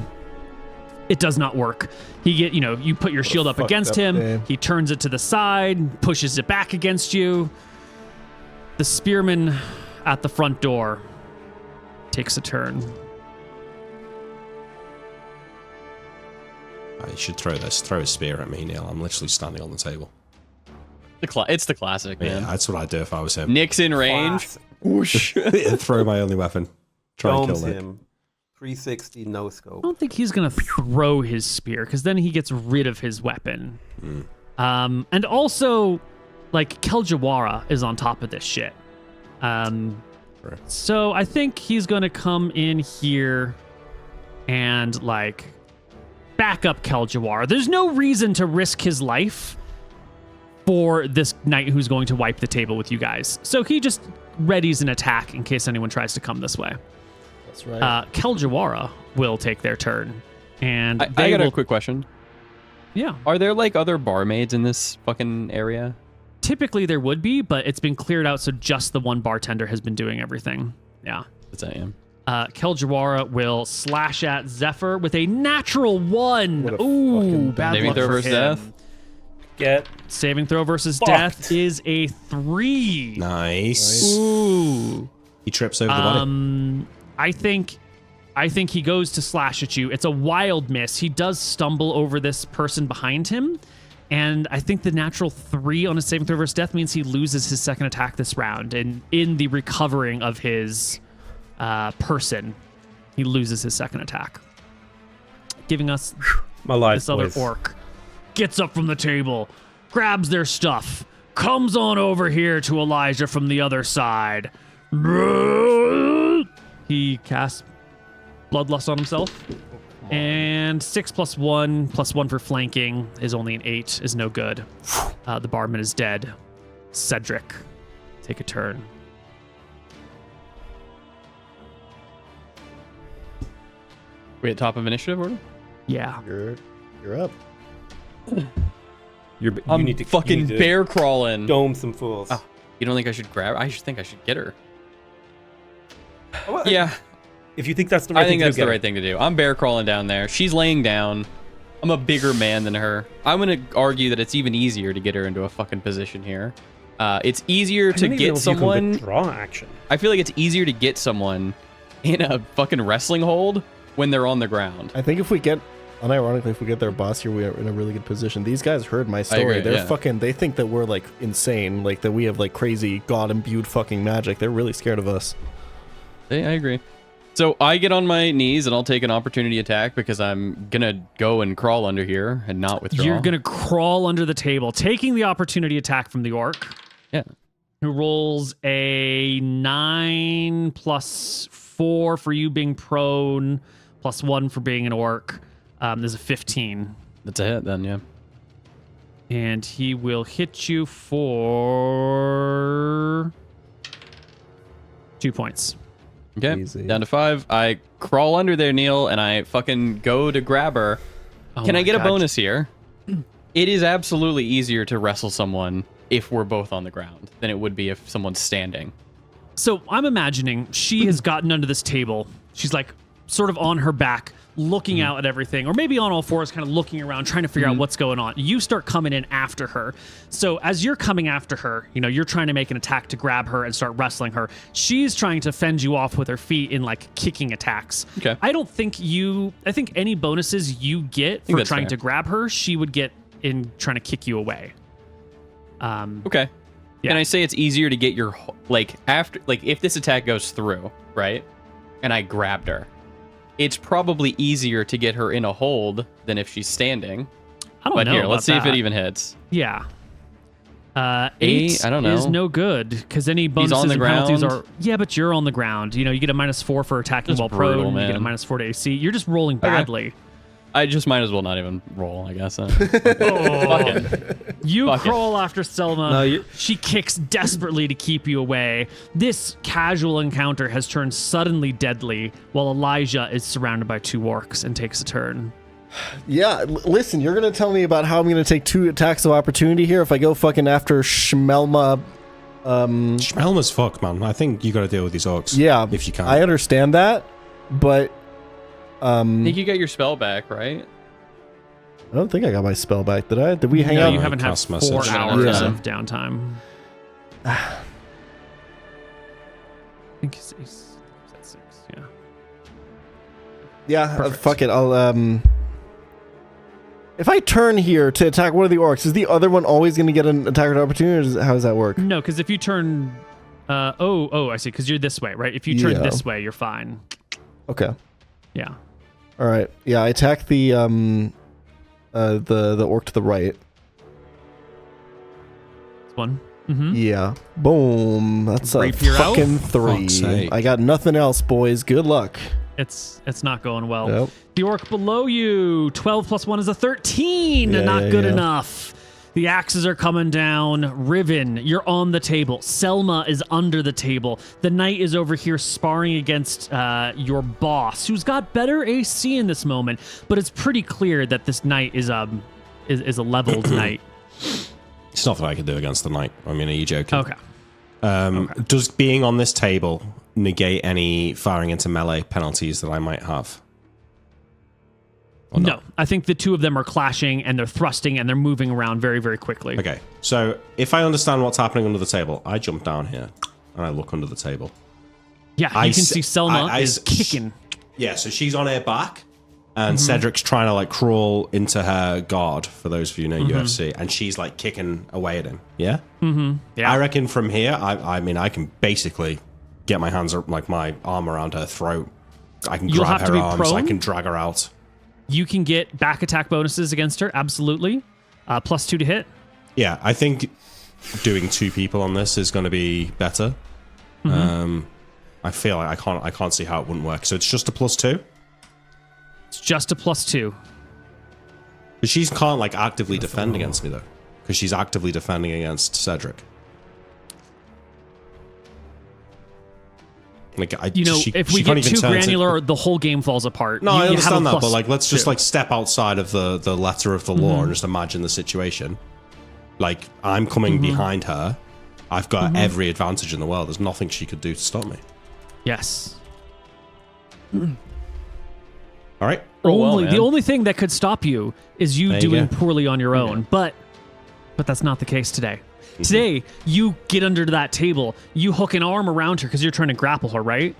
it does not work. You put your shield up fucked against up him. game. He turns it to the side, pushes it back against you. The spearman at the front door takes a turn. I should throw a spear at me, Neil. I'm literally standing on the table. It's the classic, Yeah, man. that's what I'd do if I was him. Nick's in range. Whoosh. Throw my only weapon. Try and kill Domes Nick. him. 360 no I scope. don't think he's going to throw his spear because then he gets rid of his weapon. And also, like, Keljawara is on top of this shit. So I think he's going to come in here and, like, back up Keljawara. There's no reason to risk his life for this knight who's going to wipe the table with you guys. So he just readies an attack in case anyone tries to come this way. that's right. Keljawara will take their turn. And I they got will... a quick question. Yeah. Are there like other barmaids in this fucking area? Typically there would be, but it's been cleared out, so just the one bartender has been doing everything. Yeah. That's I am. Keljawara will slash at Zephyr with a natural 1. What a Ooh, fucking bad Saving luck throw for versus him. death? Get Saving throw versus Fucked. death is a 3. Nice. Ooh. He trips over the body. I think he goes to slash at you. It's a wild miss. He does stumble over this person behind him. And I think the natural 3 on his saving throw versus death means he loses his second attack this round. And in the recovering of his person, he loses his second attack. Giving us my life, this other boys. orc. Gets up from the table, grabs their stuff, comes on over here to Elijah from the other side. He casts Bloodlust on himself. And 6 + 1 + 1 for flanking is only an 8, is no good. The barman is dead. Cedric, take a turn. We at top of initiative order? Yeah. You're up. You I'm need to fucking you need to bear crawling. dome some fools. Oh, you don't think I should grab her? I just think I should get her. Well, Yeah, If you think that's the right I think thing that's to do, the right thing to do. I'm bear crawling down there. She's laying down. I'm a bigger man than her. I'm gonna argue that it's even easier to get her into a fucking position here. It's easier to get someone. Draw action. I feel like it's easier to get someone in a fucking wrestling hold when they're on the ground. I think if we get, unironically, if we get their boss here, we are in a really good position. These guys heard my story. agree, They're yeah. fucking. They think that we're like insane, like that we have like crazy god imbued fucking magic. They're really scared of us. I agree. So I get on my knees and I'll take an opportunity attack because I'm gonna go and crawl under here and not withdraw. You're going to crawl under the table, taking the opportunity attack from the orc. Yeah. Who rolls a 9 plus 4 for you being prone, plus 1 for being an orc. There's a 15. That's a hit then, yeah. And he will hit you for 2 points. Okay, Easy. down to 5. I crawl under there, Neil, and I fucking go to grab her. Oh Can I my get God. a bonus here? It is absolutely easier to wrestle someone if we're both on the ground than it would be if someone's standing. So I'm imagining she has gotten under this table. She's like sort of on her back, looking out at everything, or maybe on all fours, kind of looking around, trying to figure out what's going on. You start coming in after her. So as you're coming after her, you're trying to make an attack to grab her and start wrestling her. She's trying to fend you off with her feet in like kicking attacks. Okay. I think any bonuses you get for that's trying fair. to grab her, she would get in trying to kick you away. Okay. Yeah. Can I say it's easier to get your, if this attack goes through, right, and I grabbed her, it's probably easier to get her in a hold than if she's standing. I don't But know. here, let's see about if it that. even hits. Yeah. 8 I don't know. is no good because any bonuses on the and penalties ground. are. Yeah, but you're on the ground. You get a -4 for attacking That's while brutal, prone. You get a man. -4 to AC. You're just rolling badly. I just might as well not even roll, I guess. Oh. Fuck it. You Fuck it. crawl after Selma. No, She kicks desperately to keep you away. This casual encounter has turned suddenly deadly while Elijah is surrounded by 2 orcs and takes a turn. Yeah, listen, you're gonna tell me about how I'm gonna take 2 attacks of opportunity here if I go fucking after Schmelma. Schmelma's fucked, man. I think you got to deal with these orcs. Yeah, if you can. I understand that, but I think you got your spell back, right? I don't think I got my spell back. Did I? Did we hang No, out? you haven't had Cast 4 message. hours Yeah. of downtime. I think he's at 6, yeah. Yeah, Perfect. fuck it. I'll if I turn here to attack one of the orcs, is the other one always going to get an attack of opportunity? How does that work? No, because if you turn, I see. Because you're this way, right? If you turn Yeah. this way, you're fine. Okay. Yeah. All right. Yeah, I attack the orc to the right. This one. Mm-hmm. Yeah. Boom. That's a Rapier out? fucking Fuck's 3. sake. I got nothing else, boys. Good luck. It's not going well. Nope. The orc below you, 12 plus 1 is a 13. Yeah, Not yeah, good yeah. enough. The axes are coming down. Riven, you're on the table. Selma is under the table. The knight is over here sparring against your boss, who's got better AC in this moment. But it's pretty clear that this knight is a leveled knight. It's nothing I can do against the knight. I mean, are you joking? Okay. Does being on this table negate any firing into melee penalties that I might have? Or No, not? I think the 2 of them are clashing and they're thrusting and they're moving around very, very quickly. Okay, so if I understand what's happening under the table, I jump down here and I look under the table. Yeah, I you can s- see Selma I is s- kicking. Yeah, so she's on her back, and Cedric's trying to like crawl into her guard. For those of you who know UFC, and she's like kicking away at him. Yeah. Yeah. I reckon from here, I mean, I can basically get my hands like my arm around her throat. I can You'll grab have to her be arms. I prone? can drag her out. You can get back attack bonuses against her, absolutely. +2 to hit. Yeah, I think doing 2 people on this is going to be better. I feel like I can't see how it wouldn't work. So it's just a +2. It's just a +2. But she can't like actively defend against me though, because she's actively defending against Cedric. Like If we she can't get even too turn to- granular, the whole game falls apart. No, You I have a understand that, but +2. like let's just like step outside of the letter of the law and just imagine the situation. Like I'm coming behind her. I've got every advantage in the world. There's nothing she could do to stop me. Yes. All right. Roll well, The man. only thing that could stop you is you There you doing go. poorly on your own. But that's not the case today. Today, you get under that table, you hook an arm around her because you're trying to grapple her, right?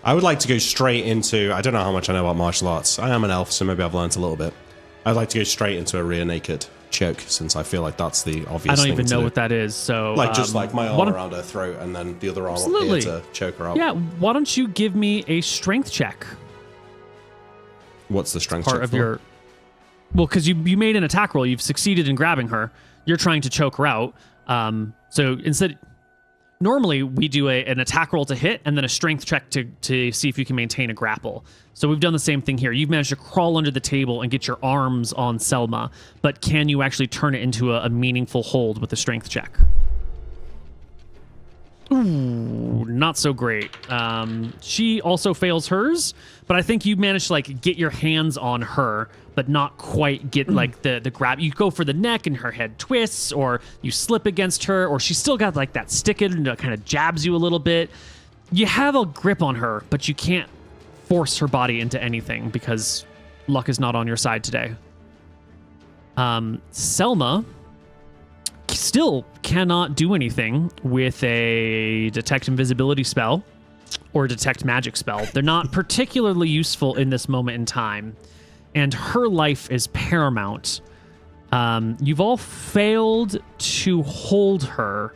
I would like to go straight into. I don't know how much I know about martial arts. I am an elf, so maybe I've learned a little bit. I'd like to go straight into a rear naked choke, since I feel like that's the obvious thing I don't even know do. what that is. So Just like my arm around her throat and then the other arm up here to choke her out. Yeah, why don't you give me a strength check? What's the strength Part check of for? your... Well, because you made an attack roll. You've succeeded in grabbing her. You're trying to choke her out. So instead... Normally, we do an attack roll to hit and then a strength check to see if you can maintain a grapple. So we've done the same thing here. You've managed to crawl under the table and get your arms on Selma, but can you actually turn it into a meaningful hold with a strength check? Ooh, not so great. She also fails hers, but I think you managed to like get your hands on her, but not quite get like the grab. You go for the neck and her head twists, or you slip against her, or she's still got like that stick it and it kind of jabs you a little bit. You have a grip on her, but you can't force her body into anything because luck is not on your side today. Selma still cannot do anything with a detect invisibility spell or detect magic spell. They're not particularly useful in this moment in time, and her life is paramount. You've all failed to hold her.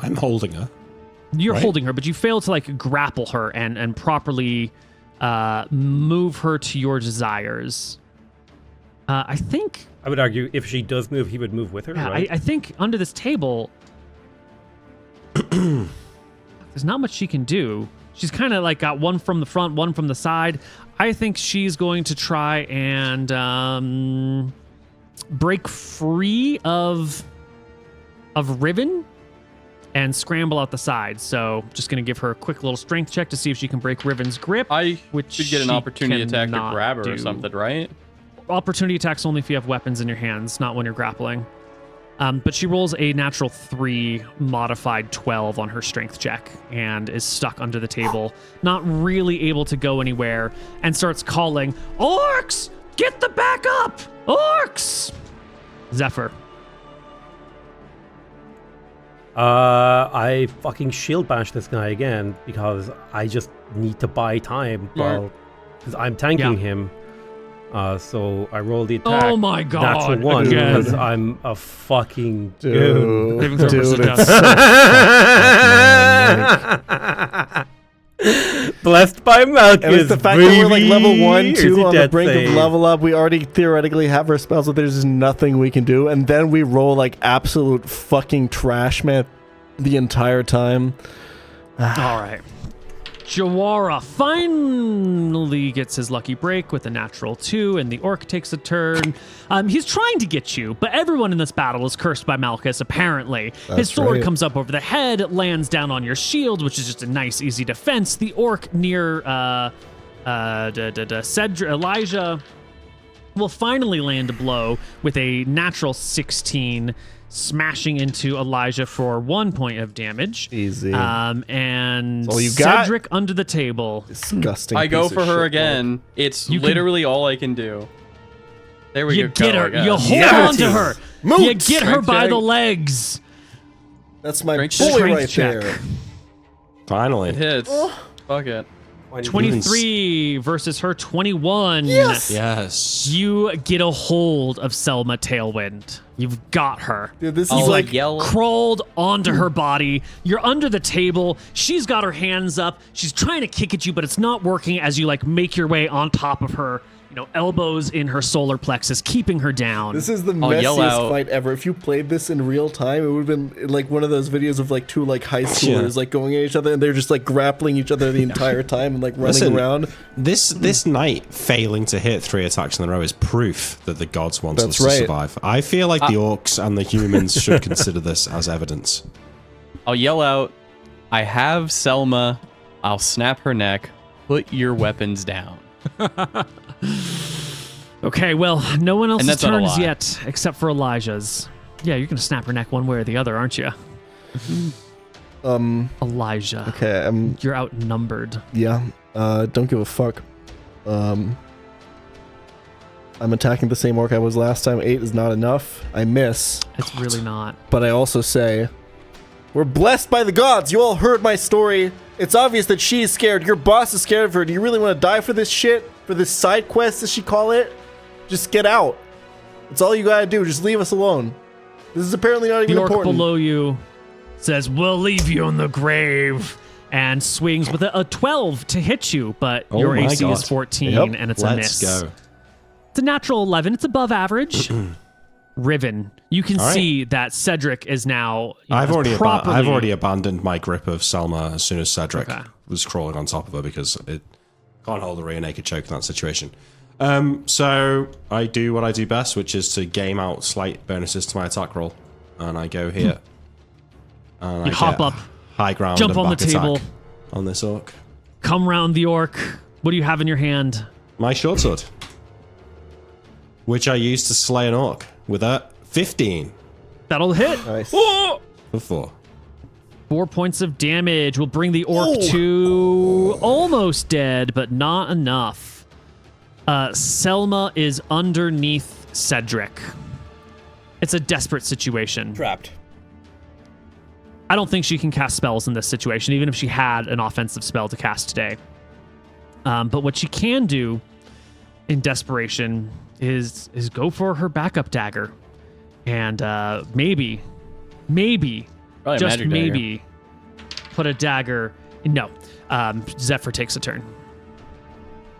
I'm holding her. You're Right. holding her, but you failed to like grapple her and properly move her to your desires. I think... I would argue if she does move, he would move with her, Yeah, right? I think under this table, there's not much she can do. She's kind of like got one from the front, one from the side. I think she's going to try and break free of Riven and scramble out the side. So just going to give her a quick little strength check to see if she can break Riven's grip. I which should get an she opportunity attack to cannot grab her do. or something, right? Opportunity attacks only if you have weapons in your hands, not when you're grappling. But she rolls a natural 3 modified 12 on her strength check and is stuck under the table, not really able to go anywhere, and starts calling, "Orcs! Get the back up! Orcs!" Zephyr. I fucking shield bash this guy again because I just need to buy time because I'm tanking him. So I roll the attack. Oh my god! Natural 1 again. because I'm a fucking goon. Saving throw versus Dude, death. it's so fucked, man. Blessed by Malchus. And it's the fact that we're like level 1, Here's 2 your on the death brink save. of level up. We already theoretically have our spells, but there's just nothing we can do. And then we roll like absolute fucking trash, man, the entire time. All right. Jawara finally gets his lucky break with a natural 2, and the orc takes a turn. He's trying to get you, but everyone in this battle is cursed by Malchus, apparently. His That's sword right. comes up over the head, lands down on your shield, which is just a nice, easy defense. The orc near Elijah will finally land a blow with a natural 16, smashing into Elijah for 1 point of damage. Easy. And That's all you got? Cedric under the table. Disgusting. I go piece for of her shit, again. It's You can- literally all I can do. There we You go. get her. I guess. You hold Yeah. on to her. Moot. You get her Strength by check. the legs. That's my Strength boy check. right Strength there. Finally. It hits. Fuck it. 23 versus her 21. Yes. You get a hold of Selma Tailwind. You've got her. Dude, this I'll is like yell. Crawled onto her body. You're under the table. She's got her hands up. She's trying to kick at you, but it's not working as you like make your way on top of her. You know, elbows in her solar plexus, keeping her down. This is the I'll yell messiest out. fight ever. If you played this in real time, it would have been like one of those videos of like two like high schoolers like going at each other and they're just like grappling each other the entire time and like running Listen, around. This knight failing to hit 3 attacks in a row is proof that the gods want That's us right. to survive. I feel like the orcs and the humans should consider this as evidence. I'll yell out, I have Selma. I'll snap her neck. Put your weapons down. Okay, well, no one else's that's not a turns lie. yet except for Elijah's. Yeah, you're gonna snap her neck one way or the other, aren't you? Elijah. Okay, You're outnumbered. yeah. Don't give a fuck. I'm attacking the same orc I was last time. 8 is not enough. I miss, It's really not. but I also say, we're blessed by the gods. You all heard my story. It's obvious that she is scared. Your boss is scared of her. Do you really want to die for this shit? For this side quest, as she call it? Just get out. That's all you gotta do. Just leave us alone. This is apparently not even The orc important. below you says, "We'll leave you in the grave," and swings with a 12 to hit you, but Oh your my AC God. is 14, Yep. and it's a Let's miss. go. It's a natural 11. It's above average. Riven, you can All right. see that Cedric is now. I've already properly. I've already abandoned my grip of Selma as soon as Cedric Okay. was crawling on top of her because it can't hold a rear naked choke in that situation. So I do what I do best, which is to game out slight bonuses to my attack roll, and I go here. And You I hop get up, high ground, jump and on the back attack table. on this orc. come round the orc. What do you have in your hand? My short sword, which I use to slay an orc with a 15 That'll hit. Nice. for 4. 4 points of damage will bring the orc to almost dead, but not enough. Selma is underneath Cedric. It's a desperate situation. Trapped. I don't think she can cast spells in this situation, even if she had an offensive spell to cast today. But what she can do in desperation is go for her backup dagger. And maybe, Probably a just magic dagger. maybe, put a dagger. No, Zephyr takes a turn.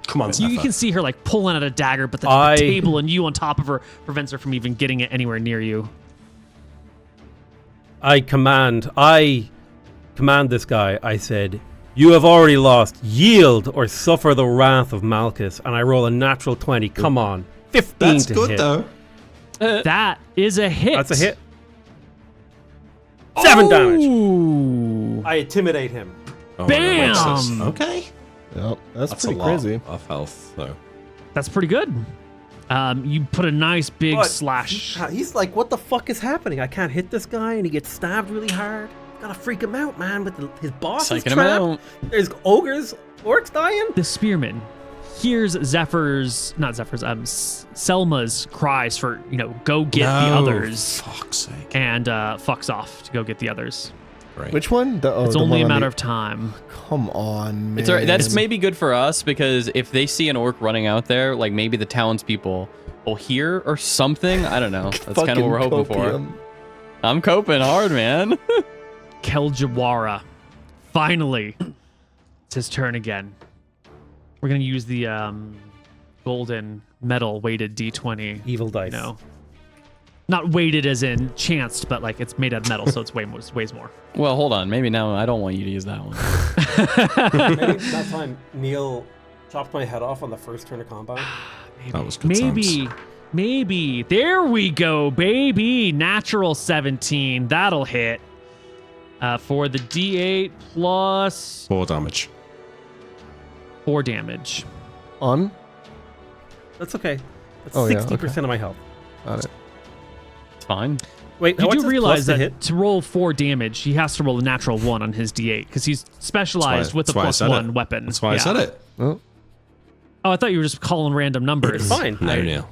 Come on, Zephyr. You can see her like pulling at a dagger, but the table and you on top of her prevents her from even getting it anywhere near you. I command this guy. I said, "You have already lost. Yield or suffer the wrath of Malchus." And I roll a natural 20. Come on, 15 That's to good hit. though. That is a hit. That's a hit. 7 damage. Ooh. I intimidate him. Oh, Bam! that makes sense. Okay. Yep, that's That's a pretty lot crazy. of health though. That's pretty good. You put a nice big But slash. He's like, "What the fuck is happening? I can't hit this guy," and he gets stabbed really hard. Gotta freak him out, man. With his boss is Psyching him trapped. out. There's ogres, orcs dying. The spearman hears Selma's cries for, go get the others, Fuck's sake. and fucks off to go get the others. Great. Which one? It's the only one a on matter the- of time. Come on, man. It's all right. That's maybe good for us because if they see an orc running out there, like maybe the townspeople will hear or something. I don't know. That's kind of what we're hoping Fucking for. I'm coping hard, man. Keljawara. Finally, it's his turn again. We're gonna use the golden metal weighted D20. Evil dice. No, not weighted as in chanced, but like it's made out of metal, so it's weighs more. Well, hold on. Maybe now I don't want you to use that one. Maybe that time Neil chopped my head off on the first turn of combat. That was good times. Maybe. There we go, baby. Natural 17. That'll hit. For the D8 plus 4 damage. 4 damage. On? That's okay. That's Oh, yeah, 60% of my health. Got it. It's fine. Wait, You what's do his realize plus to that hit? to roll 4 damage, he has to roll a natural 1 on his D8 because he's specialized with a That's why I plus said 1 it. weapon. That's why I Yeah. said it. Oh, Oh, I thought you were just calling random numbers. It's fine. No, Neil.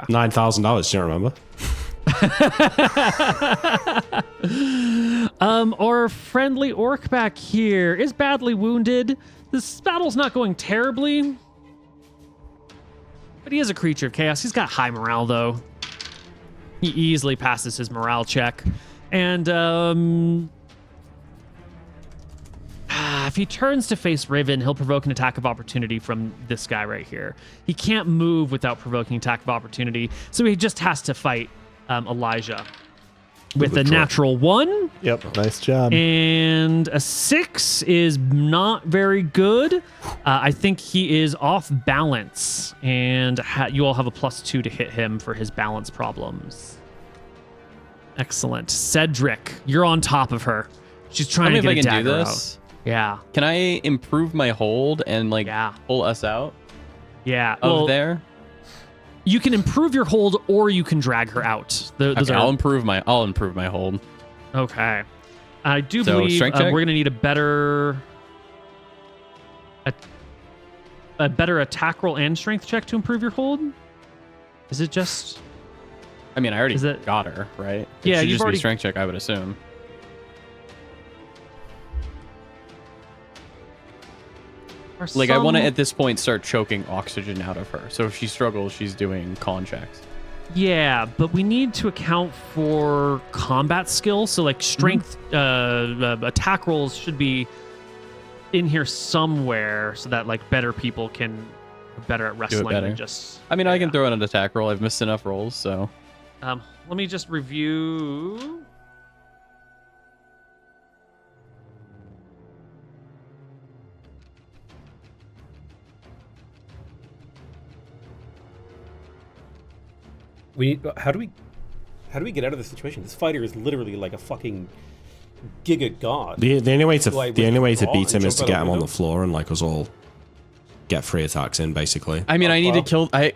$9,000. Do you remember? Our friendly orc back here is badly wounded. This battle's not going terribly. But he is a creature of chaos. He's got high morale, though. He easily passes his morale check. And, if he turns to face Riven, he'll provoke an attack of opportunity from this guy right here. He can't move without provoking attack of opportunity, so he just has to fight Elijah with a Good try. natural 1. yep. Nice job. And a 6 is not very good. I think he is off balance, and you all have a +2 to hit him for his balance problems. Excellent. Cedric, you're on top of her. She's trying Tell me to if get I a can do dagger this. out. Yeah. Can I improve my hold and Yeah. pull us out Yeah. of Well, there? you can improve your hold, or you can drag her out. Those Okay, are I'll improve my hold. okay. I do So, believe strength check? we're gonna need a better attack roll and strength check to improve your hold. Is it just? I mean, I already Is it- got her, right? It Yeah, should you've just already- be strength check, I would assume. Like, I want to, at this point, start choking oxygen out of her. So if she struggles, she's doing con checks. Yeah, but we need to account for combat skills. So, like, strength attack rolls should be in here somewhere so that, like, better people can be better at wrestling better. than just... I mean, I can throw in an attack roll. I've missed enough rolls, so... Let me just review... How do we get out of this situation? This fighter is literally like a fucking giga god. The only way to withdraw beat him and is to jump get out him a on the window? floor and like us all get free attacks in, basically. I mean, I need to well. kill...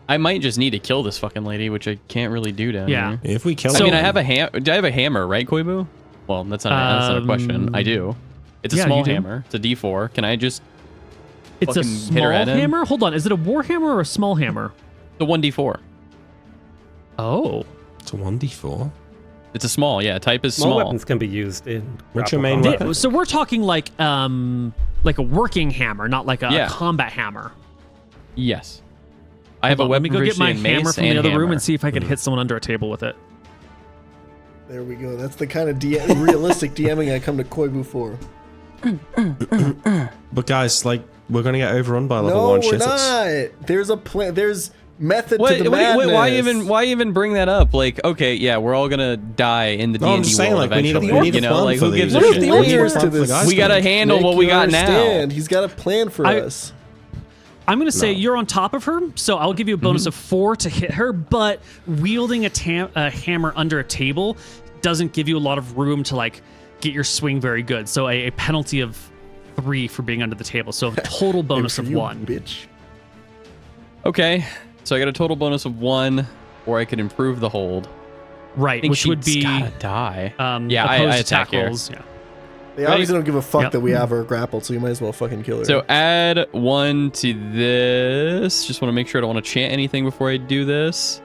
I might just need to kill this fucking lady, which I can't really do down Yeah. here. If we kill I him, mean, I have a do I have a hammer, right, Koibu? Well, that's not a question. I do. It's a yeah, small you do. hammer. It's a D4. Can I just It's a fucking hit her small head in? hammer? Hold on. Is it a war hammer or a small hammer? the 1D4? Oh. it's a 1d4. It's a small, yeah. Type is Small small. weapons can be used in. What's your grapple main combat. weapon? So we're talking like a working hammer, not like a Yeah. combat hammer. Yes. I have a Hold on, weapon let me go get my proficiency in hammer mace from the and other room hammer. and see if I can hit someone under a table with it. There we go. That's the kind of realistic DMing I come to Koibu for. But guys, like, we're gonna get overrun by level No, 1 we're shitters. not. There's a plan. There's method to Wait, the wait, madness. why even bring that up? Like, okay, yeah, we're all gonna die in the No, I'm D&D just saying, world like, we need a- eventually. we need a you know, plan like, for who gives these. a What shit? are the We need a layers plan to for the this? guys We gotta handle Make what we you got now. understand. He's got a plan for us. I'm going to say you're on top of her, so I'll give you a bonus Mm-hmm. of 4 to hit her, but wielding a hammer under a table doesn't give you a lot of room to, like, get your swing very good. So a penalty of 3 for being under the table. So a total bonus of You 1. bitch. Okay, so I got a total bonus of 1, or I could improve the hold. Right, I think which would she's be gotta die. opposed I attack attack here. rolls. Yeah. They obviously Ready? don't give a fuck Yep. that we have her grappled, so you might as well fucking kill her. So add 1 to this. Just want to make sure I don't want to chant anything before I do this.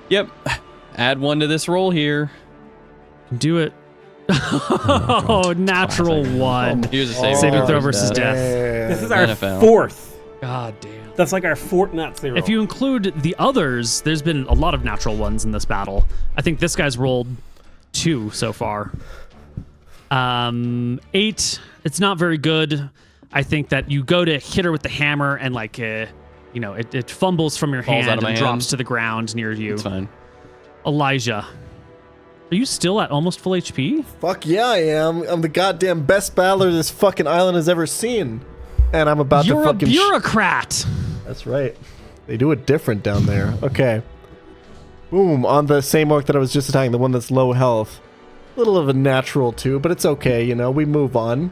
Yep. Add 1 to this roll here. Do it. Oh, natural 1. Here's a saving, Saving throw for versus death. death. This is our NFL. 4th. God damn. That's like our 4th nat 0. If you include the others, there's been a lot of natural ones in this battle. I think this guy's rolled 2 so far. 8. It's not very good. I think that you go to hit her with the hammer and like, it fumbles from your Falls hand out of my and drops hand. to the ground near you. It's fine. Elijah, are you still at almost full HP? fuck yeah, I am. I'm the goddamn best battler this fucking island has ever seen. And I'm about You're to a fucking... bureaucrat. That's right. They do it different down there. Okay. Boom. On the same orc that I was just attacking, the one that's low health. Little of a natural too, but it's okay, we move on.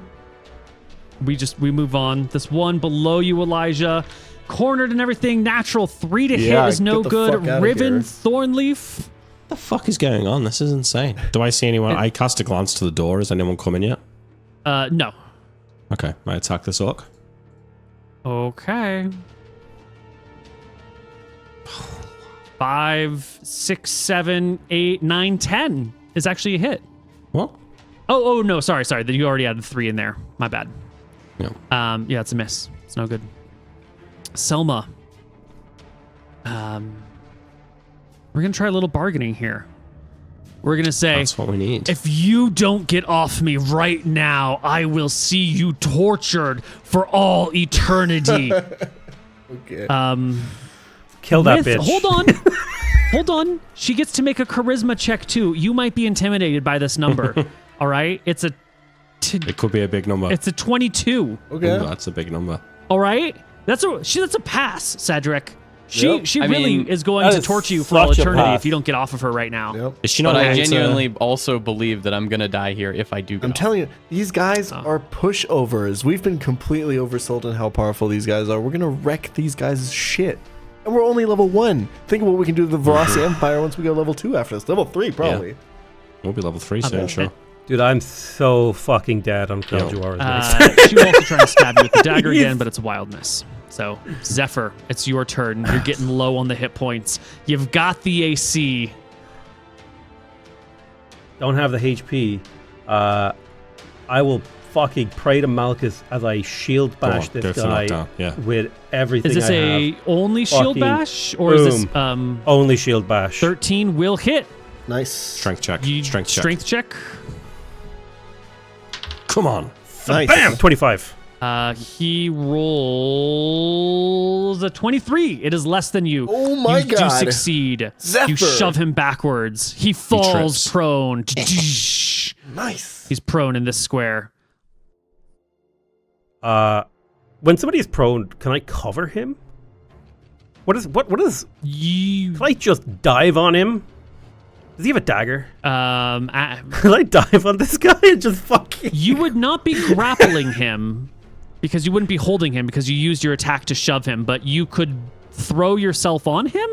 We move on. This one below you, Elijah, cornered and everything. Natural 3 to Yeah, hit is no get the good. fuck outta Riven, here. Thornleaf. What the fuck is going on? This is insane. Do I see anyone? I cast a glance to the door. Is anyone coming yet? No. Okay, I attack this orc. Okay. 5, 6, 7, 8, 9, 10 is actually a hit. What? Oh no, sorry. You already added 3 in there. My bad. Yeah. Yeah, it's a miss. It's no good. Selma. We're gonna try a little bargaining here. We're gonna say, That's what we need. if you don't get off me right now, I will see you tortured for all eternity. Okay. Kill that bitch. Hold on. Hold on. She gets to make a charisma check too. You might be intimidated by this number. All right? It's a It could be a big number. it's a 22. okay. Ooh, that's a big number. All right? That's a pass, Cedric. She Yep. she I really mean, is going that to is torture you for all such a eternity pass. if you don't get off of her right now. Yep. Is she not But I going to- genuinely also believe that I'm gonna die here if I do go. I'm telling you, these guys are pushovers. We've been completely oversold on how powerful these guys are. We're gonna wreck these guys' shit. And we're only level 1. Think of what we can do to the Velocity Empire once we go level 2 after this. Level 3, probably. We'll be level 3 soon, sure. Dude, I'm so fucking dead on Killjoy. She will also try to stab you with the dagger again, but it's a wild miss. So, Zephyr, it's your turn. You're getting low on the hit points. You've got the AC. Don't have the HP. I will fucking pray to Malchus as I shield bash Go this for the guy knockdown, yeah. with everything Is this I a have. only shield Fucking bash or is this Only shield bash. 13 will hit? Nice. Strength check. You Strength check. check. Come on. Nice. Bam! 25. He rolls a 23. It is less than you. Oh my you God. do succeed. Zephyr. You shove him backwards. He falls trips. prone. Nice. He's prone in this square. When somebody is prone, can I cover him? What is You can I just dive on him? Does he have a dagger? um Can I dive on this guy and just fucking you would not be grappling him because you wouldn't be holding him because you used your attack to shove him, but you could throw yourself on him?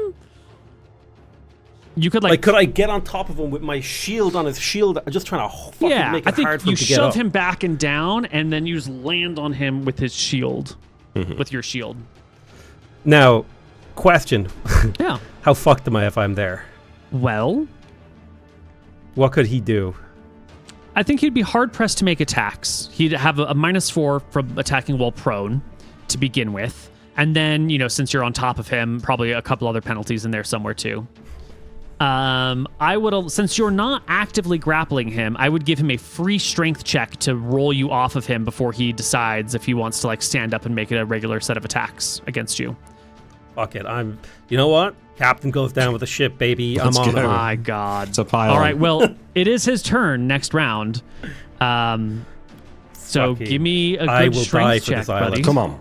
You could like could I get on top of him with my shield on his shield? I'm just trying to fucking yeah, make I it think hard for you him to get shove up. him back and down, and then you just land on him with his shield, with your shield. Now, question. Yeah. How fucked am I if I'm there? Well, What could he do? I think he'd be hard pressed to make attacks. He'd have a -4 from attacking while prone to begin with, and then since you're on top of him, probably a couple other penalties in there somewhere too. I would, since you're not actively grappling him, I would give him a free strength check to roll you off of him before he decides if he wants to stand up and make it a regular set of attacks against you. Fuck it. You know what? Captain goes down with the ship, baby. Let's I'm on go. it. My God. It's a pile. All right, well, it is his turn next round. So Fucking- give me a I good will die strength for check, this island. buddy. Come on.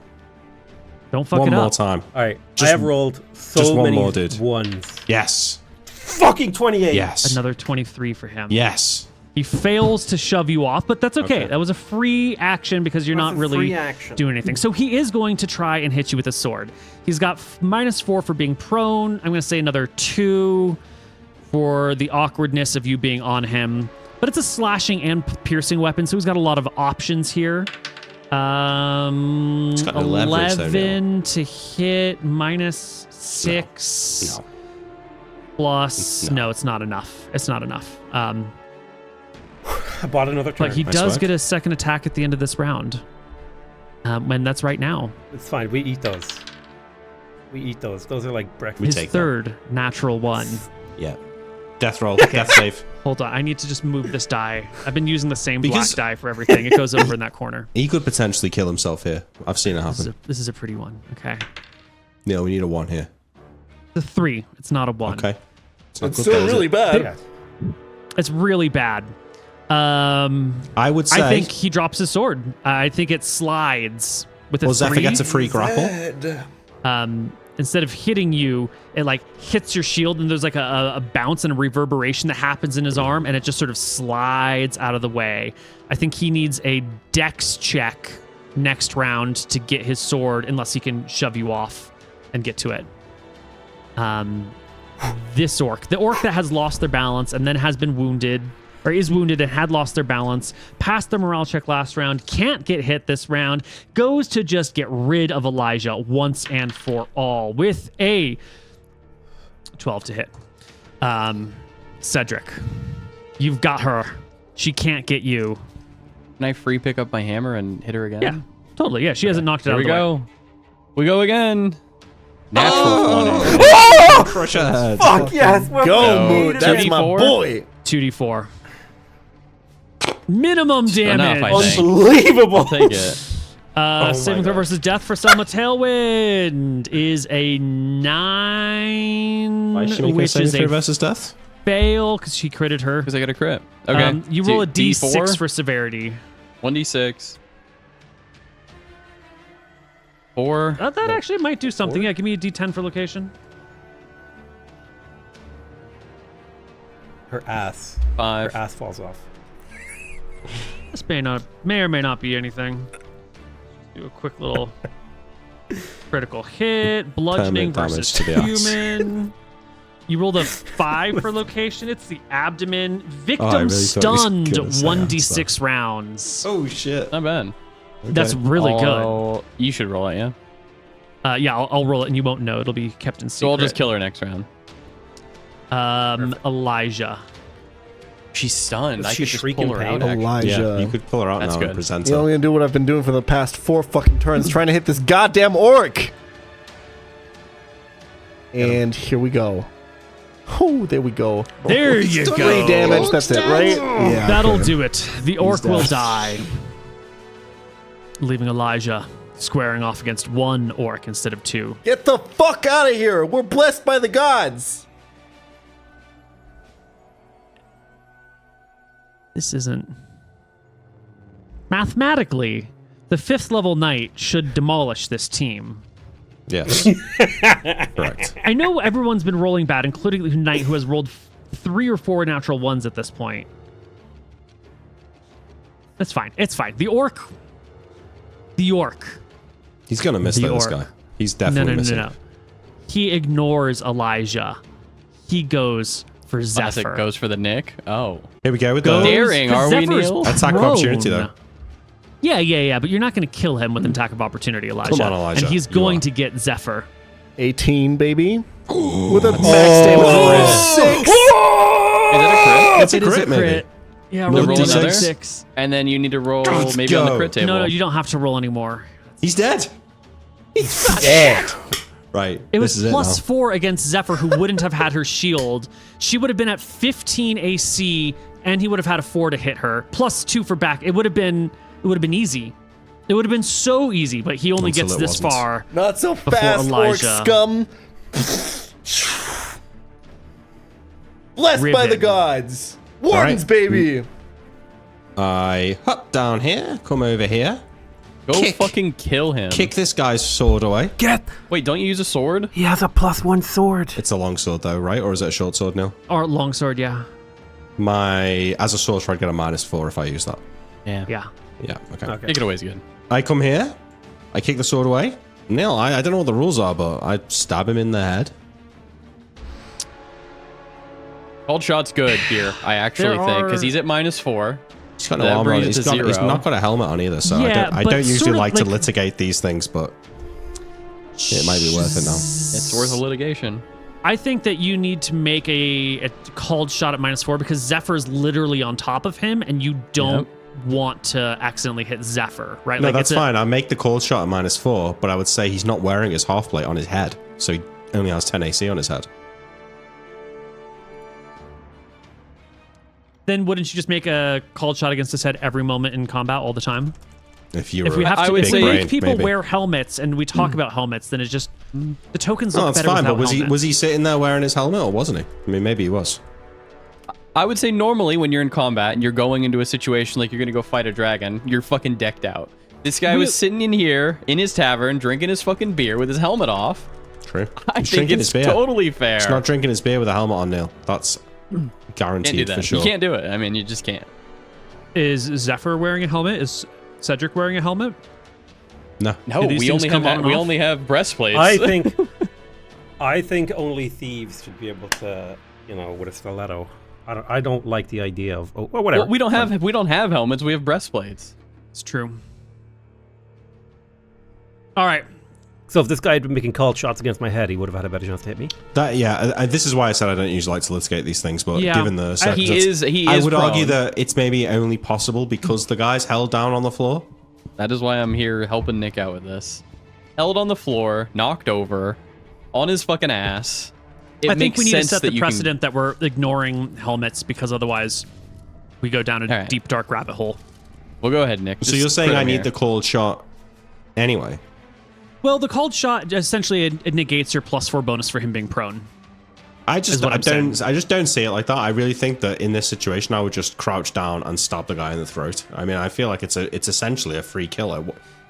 Don't fuck One it more up. time. All right. I Just- have rolled so just one many more, dude. ones. Yes. Fucking 28. Yes. Another 23 for him. Yes. He fails to shove you off, but that's okay. Okay. That was a free action because you're That's not a really free action. doing anything. So he is going to try and hit you with a sword. He's got -4 for being prone. I'm going to say another 2 for the awkwardness of you being on him. But it's a slashing and piercing weapon, so he's got a lot of options here. got no leverage though, 11 to hit, -6. No. Plus, No. no, it's not enough. It's not enough. I bought another turn. But he Nice does work. get a second attack at the end of this round. And that's right now. It's fine. We eat those. Those are like breakfast. His take that. third natural one. Yeah. Death roll. Death save. Hold on, I need to just move this die. I've been using the same Because- black die for everything. It goes over in that corner. He could potentially kill himself here. I've seen it This is, happen. this is a pretty one. Okay. Yeah, we need a 1 here. The 3. It's not a 1. Okay. It's, not It's good still though, is really it? bad. Yeah. It's really bad. I would say. I think he drops his sword. I think it slides with a Well, Zephyr 3. gets a free grapple. Instead of hitting you, it hits your shield, and there's a bounce and a reverberation that happens in his arm, and it just sort of slides out of the way. I think he needs a dex check next round to get his sword, unless he can shove you off and get to it. This orc, the orc that has lost their balance and then has been wounded, or is wounded and had lost their balance, passed their morale check last round, can't get hit this round, goes to just get rid of Elijah once and for all with a 12 to hit. Cedric, you've got her. She can't get you. Can I free pick up my hammer and hit her again? Yeah, totally. Yeah, she hasn't knocked it Here out we of the way. go. We go again. Natural 20. Oh! Crush her head. Fuck yes. Well, Go, No. Moot. That's my 2d4? boy. 2d4. Minimum damage. Enough, I think. Unbelievable. Take it. Saving throw versus death for Selma Tailwind is a 9, Why is she making a which saving is throw a versus death? fail because she critted her. Because I got a crit. Okay. You roll a D4? d6 for severity. 1d6. 4. That actually might do something. Yeah, give me a d10 for location. Her ass. 5. Her ass falls off. This may or may not be anything. Do a quick little critical hit, bludgeoning Permanent versus damage to the ass. human. You rolled a 5 for location. It's the abdomen. Victim Oh, I really thought he was stunned gonna say 1d6 rounds. Oh shit. Not bad. That's really good. You should roll it, yeah? Yeah, I'll roll it and you won't know. It'll be kept in secret. So I'll just kill her next round. Elijah. She's stunned. I She's could just shrieking pull her out. pain. Actually. Elijah. Yeah, you could pull her out That's now good. and present You know, I'm her. gonna do what I've been doing for the past 4 fucking turns, trying to hit this goddamn orc. And here we go. Oh, there we go. There you go. 3 damage. That's it, right? Yeah. That'll okay. do it. The orc will dead. die, leaving Elijah squaring off against 1 orc instead of 2. Get the fuck out of here. We're blessed by the gods. This isn't... Mathematically, the 5th level knight should demolish this team. Yes. Correct. I know everyone's been rolling bad, including the knight who has rolled 3 or 4 natural ones at this point. That's fine. It's fine. The orc. He's gonna miss The this orc. guy. He's definitely missing. No. He ignores Elijah. He goes for Classic Zephyr. goes for the nick. Oh. Here we go with Goes- the Daring, are we, Zephyr's Neil? attack of prone. opportunity, though. Yeah, but you're not going to kill him with an attack of opportunity, Elijah. Come on, Elijah. And he's You going are. to get Zephyr. 18, baby. With a max damage of 6. Is that a crit? It's a It is crit, maybe. Yeah, Roll roll another? another 6. And then you need to roll Let's maybe on the go. crit table. No, you don't have to roll anymore. He's dead. He's dead. Right. It was this is plus it now. 4 against Zephyr, who wouldn't have had her shield. She would have been at 15 AC, and he would have had a 4 to hit her. Plus 2 for back. It would have been easy. It would have been so easy, but he only Until gets it this wasn't. far. Not so Before fast, orc Elijah. scum. Blessed by the Ribbon. gods. Wardens, right. baby. I hop down here, come over here, Go Kick. fucking kill him. kick this guy's sword away. Wait, don't you use a sword? He has a +1 sword. It's a long sword though, right? Or is it a short sword now? Or longsword, yeah. As a sorcerer, I'd get a -4 if I use that. Yeah. Yeah. Yeah, okay. Take it away is good. I come here, I kick the sword away. Neil, I don't know what the rules are, but I stab him in the head. Cold shot's good here, I actually There think, because are- he's at -4. He's got no That armor on. brings it to He's 0. not got a helmet on either, so Yeah, I but don't usually sort of like to like- litigate these things, but it might be worth it now. It's worth a litigation. I think that you need to make a called shot at -4 because Zephyr's literally on top of him, and you don't want to accidentally hit Zephyr, right? No, like that's it's fine. I make the cold shot at -4, but I would say he's not wearing his half plate on his head, so he only has 10 AC on his head. Then wouldn't you just make a called shot against his head every moment in combat all the time? If you If we were have I to, would if we say- make people maybe. wear helmets and we talk about helmets, then it's just the tokens look No, that's better fine. without But helmets. was he sitting there wearing his helmet, or wasn't he? I mean, maybe he was. I would say normally when you're in combat and you're going into a situation like you're gonna go fight a dragon, you're fucking decked out. This guy was sitting in here in his tavern drinking his fucking beer with his helmet off. True. I He's think drinking it's his beer. totally fair. He's not drinking his beer with a helmet on, Neil. That's Can't do guaranteed that. for sure. You can't do it. I mean, you just can't. Is Zephyr wearing a helmet? Is Cedric wearing a helmet? No. No, Do these we things only come have on and we off? only have breastplates. I think only thieves should be able to, with a stiletto. I don't like the idea of whatever. Well, we don't have helmets. We have breastplates. It's true. All right. So if this guy had been making called shots against my head, he would have had a better chance to hit me. This is why I said I don't usually like to litigate these things, but Yeah. given the circumstances, He I is would argue prone. that it's maybe only possible because the guy's held down on the floor. That is why I'm here helping Nick out with this. Held on the floor, knocked over, on his fucking ass. It I think makes we need to sense set that the you can- precedent that we're ignoring helmets because otherwise we go down a All right. deep, dark rabbit hole. Well, go ahead, Nick. So Just you're saying put I him need here. the cold shot anyway? Well, the called shot essentially it negates your +4 bonus for him being prone. I is what I'm saying. just don't see it like that. I really think that in this situation, I would just crouch down and stab the guy in the throat. I mean, I feel like it's essentially a free killer.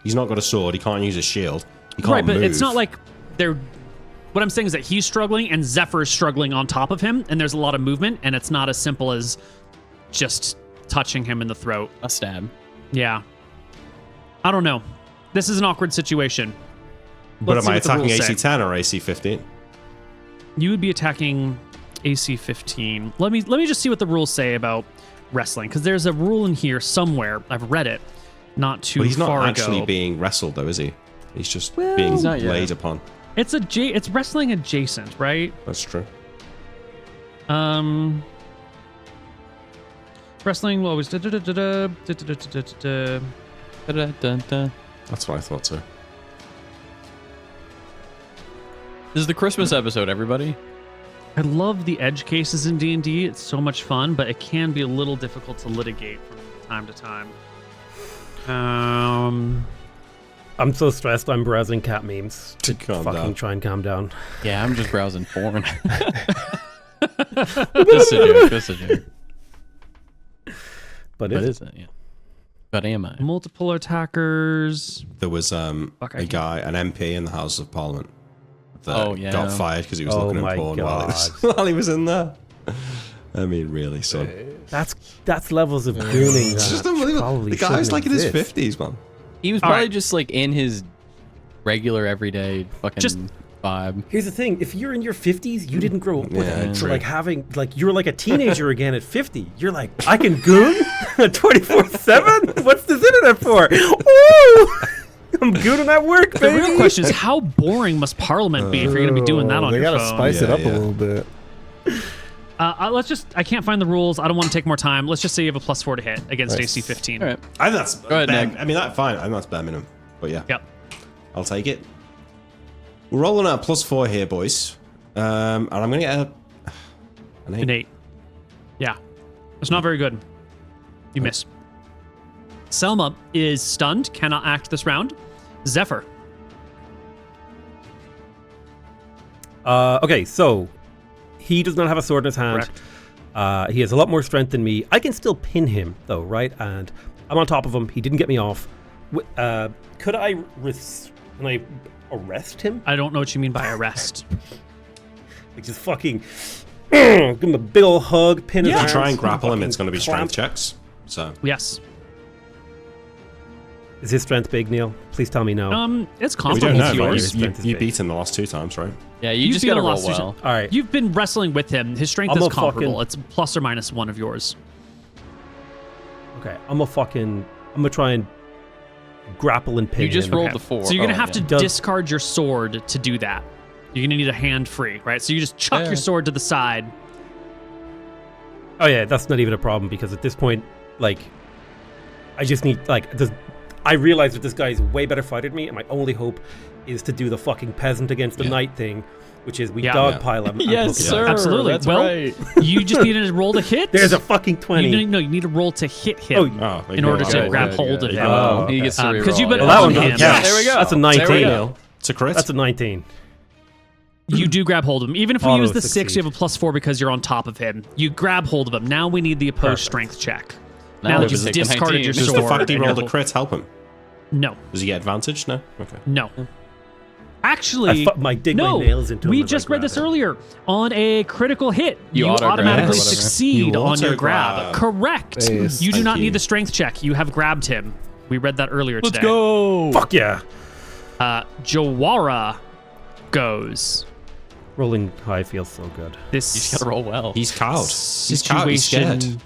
He's not got a sword. He can't use a shield. He can't Right, but move. it's not like they're. What I'm saying is that he's struggling and Zephyr is struggling on top of him, and there's a lot of movement, and it's not as simple as just touching him in the throat. a stab. Yeah. I don't know. This is an awkward situation. But Let's am see I what the attacking rules AC say. 10 or AC 15? You would be attacking AC 15. Let me just see what the rules say about wrestling, because there's a rule in here somewhere. I've read it not too But he's not far actually ago. being wrestled, though, is he? He's just being He's not yet. laid upon. It's wrestling adjacent, right? That's true. Wrestling will always. Da-da-dun-dun. That's what I thought too. This is the Christmas episode, everybody. I love the edge cases in D&D. It's so much fun, but it can be a little difficult to litigate from time to time. I'm so stressed. I'm browsing cat memes to Calm fucking down. try and calm down. Yeah, I'm just browsing porn. Just a joke. But But it, is it? Yeah. But am I? Multiple attackers. There was Fuck, I a can't- guy, an MP in the House of Parliament that Oh, yeah. got fired because he was Oh looking my at porn God. while he was in there. I mean, really, son. that's levels of gooning. It's just that unbelievable. probably The guy's shouldn't like in his exist. 50s, man. He was All probably right. just like in his regular everyday fucking Just- vibe. Here's the thing: if you're in your 50s, you didn't grow up with Yeah, it. So true. like you're like a teenager again at 50. You're like, I can goon 24/7. What's this internet for? Ooh, I'm gooning at work, The baby. real question is, how boring must Parliament be if you're going to be doing that on They your gotta phone? spice it Yeah, up yeah. a little bit. Let's just. I can't find the rules. I don't want to take more time. Let's just say you have a +4 to hit against Nice. AC 15. All right. I think that's ahead, bare, Nick. I mean, that's fine. I think that's bare minimum. But yeah, Yep. I'll take it. We're rolling at a +4 here, boys. And I'm going to get an 8. An 8. Yeah. It's not very good. You miss. Selma is stunned, cannot act this round. Zephyr. Okay, so he does not have a sword in his hand. Correct. He has a lot more strength than me. I can still pin him, though, right? And I'm on top of him. He didn't get me off. Could I can I arrest him? I don't know what you mean by arrest. Like just fucking give him a big old hug, pin his Yeah. arms, Try and grapple him. fucking It's going to be clamp. strength checks. So Yes. Is his strength big, Neil? Please tell me no. It's we comparable don't know. to But yours. His strength is you big. beat him the last 2 times, right? Yeah, you You've just beat gotta him roll last season. well. All right. You've been wrestling with him. His strength I'm is a comparable. fucking- It's ±1 of yours. Okay. I'm gonna try and grapple and pin You just him. rolled the 4. So you're gonna Oh, have yeah. to Does- discard your sword to do that. You're gonna need a hand free, right? So you just chuck Yeah. your sword to the side. Oh yeah, that's not even a problem because at this point, like, I just need I realize that this guy is a way better fighter than me, and my only hope is to do the fucking peasant against the knight thing, which is we Yeah. dogpile him. and Yes, hook him. sir. Absolutely. That's Well, right. You just need to roll to hit. There's a fucking 20. You need to roll to hit him Oh, Oh, there you in go. order to Good, grab good, hold good. of him. Oh, He gets to reroll. Because you've been Well, that on one him. doesn't count. There we go. That's a There 19. we go. It's a crit. That's a 19. You do grab hold of him. Even if we Auto use the 6, succeed. you have a +4 because you're on top of him. You grab hold of him. Now we need the opposed Perfect. strength check. Now Now we that you've just take the discarded 19. your Does sword. the fact he and rolled a your crit help him? No. Does he get advantage? No? Okay. No. Actually, I dig my no. nails into him We as I just read grab this him. earlier. On a critical hit, You you auto-grab automatically or whatever. succeed You on your auto-grab. grab. Correct. Nice. You do Thank not you. need the strength check. You have grabbed him. We read that earlier Let's today. go. Fuck yeah. Jawara goes. Rolling high feels so good. This You just gotta roll well. He's cowed. He's cowed. He's scared. situation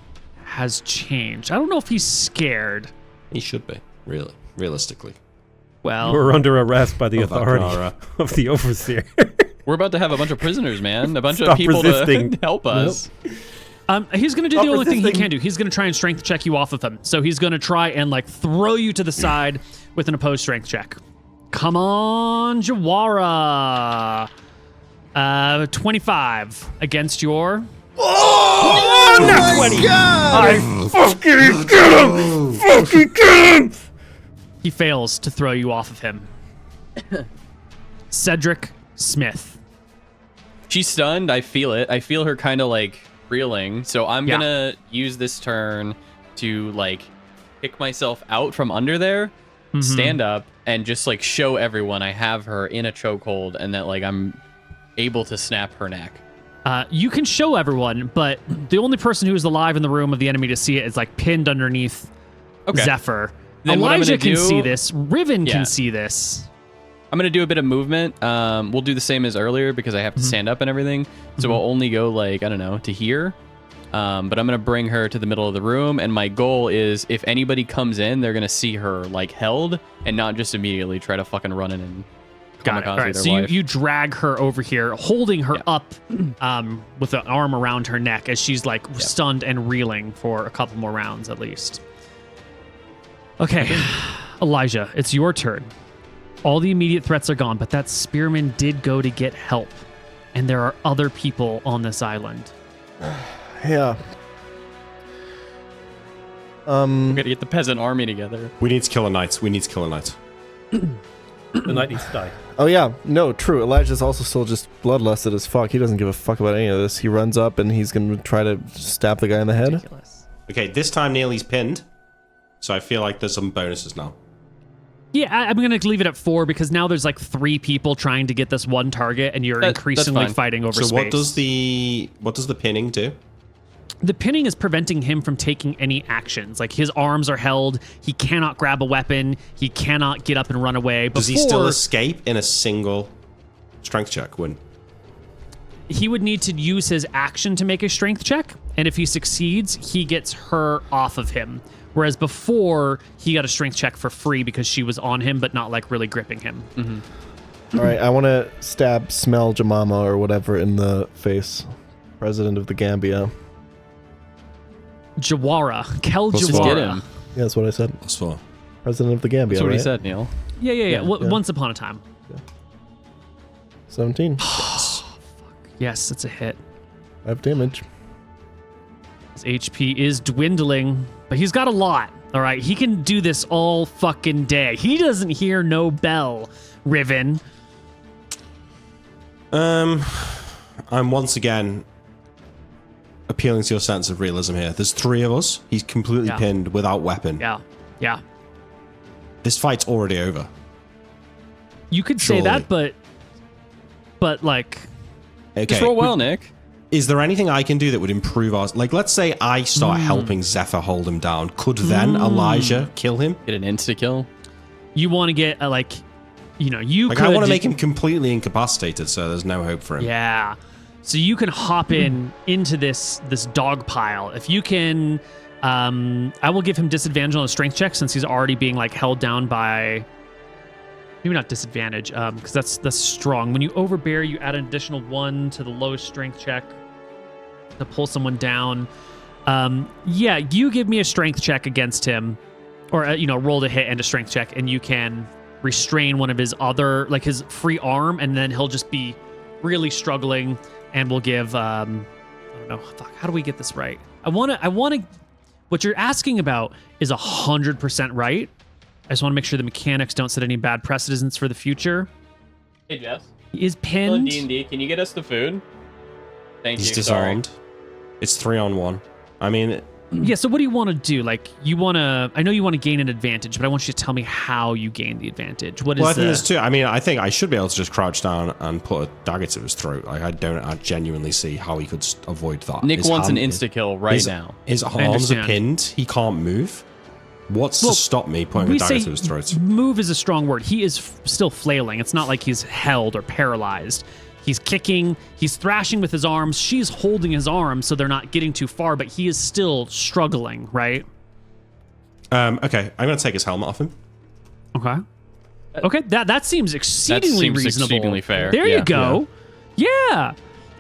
has changed. I don't know if he's scared. He should be, really. Realistically. Well, We're under arrest by the Of authority Annara. of the overseer. We're about to have a bunch of prisoners, man. A bunch of Stop people resisting. to help us. he's going to do Stop the only thing he resisting. can do. He's going to try and strength check you off of him. So he's going to try and like throw you to the side with an opposed strength check. Come on, Jawara. 25 against your. I fucking get him! Fucking get him! He fails to throw you off of him. Cedric Smith. She's stunned. I feel it. I feel her kind of like reeling. So I'm Yeah. gonna use this turn to like pick myself out from under there, stand up, and just like show everyone I have her in a chokehold and that like I'm able to snap her neck. You can show everyone, but the only person who is alive in the room of the enemy to see it is like pinned underneath Okay. Zephyr. Then what I'm Elijah gonna can do- see this. Riven Yeah. can see this. I'm gonna do a bit of movement. We'll do the same as earlier because I have to stand up and everything. So I'll only go like, I don't know, to here. But I'm gonna bring her to the middle of the room, and my goal is if anybody comes in, they're gonna see her like held and not just immediately try to fucking run in and Got it. All kamikaze right, their so wife. you drag her over here, holding her up with an arm around her neck as she's like stunned and reeling for a couple more rounds at least. Okay, Elijah, it's your turn. All the immediate threats are gone, but that spearman did go to get help, and there are other people on this island. Yeah. We gotta get the peasant army together. We need to kill a knight. We need to kill a knight. The knight needs to die. Oh yeah, no, true. Elijah's also still just bloodlusted as fuck. He doesn't give a fuck about any of this. He runs up and he's gonna try to stab the guy in the head. Ridiculous. Okay, this time Neely's pinned. So I feel like there's some bonuses now. Yeah, I'm going to leave it at 4 because now there's like 3 people trying to get this one target, and you're That's increasingly fine. fighting over So space. what does the pinning do? The pinning is preventing him from taking any actions. Like his arms are held, he cannot grab a weapon, he cannot get up and run away. Does he still escape in a single strength check when? He would need to use his action to make a strength check, and if he succeeds, he gets her off of him. Whereas before, he got a strength check for free because she was on him, but not like really gripping him. Mm-hmm. All right, I want to stab Smell Jamama or whatever in the face. President of the Gambia. Jawara, Kel Let's Just get Jawara. him. Yeah, that's what I said. Plus 4. President of the Gambia, That's what right? he said, Neil. Yeah. Yeah. Once upon a time. 17. Yes, it's a hit. 5 damage. His HP is dwindling, but he's got a lot. All right, he can do this all fucking day. He doesn't hear no bell, Riven. I'm once again appealing to your sense of realism here. There's 3 of us. He's completely Yeah. pinned without weapon. Yeah. This fight's already over. You could say Surely. that, but like, Okay. Just roll well, Nick. Is there anything I can do that would improve our... Like, let's say I start helping Zephyr hold him down. Could then Elijah kill him? Get an insta-kill. you want to get you Like, could I want to make him completely incapacitated so there's no hope for him. Yeah. So you can hop into this dog pile. If you can, I will give him disadvantage on a strength check since he's already being like held down by. Maybe not disadvantage, because that's strong. When you overbear, you add an additional 1 to the lowest strength check to pull someone down. Yeah, you give me a strength check against him, or roll to hit and a strength check, and you can restrain one of his other, like his free arm, and then he'll just be really struggling, and we'll give I don't know, fuck, how do we get this right? I want to what you're asking about is 100% right. I just want to make sure the mechanics don't set any bad precedents for the future. Hey, Jess. He is pinned. D&D, can you get us the food? Thank He's you. disarmed. It's 3-on-1. I mean, Yeah, so what do you want to do? Like, I know you want to gain an advantage, but I want you to tell me how you gain the advantage. What is I think there's 2. I mean, I think I should be able to just crouch down and put a dagger to his throat. Like, I genuinely see how he could avoid that. Nick His wants an hand- insta-kill right now. His arms are understand. pinned. He can't move. What's to stop me putting a we dagger say to his throat? move is a strong word. He is still flailing. It's not like he's held or paralyzed. He's kicking. He's thrashing with his arms. She's holding his arms so they're not getting too far, but he is still struggling, right? Okay, I'm going to take his helmet off him. Okay, that seems exceedingly seems reasonable. exceedingly fair. There Yeah, you go. Yeah.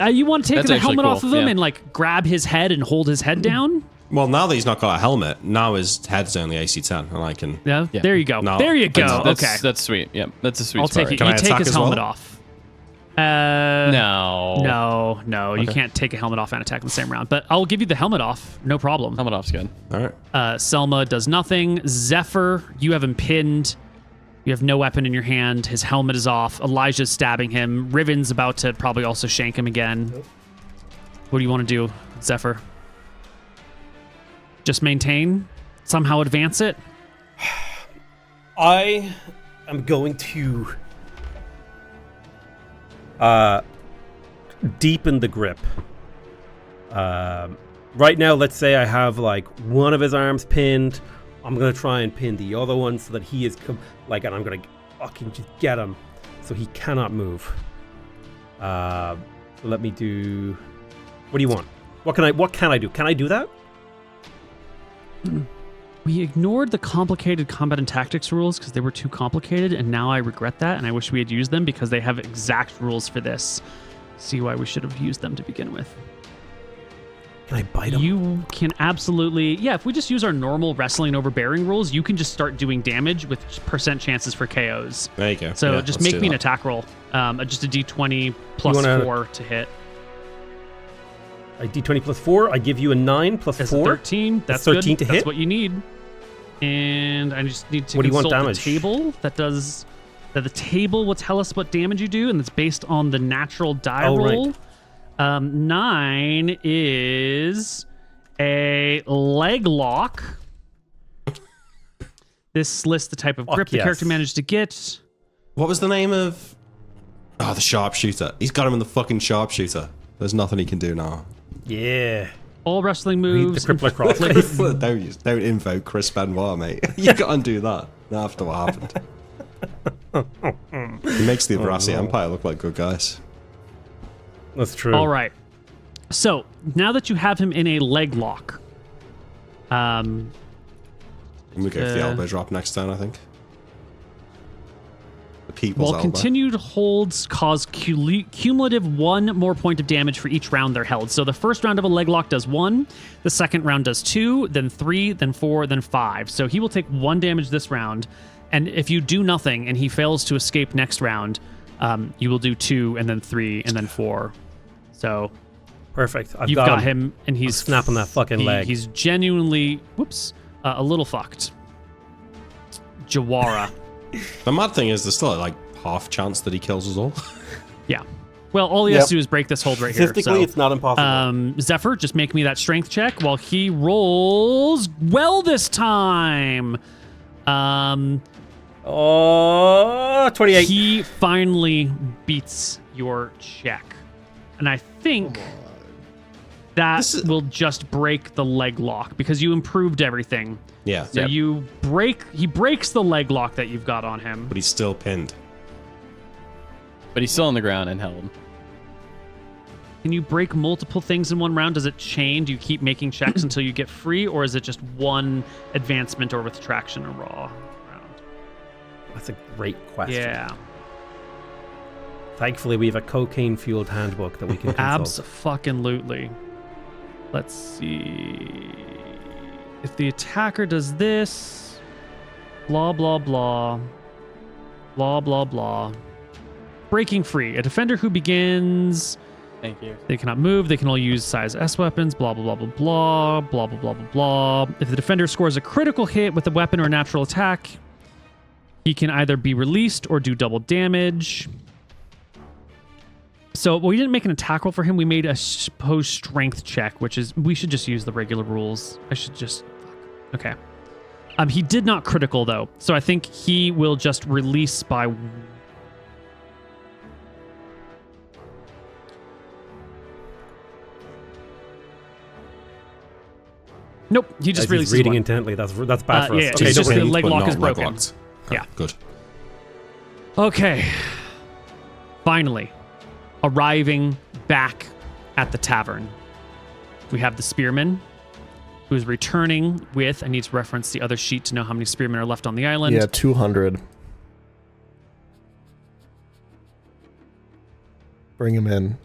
You want to take That's the actually helmet off cool, of him yeah. and like grab his head and hold his head down? Well, now that he's not got a helmet, now his head's only AC 10, and I can... Yeah. Yeah. There you go. No, there you go. That's, Okay. That's sweet. Yep. That's a sweet I'll spot. take it. Can You I take attack his as helmet well? off. No. You can't take a helmet off and attack in the same round. But I'll give you the helmet off. No problem. Helmet off's good. All right. Selma does nothing. Zephyr, you have him pinned. You have no weapon in your hand. His helmet is off. Elijah's stabbing him. Riven's about to probably also shank him again. What do you want to do, Zephyr? Just maintain? Somehow advance it? I am going to deepen the grip. Right now, let's say I have like one of his arms pinned. I'm gonna try and pin the other one so that he is and I'm gonna fucking just get him so he cannot move. Let me do. What do you want? What can I do? Can I do that? We ignored the complicated combat and tactics rules because they were too complicated, and now I regret that, and I wish we had used them because they have exact rules for this. See why we should have used them to begin with. Can I bite him? You can absolutely... Yeah, if we just use our normal wrestling and overbearing rules, you can just start doing damage with percent chances for KOs. There you go. So Yeah, just let's make do me an that. attack roll. Just a d20 plus You wanna- 4 to hit. A d20 plus 4. I give you a 9 plus That's a 4. 13. That's 13 good. to That's hit? what you need. And I just need to What do you want consult damage? the table that does... That the table will tell us what damage you do, and it's based on the natural die Oh, roll. right. 9 is a leg lock. This lists the type of Fuck grip the yes. character managed to get. What was the name of... Oh, the sharpshooter. He's got him in the fucking sharpshooter. There's nothing he can do now. Yeah. All wrestling Need moves. the crippler crossface. Don't invoke Chris Benoit, mate. You gotta undo that after what happened. He makes the Abrasi Empire look like good guys. That's true. All right. So now that you have him in a leg lock, And we go for the Uh, elbow drop next turn, I think. The people's while elbow. continued holds cause cumulative 1 more point of damage for each round they're held. So the first round of a leg lock does 1, the second round does 2, then 3, then 4, then 5. So he will take 1 damage this round, and if you do nothing and he fails to escape next round, you will do 2, and then 3, and then 4. So Perfect. I've you've got him, and he's snapping that fucking leg. He's genuinely, a little fucked. Jawara. The mad thing is, there's still like half chance that he kills us all. Yeah. Well, all he has Yep. to do is break this hold right here. Statistically, So, it's not impossible. Zephyr, just make me that strength check while he rolls well this time. Oh, 28. He finally beats your check. And I think that This is- will just break the leg lock because you improved everything. Yeah. So he breaks the leg lock that you've got on him. But he's still pinned. But he's still on the ground and held. Can you break multiple things in one round? Does it chain? Do you keep making checks until you get free, or is it just one advancement or with traction or raw round? That's a great question. Yeah. Thankfully, we have a cocaine-fueled handbook that we can consult. Abs-fucking-lutely. Let's see. If the attacker does this, blah, blah, blah, blah, blah, blah. Breaking free. A defender who begins... Thank you. They cannot move. They can only use size S weapons. Blah, blah, blah, blah, blah, blah, blah, blah, blah, blah. If the defender scores a critical hit with a weapon or a natural attack, he can either be released or do double damage. So we didn't make an attack roll for him. We made a supposed strength check, which is... We should just use the regular rules. I should just... Okay. He did not critical, though. So I think he will just release by... Nope, he just As he's releases reading one. intently. That's bad for us. yeah, Okay, he's don't just worry. the leg But lock not is broken. leg-locked. Yeah. Good. Okay. Finally, arriving back at the tavern, we have the spearman who's returning with... I need to reference the other sheet to know how many spearmen are left on the island. Yeah, 200. Bring him in.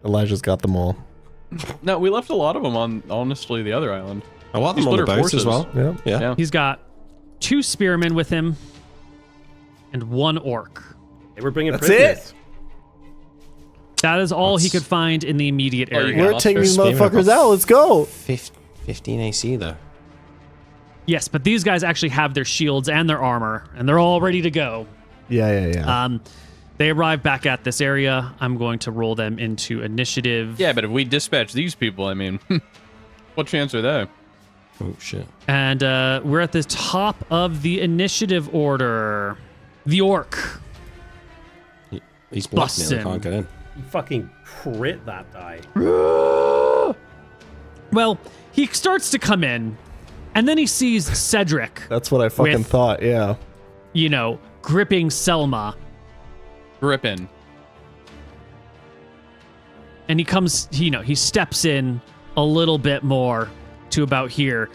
Elijah's got them all. No, we left a lot of them on, honestly, the other island. I want We them on the split our boats as forces. well. Yeah. Yeah. He's got 2 spearmen with him and 1 orc. Hey, we're bringing That's prisoners. That is all he That's- could find in the immediate Oh, you area. got We're lost taking there. these Spearmen motherfuckers have out. Let's go. 15 AC though. Yes, but these guys actually have their shields and their armor, and they're all ready to go. Yeah. They arrive back at this area. I'm going to roll them into initiative. Yeah, but if we dispatch these people, I mean, what chance are there? Oh shit. And we're at the top of the initiative order. The orc. He's blackmailed. Bussin'. Can't get in. You fucking crit that die. Well, he starts to come in, and then he sees Cedric, That's what I fucking With- thought. Yeah. gripping Selma. Grippin. And he comes, he steps in a little bit more to about here.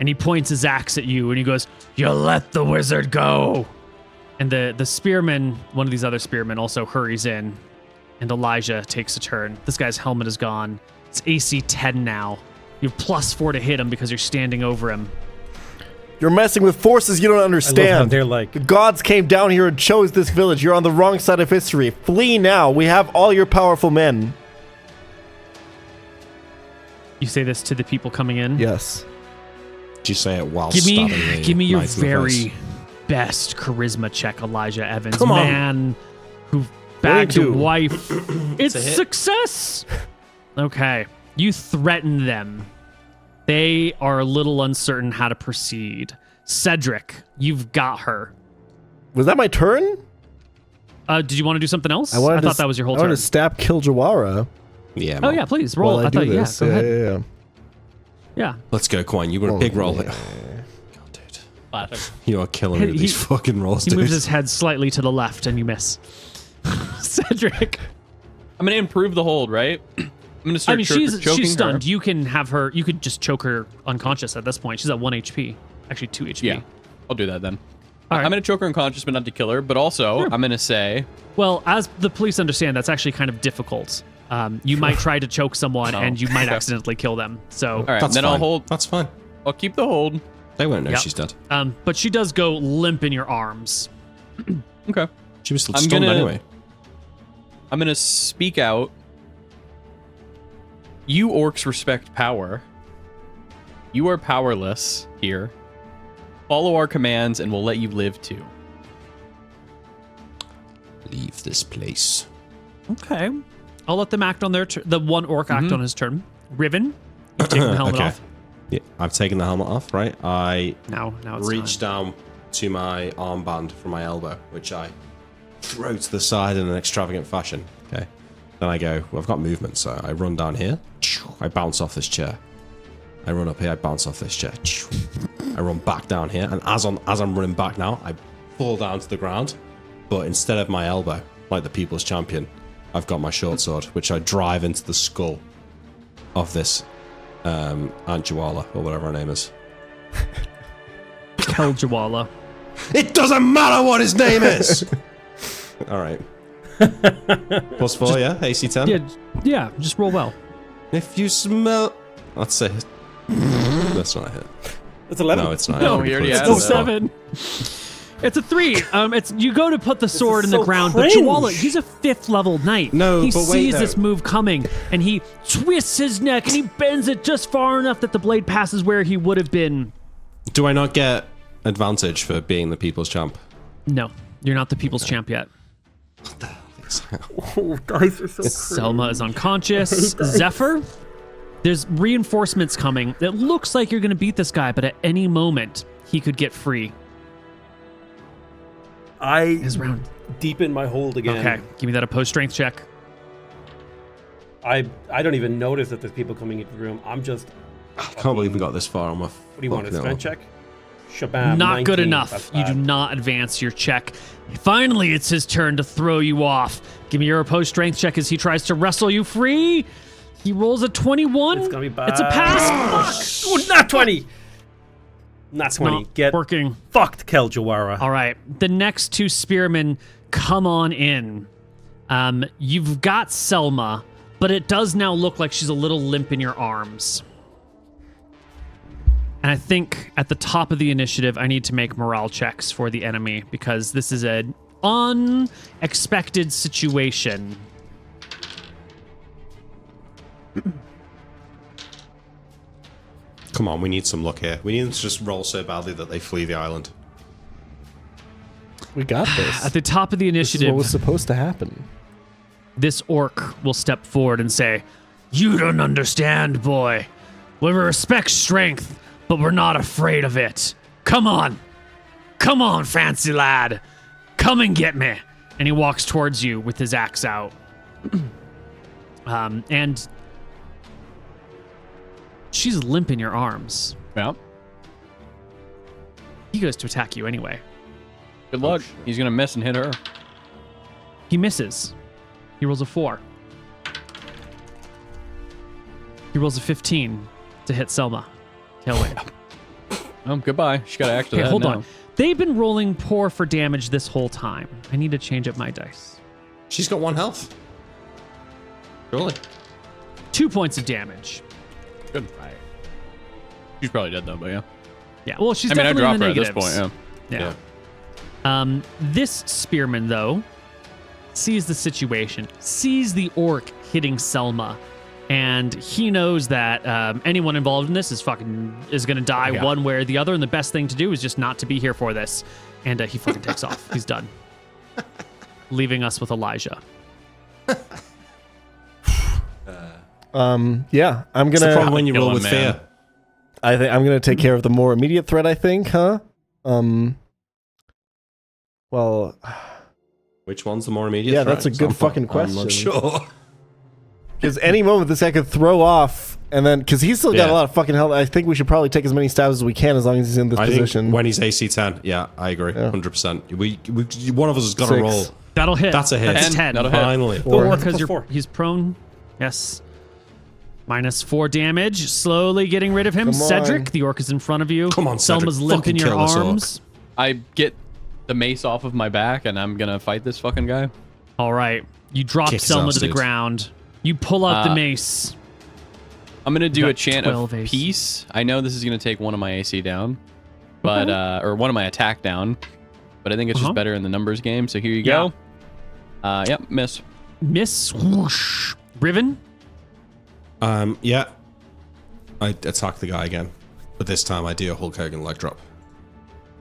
and he points his axe at you and he goes, "You let the wizard go." And the spearman, one of these other spearmen, also hurries in, and Elijah takes a turn. This guy's helmet is gone. It's AC 10 now. You have +4 to hit him because you're standing over him. You're messing with forces you don't I love how understand. they're like, The gods came down here and chose this village. You're on the wrong side of history. Flee now. We have all your powerful men. You say this to the people coming in? Yes. Did you say it while Give stabbing the me your knight in the face? very best charisma check, Elijah Evans. Come on. Man who bagged a 22. wife. It's a hit. success. Okay. You threaten them. They are a little uncertain how to proceed. Cedric, you've got her. Was that my turn? Did you want to do something else? I wanted to thought that was your whole I turn. wanted to stab kill Jawara Yeah. Oh man. yeah, please roll. while I do thought, this. yeah, go ahead. Yeah. Yeah. Let's go, Quine. You got a Oh, big roll. yeah. God, dude. You are killing me with He- these fucking rolls, He dude. moves his head slightly to the left and you miss. Cedric. I'm gonna improve the hold, right? I'm gonna I start mean, choking she's stunned. her. You can have her. You could just choke her unconscious at this point. She's at 1 HP, actually 2 HP. Yeah, I'll do that then. All right. I'm gonna choke her unconscious, but not to kill her. But also, Sure. I'm gonna say, Well, as the police understand, that's actually kind of difficult. You might try to choke someone, Oh, and you might okay. accidentally kill them. So, all right, That's then fine. I'll hold. That's fine. I'll keep the hold. They won't know Yep. she's dead. but she does go limp in your arms. Okay. She was I'm stunned gonna- anyway. I'm gonna speak out. You orcs respect power. You are powerless here. Follow our commands, and we'll let you live too. Leave this place. Okay. I'll let them act on their the one orc act on his turn. Riven, you've taken the helmet Okay. off. Yeah, I've taken the helmet off, right? I Now it's reach time. down to my armband from my elbow, which I throw to the side in an extravagant fashion. Okay. Then I go, well, I've got movement, so I run down here. I bounce off this chair. I run up here, I bounce off this chair. I run back down here, and as I'm running back now, I fall down to the ground. But instead of my elbow, like the People's Champion, I've got my short sword, which I drive into the skull of this Aunt Jawala, or whatever her name is. Keljawala. It doesn't matter what his name is! Alright. +4, yeah? AC 10? Yeah, just roll well. If you smell... That's a hit. That's not a hit. it's 11. No, it's not. No, It's he already +4. has It's it. 7. It's a 3. It's you go to put the sword in the so ground, cringe. but Jawala, he's a 5th level knight. No, he but wait, sees though. this move coming, and he twists his neck and he bends it just far enough that the blade passes where he would have been. Do I not get advantage for being the People's Champ? No, you're not the people's champ yet. Oh, dice are so Selma is unconscious. Zephyr, there's reinforcements coming. It looks like you're going to beat this guy, but at any moment he could get free. I His round. deepen my hold again. Okay, give me that opposed strength check. I don't even notice that there's people coming into the room. I'm just. I can't believe we got this far on my... What do you want? A strength check? Shabam. Not good 19. enough. That's You do bad. not advance your check. Finally, it's his turn to throw you off. Give me your opposed strength check as he tries to wrestle you free. He rolls a 21. It's gonna be bad. It's a pass. Oh, not 20. Not 20. Not Get working. fucked, Keljawara. All right. The next two spearmen come on in. You've got Selma, but it does now look like she's a little limp in your arms. And I think at the top of the initiative, I need to make morale checks for the enemy because this is an unexpected situation. Come on, we need some luck here. We need them to just roll so badly that they flee the island. We got this. At the top of the This is initiative, what was supposed to happen. this orc will step forward and say, "You don't understand, boy. We respect strength, but we're not afraid of it. Come on. Come on, fancy lad. Come and get me." And he walks towards you with his axe out. And she's limp in your arms. Yeah. He goes to attack you anyway. Good luck. He's gonna miss and hit her. He misses. He rolls a 4. He rolls a 15 to hit Selma. Tailwind. Oh, goodbye. She got to act to Okay, that hold now. on. They've been rolling poor for damage this whole time. I need to change up my dice. She's got 1 health. Surely. 2 points of damage. Good. She's probably dead though, but yeah. Yeah, well, she's I mean, I definitely in dropped the her at this negatives. point, yeah. Yeah. This spearman, though, sees the situation, sees the orc hitting Selma, and he knows that anyone involved in this is gonna die Yeah. one way or the other, and the best thing to do is just not to be here for this. And he fucking takes off. He's done, leaving us with Elijah. Yeah, I'm It's the problem gonna. when you Kill roll him, with man. fear. I think I'm gonna take care of the more immediate threat. I think, huh? Well, Which one's the more immediate Yeah, threat? that's a good I'm fucking not question. sure. because any moment this guy could throw off, and then because he's still got Yeah. a lot of fucking health. I think we should probably take as many stabs as we can as long as he's in this I position. think when he's AC 10, yeah, I agree, Yeah. 100%. We one of us has got to 6. roll. That'll hit. That's a hit. That's 10. 10. That'll hit. Finally. Four. Four, because Four. he's prone. Yes. -4 damage. Slowly getting rid of him. Come Cedric, on. the orc is in front of you. Come on, Cedric. Selma's limp in Fucking your kill this orc. arms. I get the mace off of my back, and I'm gonna fight this fucking guy. All right. You drop Kick his Selma ass, to the dude. ground. You pull out the mace. I'm gonna do got a chant 12 of AC. peace. I know this is gonna take one of my AC down, but or one of my attack down, but I think it's just better in the numbers game. So here you go. Yep, miss. Miss. Whoosh. Riven. Yeah. I attack the guy again, but this time I do a Hulk Hogan leg drop.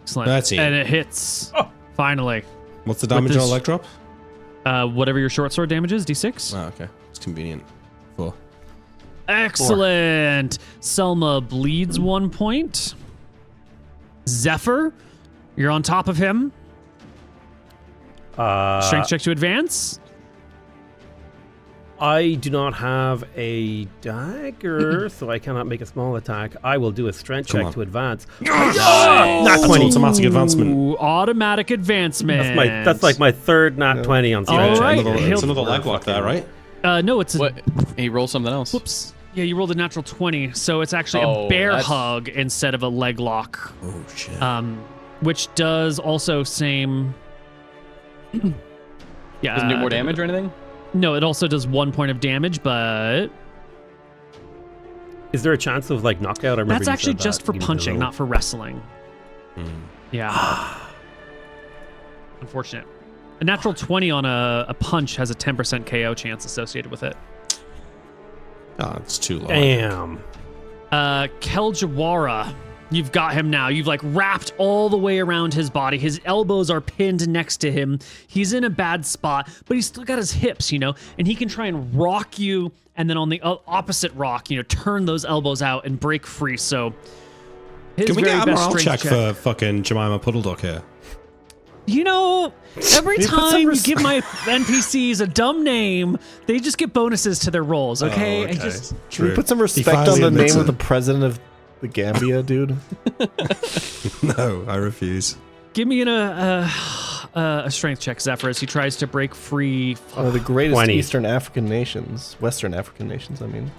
Excellent. 13. And it hits. Finally. What's the damage this- on a leg drop? Whatever your short sword damage is, D6. Oh, okay. It's convenient. 4. Excellent. Selma bleeds 1 point. Zephyr, you're on top of him. Strength check to advance. I do not have a dagger, so I cannot make a small attack. I will do a strength Come check on. to advance. Nat Nat 20. automatic advancement. Ooh, automatic advancement. That's like my third nat 20 on All strength right. check. It's another leg lock there, right? No, it's a What? He rolled something else. whoops. Yeah, you rolled a natural 20, so it's actually a Oh, bear that's- hug instead of a leg lock. Oh, shit. Which does also same. Yeah. Doesn't do more damage or anything. No, it also does 1 point of damage, but Is there a chance of like knockout? I remember that's you actually said just that for you need to punching, roll. not for wrestling. Hmm. Yeah. Unfortunate. A natural 20 on a punch has a 10% KO chance associated with it. Oh, it's too low. Damn. Keljawara, you've got him now. You've like wrapped all the way around his body. His elbows are pinned next to him. He's in a bad spot, but he's still got his hips, and he can try and rock you, and then on the opposite rock, turn those elbows out and break free. So his Can we very get a best morale strength check for fucking Jemima Puddleduck here? Every You put some time you res- give my NPCs a dumb name, they just get bonuses to their rolls, okay? Oh, I okay. just Can we True. put some He respect on finally the admits name of it. the president of the Gambia, dude? No, I refuse. give me a strength check, Zephyr, as he tries to break free. One of the greatest 20. Eastern African nations, Western African nations, I mean.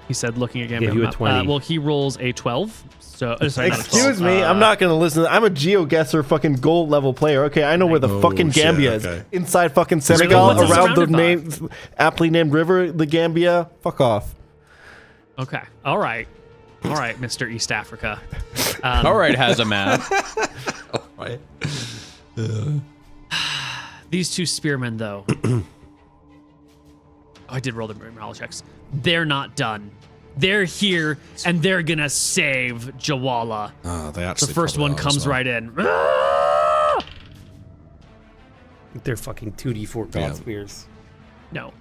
He said, looking again. Gave you a 20. Well, he rolls a 12. So, sorry, not a 12. Excuse me, I'm not gonna listen. I'm a GeoGuessr fucking gold level player. Okay, I know where the Oh, fucking shit, Gambia okay. is. Inside fucking Senegal, what's it around the surrounded name, aptly named river, the Gambia. Fuck off. Okay. All right, Mr. East Africa. All right, has a map. Right. These two spearmen, though. I did roll the morale checks. They're not done. They're here, and they're gonna save Jawala. Oh, they The actually. first probably one are comes as well. right in. They're fucking 2d4 god Yeah. spears. No.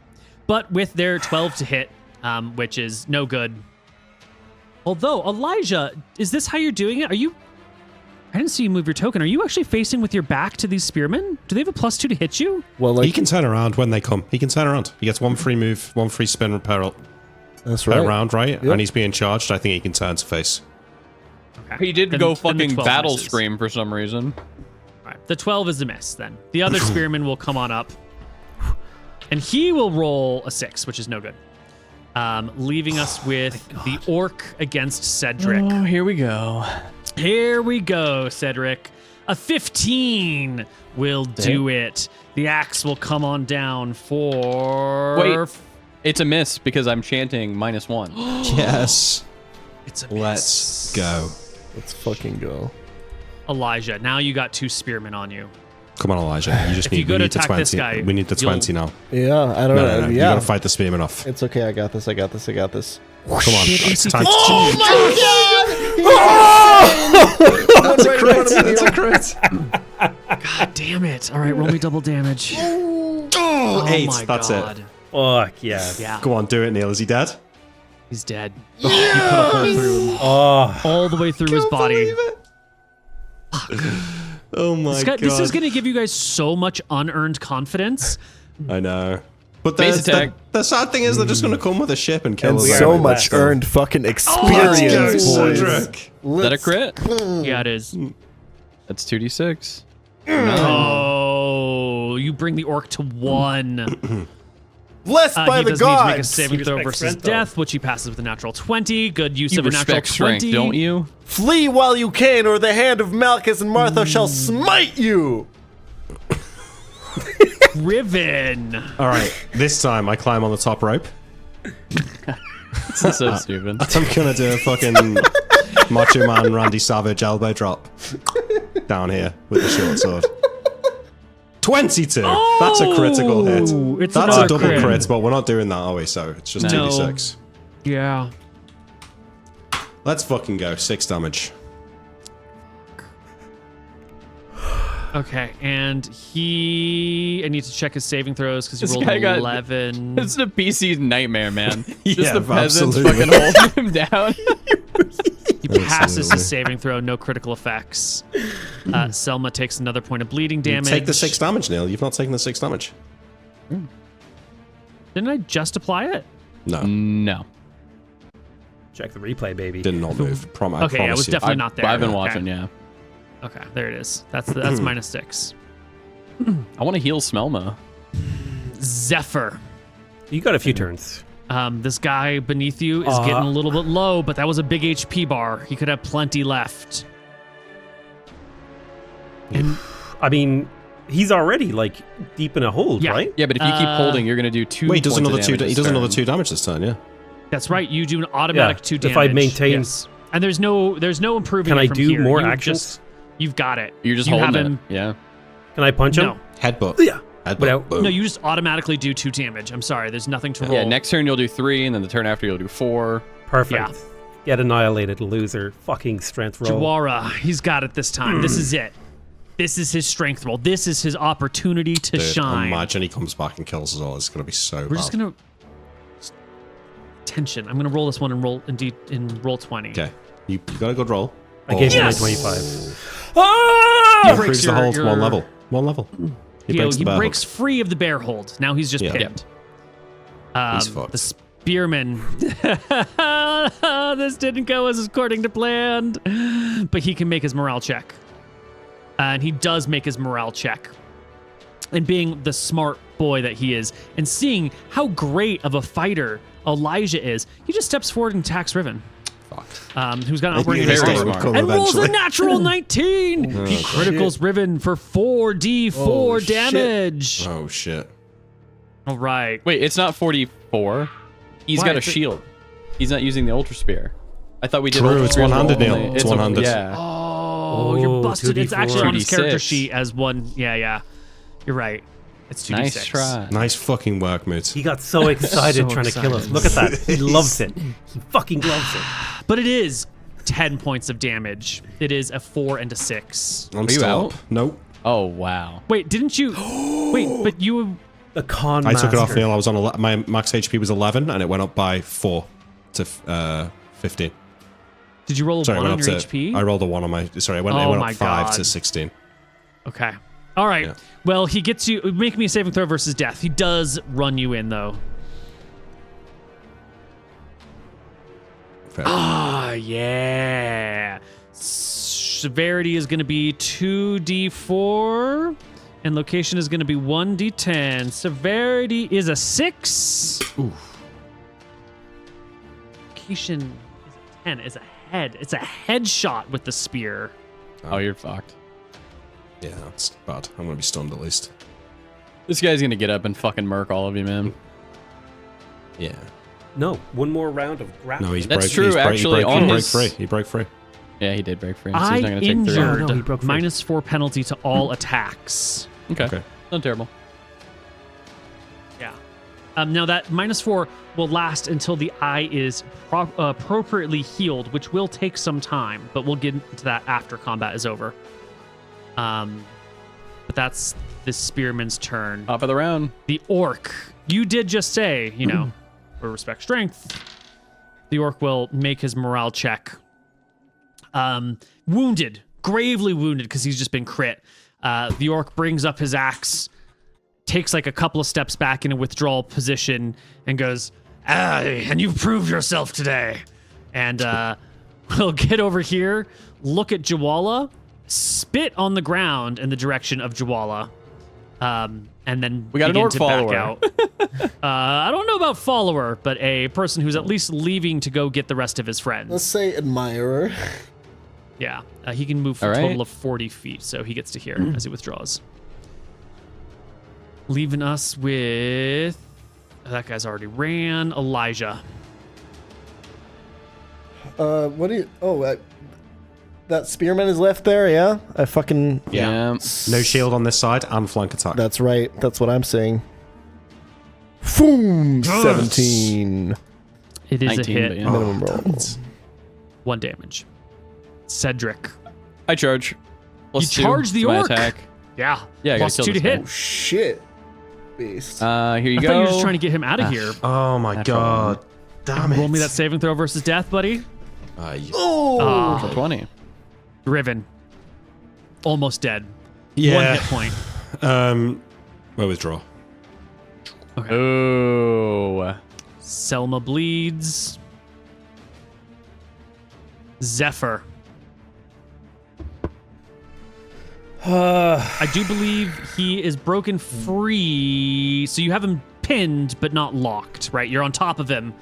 But with their 12 to hit, which is no good. Although, Elijah, is this how you're doing it? I didn't see you move your token. Are you actually facing with your back to these spearmen? Do they have a +2 to hit you? Well, He can turn around when they come. He can turn around. He gets one free move, one free spin per that's right. round, right? Yep. And he's being charged. I think he can turn to face. Okay. He did Then- go then the fucking 12 battle misses. scream for some reason. All right. The 12 is a miss, then. The other spearman will come on up. And he will roll a 6, which is no good. leaving us with the orc against Cedric. Oh, here we go. Here we go, Cedric. A 15 will do it. The axe will come on down for... Wait, it's a miss because I'm chanting -1. Yes. It's a Let's go. Let's fucking go. Elijah, now you got 2 spearmen on you. Come on, Elijah. You just If you need, go we to need the attack 20. this guy, we need the 20 now. Yeah, I don't know. No. You Yeah. gotta fight the spearman off. It's okay. I got this. I got this. Come on. It's time. That's a crit. That's a crit. God damn it. All right, roll me double damage. Oh, 8. my That's God. it. Fuck yeah. Yeah, Go on, do it, Neil. Is he dead? he's dead. You put a hole through him. Oh, All the way through his body. Oh my god. This is going to give you guys so much unearned confidence. I know. But Base attack. the sad thing is they're just going to come with a ship and kill And us. so anyway, much so- earned fucking Let's experience, go, boys. Cedric. Is that a crit? Yeah, it is. That's 2d6. Oh, you bring the orc to 1. Blessed by He the does need to make a gods. saving He throw respects versus strength, though. death, which he passes with a natural 20. Good use You of a natural respect strength, 20. don't you? Flee while you can, or the hand of Malchus and Martha shall smite you. Riven. All right, this time I climb on the top rope. This is so stupid. I'm gonna do a fucking Macho Man Randy Savage elbow drop down here with the short sword. 22. That's a critical hit. it's That's a another double crit. crit, but we're not doing that, are we? So it's just No. 2d6. Yeah. Let's fucking go. 6 damage. Okay, and I need to check his saving throws because he This rolled guy got- 11. This is a PC nightmare, man. Yeah, Just the peasants absolutely. fucking holding him down. He passes Absolutely. his saving throw, no critical effects. Selma takes another point of bleeding damage. Take the 6 damage, Neil. You've not taken the 6 damage. Didn't I just apply it? No. No. check the replay, baby. Did not move. I Okay, yeah, it promise was you. definitely not there. I've been Okay. watching, yeah. Okay, there it is. That's -6. I want to heal Smelma. Zephyr. You got a few turns. This guy beneath you is getting a little bit low, but that was a big HP bar. He could have plenty left. And I mean, he's already like deep in a hold, Yeah. right? Yeah, but if you keep holding, you're going to do 2 Wait, he does points of another 2. damage He this does another turn. 2 damage this turn, yeah. that's right. You do an automatic Yeah, 2 if damage. I maintain- Yes. And there's no improving. Can it I from do here. more You actions? just- you've got it. You're just you holding have it. him. Yeah. Can I punch him? No. Headbutt. Yeah. Headbutt. Without- Boom. No, you just automatically do 2 damage. I'm sorry. There's nothing to roll. Yeah, next turn you'll do 3, and then the turn after you'll do 4. Perfect. Yeah. Get annihilated, loser. Fucking strength roll. Jawara, he's got it this time. This is it. This is his strength roll. This is his opportunity to Dude, shine. imagine he comes back and kills us all. It's gonna be so We're bad. just gonna tension. I'm gonna roll this one and roll roll 20. Okay. You got a good roll. I gave you my Yes! 25. He Ah! breaks Improves the your- hold your- 1 level. 1 level. He breaks the bear breaks free of the bear hold. Now he's just Yeah. pinned. He's fucked. The spearman. This didn't go as according to plan, but he can make his morale check, and he does make his morale check. And being the smart boy that he is, and seeing how great of a fighter Elijah is, he just steps forward and attacks Riven. Fuck. Who's got I knew operating this day armor. would come And rolls a eventually. natural 19. He criticals Riven for 4d4 Oh, shit. damage. Oh shit. All right. Wait, it's not 44. He's Why? got a It's a- shield. He's not using the Ultra Spear. I thought we did True, Ultra it's Spears one-handed, only. Neil. It's one-handed. Yeah. Oh, you're Oh, busted. It's 2d4. actually on his character 2d6. sheet as one. Yeah. You're right. It's 2d6. Nice try. Nice fucking work, Moot. He got so excited So trying to kill us. excited. Look at that. He loves it. He fucking loves it. But it is 10 points of damage. It is a 4 and a 6. I'm Are you still out? up. Nope. Oh, wow. Wait, didn't you? Wait, but you. The con I took it off, master. Neil. I was on my max HP was 11, and it went up by 4 to 15. Did you roll a Sorry, it 1 went on up your to. HP? I rolled a 1 on my. Sorry, it went Oh up my 5 God. to 16. Okay. All right. Yeah. Well, he gets you. Make me a saving throw versus death. He does run you in, though. Fair. Ah, yeah. Severity is going to be 2d4, and location is going to be 1d10. Severity is a 6. Confrontation is a 10. Is a head. It's a headshot with the spear. Oh, you're fucked. Yeah, that's bad. I'm gonna be stunned at least. This guy's gonna get up and fucking murk all of you, man. Yeah. No, one more round of grappling. No, he's That's break, true, he's break, actually, He broke, on he broke his- free. He broke free. Yeah, he did break free. So he's I not gonna take 3. injured. Oh, no, he broke free. -4 penalty to all attacks. Okay. Not terrible. Yeah. Now that -4 will last until the eye is appropriately healed, which will take some time, but we'll get into that after combat is over. But that's the spearman's turn. Top of the round. The orc. You did just say, for respect strength. The orc will make his morale check. Wounded, gravely wounded, because he's just been crit. The orc brings up his axe, takes like a couple of steps back in a withdrawal position, and goes, and you've proved yourself today. And we'll get over here, look at Jawala, spit on the ground in the direction of Jawala, and then We got an begin orc to back follower. out. I don't know about follower, but a person who's at least leaving to go get the rest of his friends. Let's say admirer. Yeah, he can move for All a right. total of 40 feet, so he gets to here as he withdraws. Leaving us with... that guy's already ran. Elijah. What do you? Oh, that spearman is left there. Yeah, I fucking. Yeah. No shield on this side and flank attack. That's right. That's what I'm saying. Boom! 17 It is a 19, hit. but yeah. minimum roll. 1 damage. Cedric. I charge. +2 charge the to my orc. attack. Yeah. Yeah, I gotta Plus kill 2 to this guy. hit. Oh shit! Beast. Here you I go. thought you were just trying to get him out of here. Oh my Natural god. Damn it. Roll me that saving throw versus death, buddy. Oh! For 20. Riven. Almost dead. Yeah. 1 hit point. We'll withdraw. Oh. Selma bleeds. Zephyr. I do believe he is broken free, so you have him pinned but not locked, right? You're on top of him,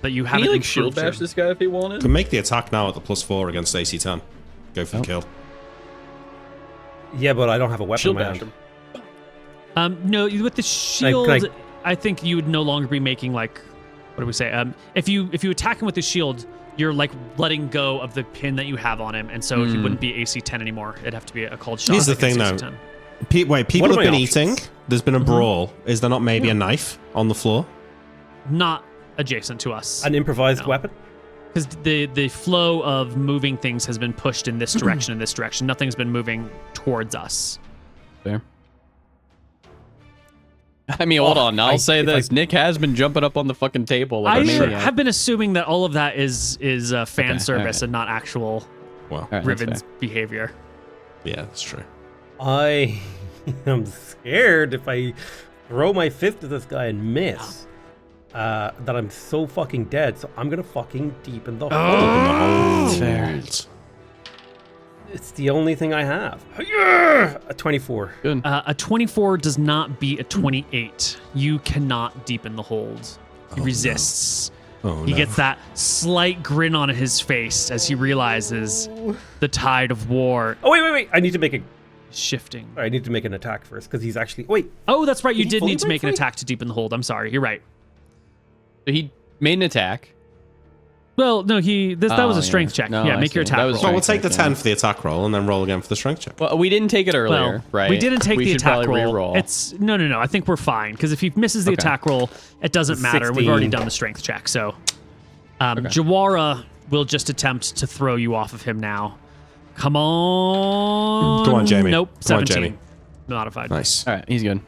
but you haven't improved him. this guy if he wanted? Can make the attack now at the +4 against AC 10. Go for the kill. Yeah, but I don't have a weapon Shield in my bash hand. him. No, with the shield, Can I think you would no longer be making like, what do we say? If you attack him with the shield, you're like letting go of the pin that you have on him, and so he wouldn't be AC 10 anymore. It'd have to be a cold shot. Here's the against thing, AC though. 10. Wait, people What are have been my eating. options? There's been a brawl. Is there not maybe a knife on the floor? Not adjacent to us. An improvised No. weapon? Because the flow of moving things has been pushed in this direction and this direction. Nothing's been moving towards us. Fair. I mean, hold on. I'll say if this. Nick has been jumping up on the fucking table like I a maniac. have been assuming that all of that is fan Okay, service alright. and not actual Well, All right, that's Riven's fair. behavior. yeah, that's true. I am scared if I throw my fist at this guy and miss, that I'm so fucking dead. So I'm gonna fucking deepen the hole. Oh, fair. It's the only thing I have. Yeah! A 24. Good. A 24 does not beat a 28. You cannot deepen the hold. He No. resists. Oh, He no. gets that slight grin on his face as he realizes the tide of war Oh wait! I need to make a. shifting. I need to make an attack first because he's actually. Wait, Oh, that's right. You Did he did fully need to break make an free? attack to deepen the hold. I'm sorry. You're right. So he made an attack. Well, no, that was Oh, a yeah. strength check. No, yeah, I make your see. attack That was roll. Well, we'll strength take the check, 10 yeah. for the attack roll and then roll again for the strength check. Well, we didn't take it earlier, Well, right? we didn't take we the should attack probably roll. re-roll. It's no. I think we're fine because if he misses the Okay. attack roll, it doesn't matter. We've already 16. done the strength check. So, Jawara will just attempt to throw you off of him now. Come on. Come on, Jamie. Nope. Come on, 17. Jamie. Modified. Nice. All right, he's good.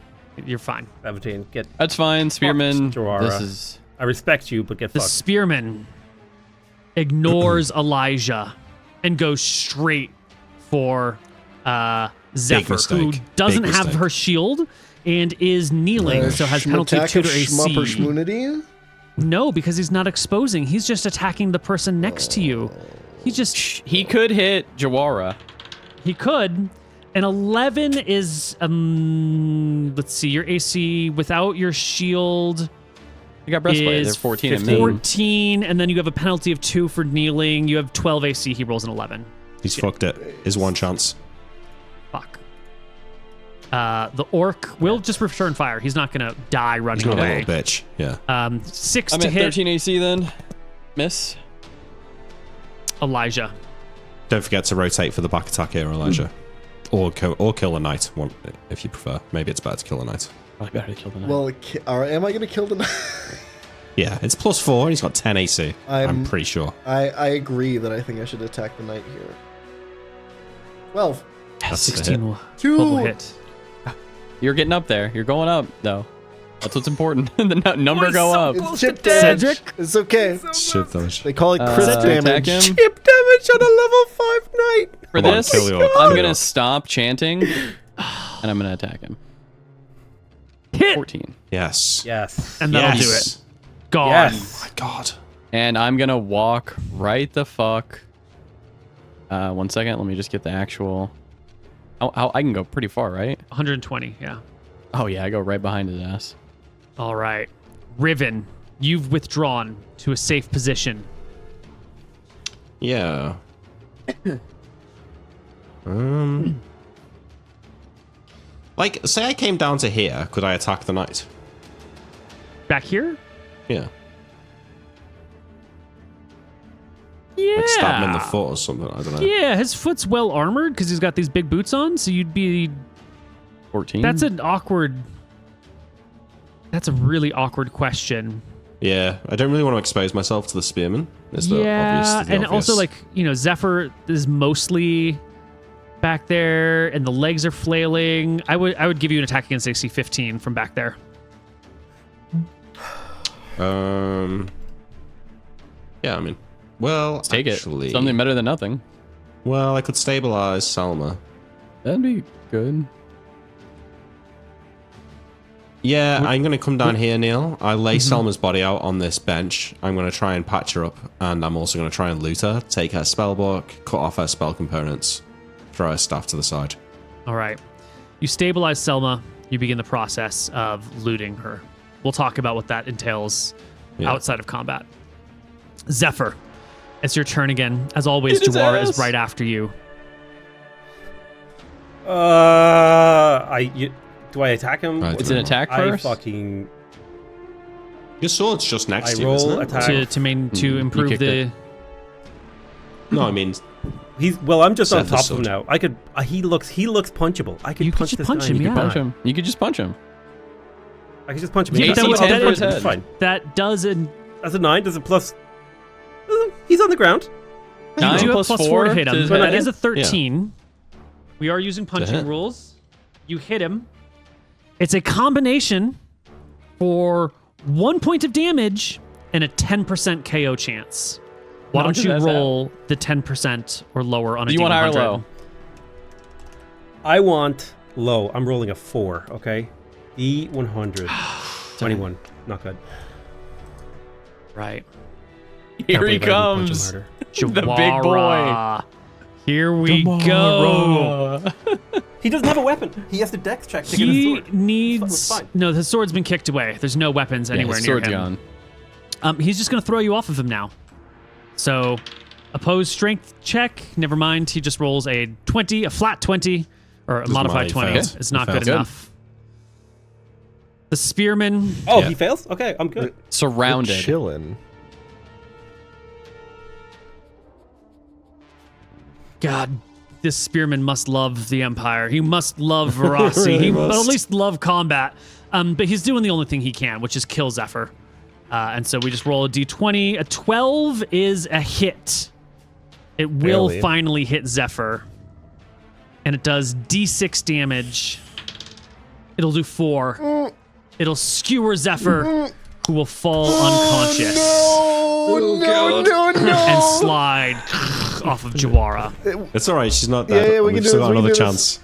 You're fine. 17. Get. That's fine, Spearman. Jawara. This is I respect you, but get The fucked. spearman ignores Elijah and goes straight for Zephyr, who mistake. doesn't Big have mistake. her shield and is kneeling, so has penalty 2 to AC. Schmupper No, because he's not exposing. He's just attacking the person next to you. he could hit Jawara. He could. An 11 is let's see, your AC without your shield. You got breastplate. is They're 14 and 14, and then you have a penalty of 2 for kneeling. You have 12 AC. He rolls an 11. He's fucked it. His one chance. Fuck. The orc will just return fire. He's not gonna die running He's not a away. little bitch. Yeah. 6 I'm to at hit. 13 AC then. Miss. Elijah. Don't forget to rotate for the back attack here, Elijah. Or kill a knight, if you prefer. Maybe it's better to kill a knight. Probably better to kill the knight. Well, am I going to kill the knight? Yeah, it's +4 and he's got 10 AC. I'm pretty sure. I agree that I think I should attack the knight here. 12. That's the 16 hit. will, 2. 12 will hit. You're getting up there. You're going up, though. That's what's important. The number go up. It's chip damage. Cedric? It's okay. Shit damage. They call it crit Attack damage. him. Chip damage on a level 5 knight. For Come on, this, kill the orc, I'm kill going the to orc. stop chanting, and I'm going to attack him. Hit! 14. Yes. Yes. And that'll do Yes. it. Gone. Yes. My God. And I'm going to walk right the fuck. 1 second. Let me just get the actual... I can go pretty far, right? 120, yeah. Oh, yeah. I go right behind his ass. All right. Riven, you've withdrawn to a safe position. Yeah. Like, say I came down to here, could I attack the knight? Back here? Yeah. Yeah. Like stab him in the foot or something, I don't know. Yeah, his foot's well armored because he's got these big boots on, so you'd be... 14? That's an awkward... That's a really awkward question. Yeah, I don't really want to expose myself to the spearman. Is the Yeah, obvious, the and obvious. also, like, you know, Zephyr is mostly back there, and the legs are flailing. I would give you an attack against AC 15 from back there. Yeah, I mean, well, Let's take actually, it. Something better than nothing. Well, I could stabilize Selma. That'd be good. Yeah, I'm going to come down here, Neil. I lay Selma's body out on this bench. I'm going to try and patch her up, and I'm also going to try and loot her, take her spell book, cut off her spell components, throw her staff to the side. All right. You stabilize Selma. You begin the process of looting her. We'll talk about what that entails outside of combat. Zephyr, it's your turn again. As always, Get his Jawara ass. is right after you. Do I attack him? I It's don't an know. attack I first? fucking... Your sword's just next I to you, isn't roll it? attack. To improve kicked the... it. No, I mean, I'm just on Set the top of him sword. now. I could. He looks punchable. I could You could punch just this punch guy. him, and he yeah. could Punch die. him. You could just punch him. I could just punch him. Yeah, Yeah, AC that would- 10 that for would- his head. it's fine. That does... That's a 9. Does it plus? He's on the ground. You 9 do have plus plus 4 4 to hit to him. his But that head? is a 13. We are using punching hit. rules. You hit him. It's a combination for 1 point of damage and a 10% KO chance. Why Knock don't you his ass roll the 10% or lower on a Do you want high or D100? low? I want low. I'm rolling a 4. Okay. D100. 21. Not good. Right. Here he Can't believe I didn't punch him comes. harder. The big boy. Jawara. Here we go. He doesn't have a weapon. He has to dex check to get his He sword. needs... It's fine. No, the sword's been kicked away. There's no weapons anywhere his near sword's him. gone. He's just going to throw you off of him now. So, opposed strength check. Never mind. He just rolls a 20, a flat 20, or a Doesn't modified matter, he 20. fails. It's He not fails. good Good. enough. The spearman. Oh, Yeah. he fails? Okay, I'm good. Surrounded. Chilling. God, this spearman must love the Empire. He must love Verasi. He must at least love combat. But he's doing the only thing he can, which is kill Zephyr. And so we just roll a d20. A 12 is a hit. It will Barely. finally hit Zephyr. And it does d6 damage. It'll do 4. It'll skewer Zephyr, who will fall unconscious and slide off of Jawara. it's all right. She's not dead. yeah, we We've can do still this, got we can another do chance.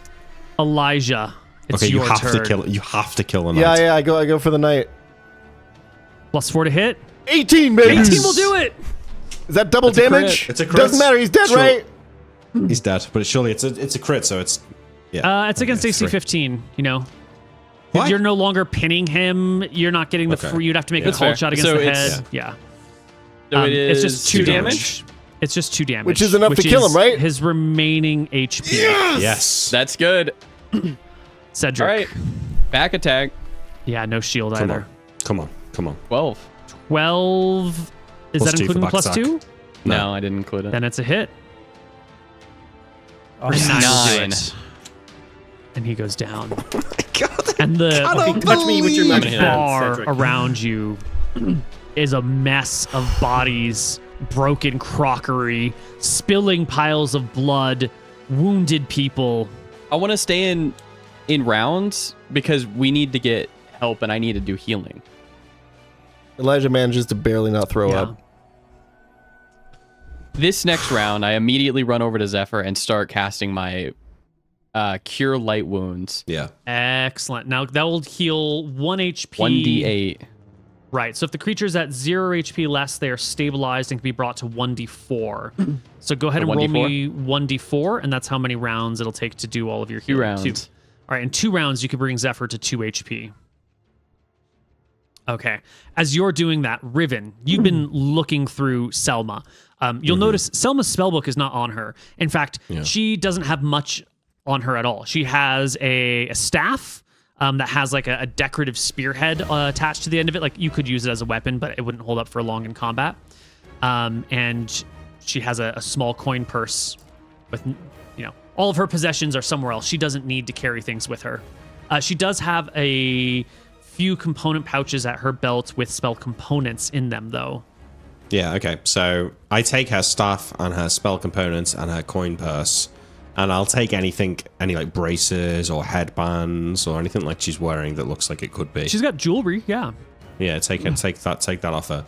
Elijah, it's Okay, you your have turn. to kill. You have to kill a knight. Yeah, I go for the knight. +4 to hit. 18, baby. 18 will do it. Is that double It's a crit. damage? It's a crit. Doesn't matter. He's dead, Sure. right? He's dead, but surely it's a crit, so it's It's against okay, AC three. 15, you know. What? You're no longer pinning him. You're not getting the Okay. free. You'd have to make Yeah. a cold That's shot fair. against So the it's- head. Yeah. So it is It's just 2 damage. It's just 2 damage. Which is enough to kill him, right? His remaining HP. Yes. That's good. Cedric. All right. Back attack. Yeah, no shield Come either. on. Come on. Come on. 12. 12. Is Plus that 2 including for plus back 2? No, I didn't include it. Then it's a hit. Oh, And 9 will do 9. it. And he goes down. God. And the touch me with your magic hands, bar Cedric. around you is a mess of bodies, broken crockery, spilling piles of blood, wounded people. I want to stay in rounds because we need to get help and I need to do healing. Elijah manages to barely not throw Yeah. up. This next round, I immediately run over to Zephyr and start casting my Cure Light Wounds. Yeah. Excellent. Now that will heal 1 HP. 1d8. Right. So if the creature's at 0 HP less, they are stabilized and can be brought to 1d4. So go ahead So and roll 1d4? me 1d4, and that's how many rounds it'll take to do all of your 2 healing. rounds. All right. In 2 rounds, you can bring Zephyr to 2 HP. Okay. As you're doing that, Riven, you've been looking through Selma. You'll notice Selma's spellbook is not on her. In fact, she doesn't have much on her at all. She has a staff that has like a decorative spearhead attached to the end of it. Like you could use it as a weapon, but it wouldn't hold up for long in combat. And she has a small coin purse with, all of her possessions are somewhere else. She doesn't need to carry things with her. She does have a few component pouches at her belt with spell components in them, though. Yeah, okay. So I take her staff and her spell components and her coin purse, and I'll take any like braces or headbands or anything like she's wearing that looks like it could be. She's got jewelry, yeah. Yeah, take that off her.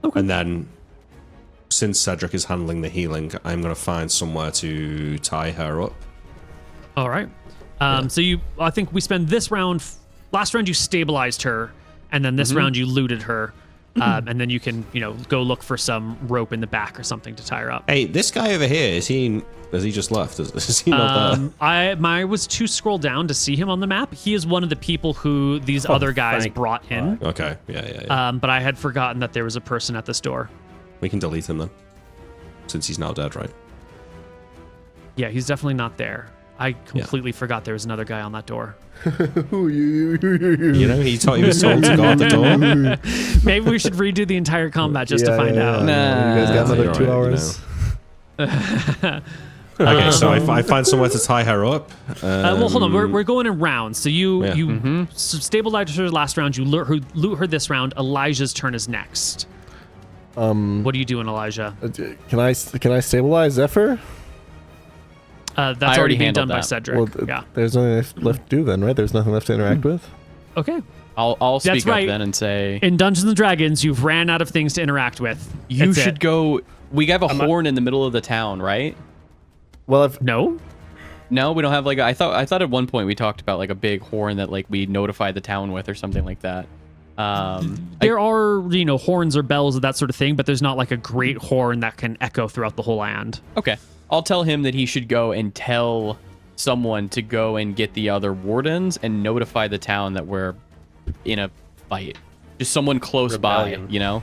Okay. And then, since Cedric is handling the healing, I'm gonna find somewhere to tie her up. All right. So I think we spend this round. Last round you stabilized her, and then this round you looted her, and then you can go look for some rope in the back or something to tie her up. Hey, this guy over here, has he just left? Is he not there? I was too scrolled down to see him on the map. He is one of the people who these other guys thank brought in. Okay, yeah. But I had forgotten that there was a person at this door. We can delete him then, since he's now dead, right? Yeah, he's definitely not there. I completely forgot there was another guy on that door. You know, he was told to guard the door. Maybe we should redo the entire combat just to find out. You guys got another You're 2 right, hours. Okay, so I find somewhere to tie her up. Well, hold on. We're going in rounds. So you stabilized her last round. You loot her this round. Elijah's turn is next. What are you doing, Elijah? Can I stabilize Zephyr? That's I already already being handled done by that. Cedric. Well, Yeah. there's nothing left to do then, right? There's nothing left to interact with. Okay. I'll That's speak up right. then and say In Dungeons and Dragons, you've ran out of things to interact with. you That's should it. go. We have a horn in the middle of the town, right? Well, if No. No, we don't have like I thought at one point we talked about like a big horn that like we notify the town with or something like that. There are, horns or bells or that sort of thing, but there's not like a great horn that can echo throughout the whole land. Okay. I'll tell him that he should go and tell someone to go and get the other wardens and notify the town that we're in a fight. Just someone close Rebellion. by, you know?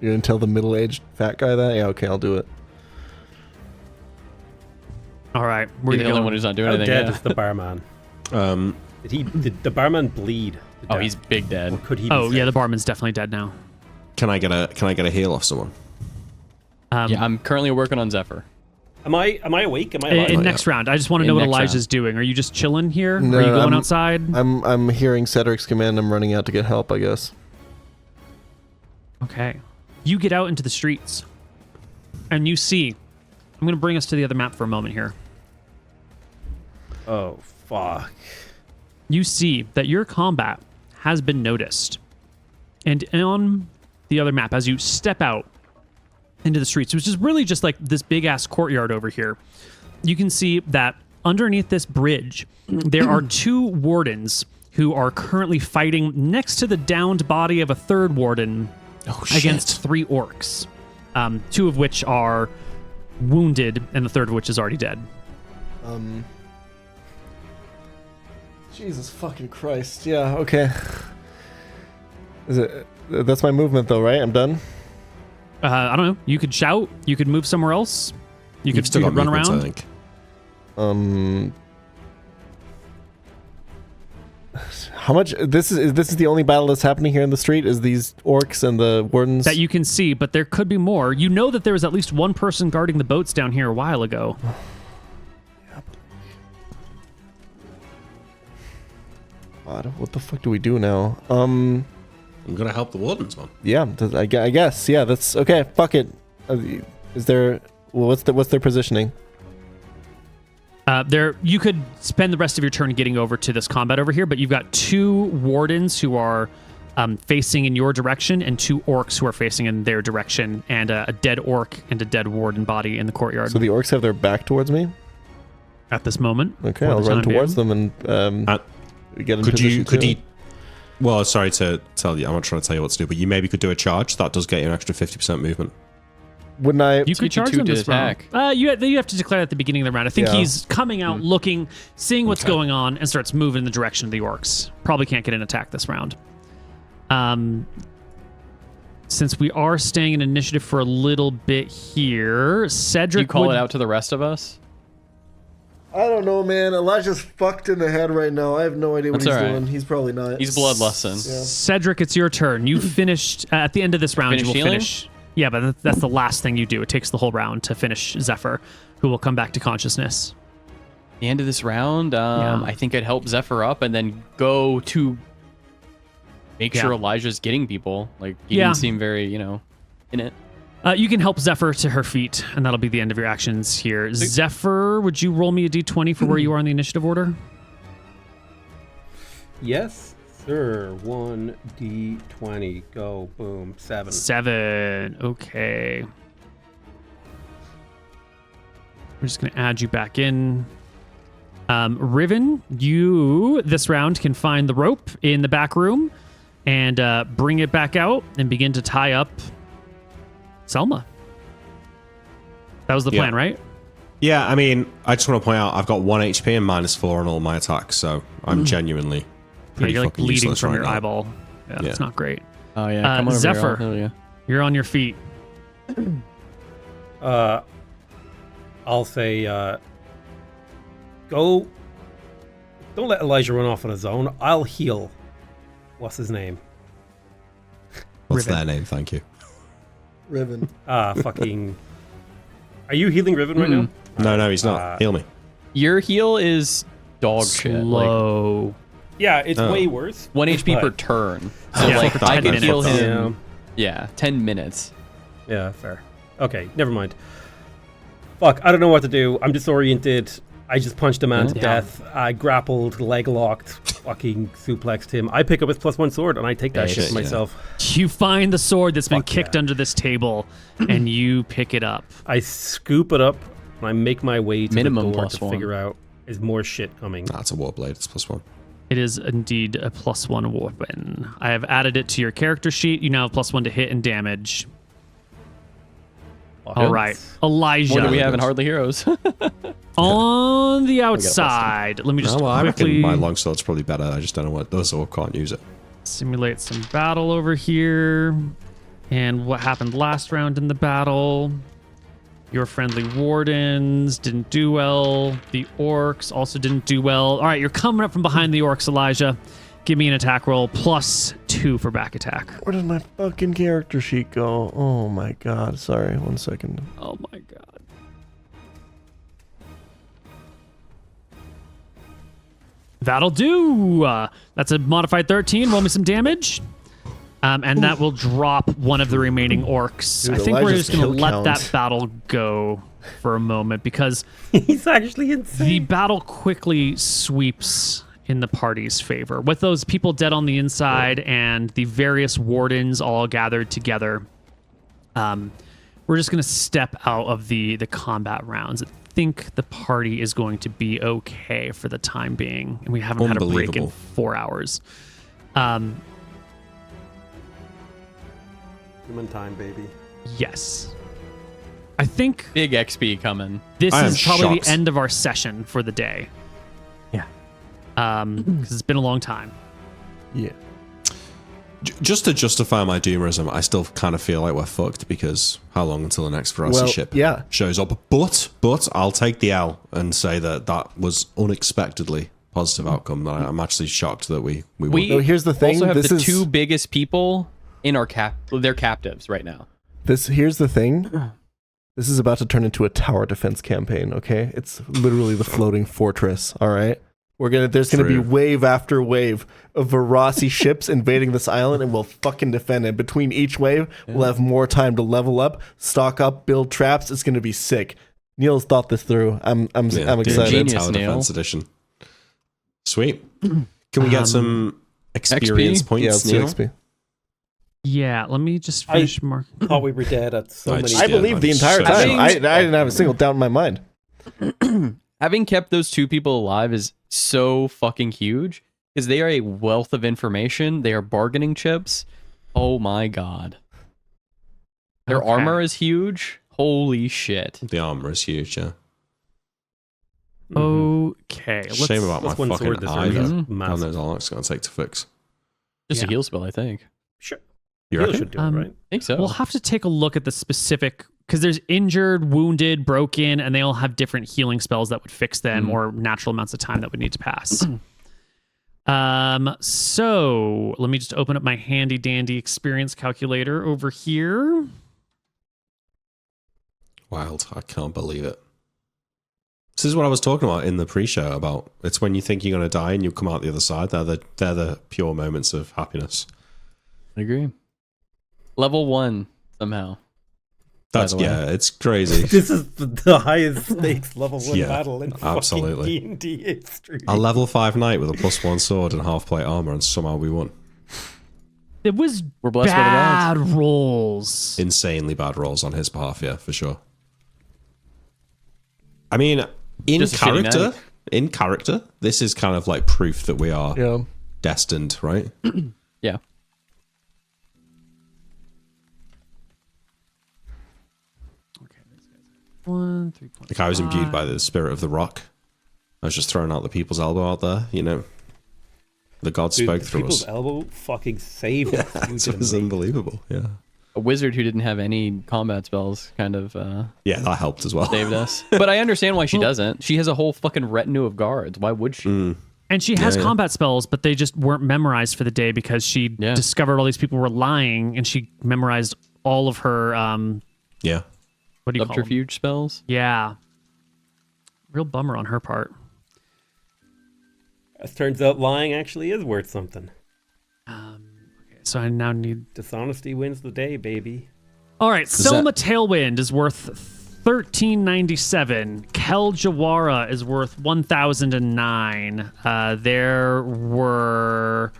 you're gonna tell the middle-aged fat guy that, yeah, okay, I'll do it. All right. Where You're you the only going? one who's not doing How anything. dead Yeah. is the barman? Um, Did the barman bleed? to Oh, death? he's big dead. Or could he? Oh, be yeah, the saved? barman's definitely dead now. can I get a heal off someone? Yeah, I'm currently working on Zephyr. Am I awake? Am I In alive? next round, I just want to In know what next Elijah's round. doing. Are you just chilling here? No, Are you going I'm- outside? I'm hearing Cedric's command. I'm running out to get help, I guess. Okay. You get out into the streets, and you see. I'm going to bring us to the other map for a moment here. Oh fuck! You see that your combat has been noticed. And on the other map, as you step out into the streets, which is really just like this big ass courtyard over here, you can see that underneath this bridge, there are 2 wardens who are currently fighting next to the downed body of a third warden against 3 orcs, 2 of which are wounded, and the third of which is already dead. Jesus fucking Christ. Yeah, okay. Is it? That's my movement though, right? I'm done? I don't know. You could shout. You could move somewhere else. You You've could, still you got could run movement, around. I think. How much? This is the only battle that's happening here in the street. Is these orcs and the wardens? That you can see, but there could be more. You know that there was at least one person guarding the boats down here a while ago. God, what the fuck do we do now? I'm gonna help the wardens, man. Yeah, I guess. Yeah, that's okay. Fuck it. Is there? Well, what's their positioning? You could spend the rest of your turn getting over to this combat over here, but you've got 2 wardens who are facing in your direction and 2 orcs who are facing in their direction, and a dead orc and a dead warden body in the courtyard. So the orcs have their back towards me. At this moment. Okay, I'll run towards them and get in position. Could you? Well, sorry to tell you. I'm not trying to tell you what to do, but you maybe could do a charge. That does get you an extra 50% movement. Wouldn't I? You could charge them this round. You have to declare at the beginning of the round. I think he's coming out, looking, seeing what's going on, and starts moving in the direction of the orcs. Probably can't get an attack this round. Since we are staying in initiative for a little bit here, Cedric. You call it out to the rest of us? I don't know, man. Elijah's fucked in the head right now. I have no idea what That's he's all right. doing. He's probably not. He's bloodlusting. Yeah. Cedric, it's your turn. You finished at the end of this round. Finish You will healing? finish. Yeah, but that's the last thing you do. It takes the whole round to finish Zephyr, who will come back to consciousness. The end of this round, I think I'd help Zephyr up and then go to make sure Elijah's getting people. Like, he didn't seem very, in it. You can help Zephyr to her feet, and that'll be the end of your actions here. Zephyr, would you roll me a d20 for where you are in the initiative order? Yes, sir. 1d20. Go. Boom. 7. 7. Okay. We're just going to add you back in. Riven, you, this round, can find the rope in the back room and bring it back out and begin to tie up Selma. That was the plan, right? Yeah, I mean, I just want to point out I've got 1 HP and -4 on all my attacks, so I'm genuinely pretty you're like fucking bleeding useless from right your now. eyeball. Yeah, that's not great. Oh, yeah. Come on over Zephyr, here. I'll heal you. you're on your feet. I'll say, go. Don't let Elijah run off on his own. I'll heal. What's his name? What's Riven. their name? Thank you. Riven. Fucking. Are you healing Riven right now? No, he's not. Heal me. Your heal is dog shit. Like, Slow. Yeah, it's way worse. 1 HP per but- turn. So, Yeah, like, for I 10 could minutes. heal him. Yeah. Yeah, 10 minutes. Yeah, fair. Okay, never mind. Fuck, I don't know what to do. I'm disoriented. I just punched a man to death. I grappled, leg locked, fucking suplexed him. I pick up his +1 sword and I take that shit for myself. You find the sword that's been Fuck kicked yeah. under this table, and you pick it up. I scoop it up and I make my way to Minimum the door +1. to figure out is more shit coming. Nah, it's a warblade. It's +1. It is indeed a +1 weapon. I have added it to your character sheet. You now have +1 to hit and damage. All right, Elijah. What do we have in Hardly Heroes? On the outside. Let me just I quickly reckon my longsword's probably better. I just don't know what those orc can't use it. simulate some battle over here. And what happened last round in the battle. Your friendly wardens didn't do well. The orcs also didn't do well. All right, you're coming up from behind the orcs, Elijah. Give me an attack roll +2 for back attack. Where did my fucking character sheet go? Oh my god. Sorry, 1 second. Oh my god. That'll do. That's a modified 13. Roll me some damage. And that will drop one of the remaining orcs. Dude, I think we're Elijah's just going to kill let count. that battle go for a moment because He's actually insane. the battle quickly sweeps in the party's favor. With those people dead on the inside and the various wardens all gathered together, we're just going to step out of the combat rounds. I think the party is going to be okay for the time being, and we haven't had a break in Unbelievable. 4 hours. Human time, baby. Yes. I think Big XP coming. this I am is probably shocked. the end of our session for the day. because it's been a long time. Yeah. Just to justify my doomerism, I still kind of feel like we're fucked because how long until the next Veracity ship shows up? But I'll take the L and say that was unexpectedly positive outcome. That I'm actually shocked that we No, here's the thing. Also have this the is, two biggest people in our they're captives right now. Here's the thing. This is about to turn into a tower defense campaign, okay? It's literally the floating fortress, all right? There's gonna be wave after wave of Veracity ships invading this island, and we'll fucking defend it. Between each wave, we'll have more time to level up, stock up, build traps. It's gonna be sick. Neil's thought this through. I'm excited. Genius, Tower Neil. Defense Edition. Sweet. Can we get some experience XP? points, Yeah, let's do Neil? XP. Yeah, let me just finish mark. Thought we were dead at so many. I believed the entire so time. I shocked. didn't have a single doubt in my mind. Having kept those two people alive is so fucking huge because they are a wealth of information. They are bargaining chips. Oh my god. Their Okay. armor is huge. Holy shit. The armor is huge, yeah. Okay, Shame about my let's one fucking sword this eye, early. though. It's God massive. knows how long it's going to take to fix. Just Yeah. a heal spell, I think. Sure. You Heal reckon? should do it, right? I think so. We'll have to take a look at the specific because there's injured, wounded, broken, and they all have different healing spells that would fix them or natural amounts of time that would need to pass. So let me just open up my handy dandy experience calculator over here. Wild. I can't believe it. This is what I was talking about in the pre-show about. It's when you think you're going to die and you come out the other side. They're the pure moments of happiness. I agree. Level 1 somehow. That's the way. yeah, it's crazy. This is the highest stakes level 1 Yeah, battle in absolutely. fucking D&D history. A level 5 knight with a +1 sword and half plate armor, and somehow we won. It was We're blessed by the bad gods. rolls. Insanely bad rolls on his behalf, yeah, for sure. I mean, in Just a shitty character, this is kind of like proof that we are Yeah. destined, right? Yeah. One, 3.5. Like I was imbued by the spirit of the rock. I was just throwing out the people's elbow out there, you know. The gods Dude, spoke the through people's us. elbow fucking saved us. You It didn't was make- unbelievable, yeah. A wizard who didn't have any combat spells kind of Yeah, that helped as well. saved us. But I understand why she doesn't. She has a whole fucking retinue of guards. Why would she? And she has Yeah, yeah. combat spells, but they just weren't memorized for the day because she discovered all these people were lying, and she memorized all of her Yeah. what do you call them? Subterfuge spells? Yeah, real bummer on her part. As turns out, lying actually is worth something. Okay, so I now need. Dishonesty wins the day, baby. All right, Selma Tailwind is worth 1397. Kel Jawara is worth 1009. There were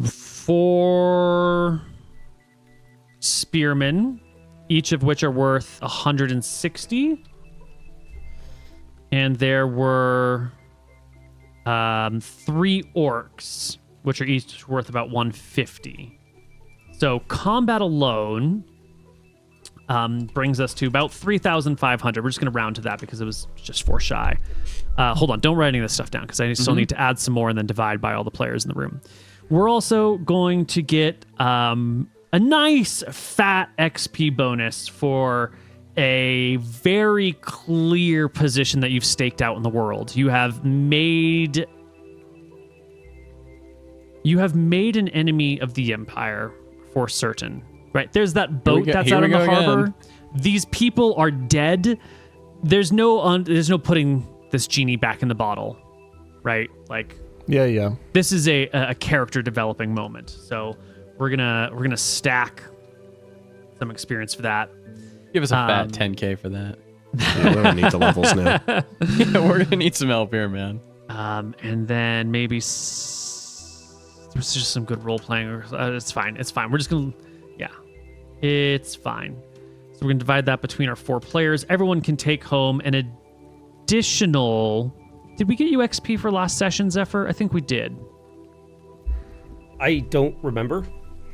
4 spearmen, each of which are worth 160. And there were 3 orcs, which are each worth about 150. So combat alone brings us to about 3,500. We're just going to round to that because it was just 4 shy. Hold on, don't write any of this stuff down because I still need to add some more and then divide by all the players in the room. We're also going to get a nice fat XP bonus for a very clear position that you've staked out in the world. You have made an enemy of the Empire for certain. Right? There's that boat that's out in the harbor. Again. These people are dead. There's no putting this genie back in the bottle. Right? Like Yeah. this is a character developing moment. So we're gonna stack some experience for that. Give us a fat 10k for that. Yeah, we don't need the levels now. Yeah, we're gonna need some help here, man. And then maybe there's just some good role playing. It's fine. We're just gonna, it's fine. So we're gonna divide that between our 4 players. Everyone can take home an additional. Did we get you XP for last session, Zephyr? I think we did. I don't remember.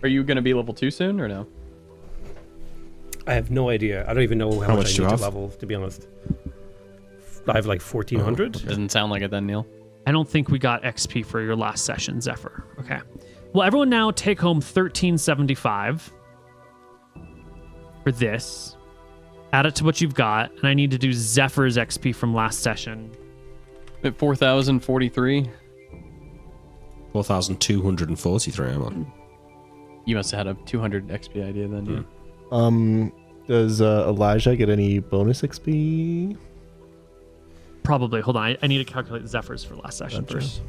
Are you gonna be level 2 soon or no? I have no idea. I don't even know how How much much do I you need to have? level, to be honest. I have like 1,400. Doesn't sound like it then, Neil. I don't think we got XP for your last session, Zephyr. Okay. Well, everyone now take home 1375 for this. Add it to what you've got, and I need to do Zephyr's XP from last session. At 4,043. 4,243, I'm on. You must have had a 200 XP idea then, dude. Does Elijah get any bonus XP? Probably. Hold on. I need to calculate Zephyr's for last session first.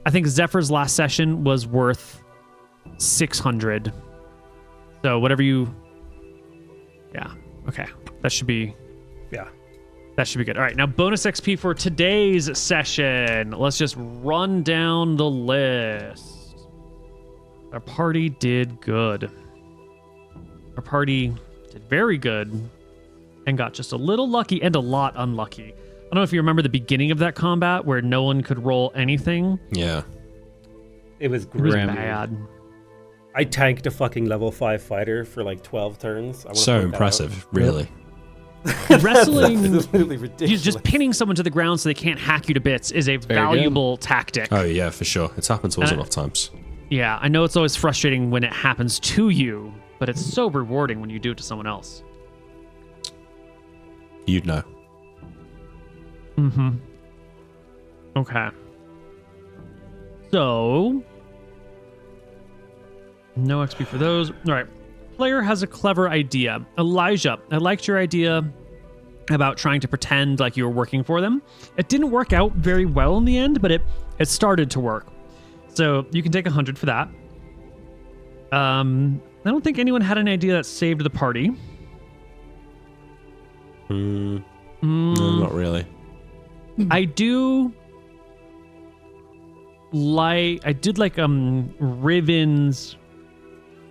I think Zephyr's last session was worth 600. So whatever you... Yeah. Okay. That should be... Yeah. That should be good. All right. Now, bonus XP for today's session. Let's just run down the list. Our party did good. Our party did very good and got just a little lucky and a lot unlucky. I don't know if you remember the beginning of that combat where no one could roll anything. Yeah. It was It was grim. bad. I tanked a fucking level 5 fighter for like 12 turns. I wanna So point that impressive, really. Wrestling, That's absolutely ridiculous. just pinning someone to the ground so they can't hack you to bits is a valuable tactic. Oh, yeah, for sure. It's happened to us enough times. Yeah, I know it's always frustrating when it happens to you, but it's so rewarding when you do it to someone else. You'd know. Mm-hmm. Okay. So, no XP for those. All right. Player has a clever idea. Elijah, I liked your idea about trying to pretend like you were working for them. It didn't work out very well in the end, but it started to work. So you can take 100 for that. I don't think anyone had an idea that saved the party. No, not really. I did like Riven's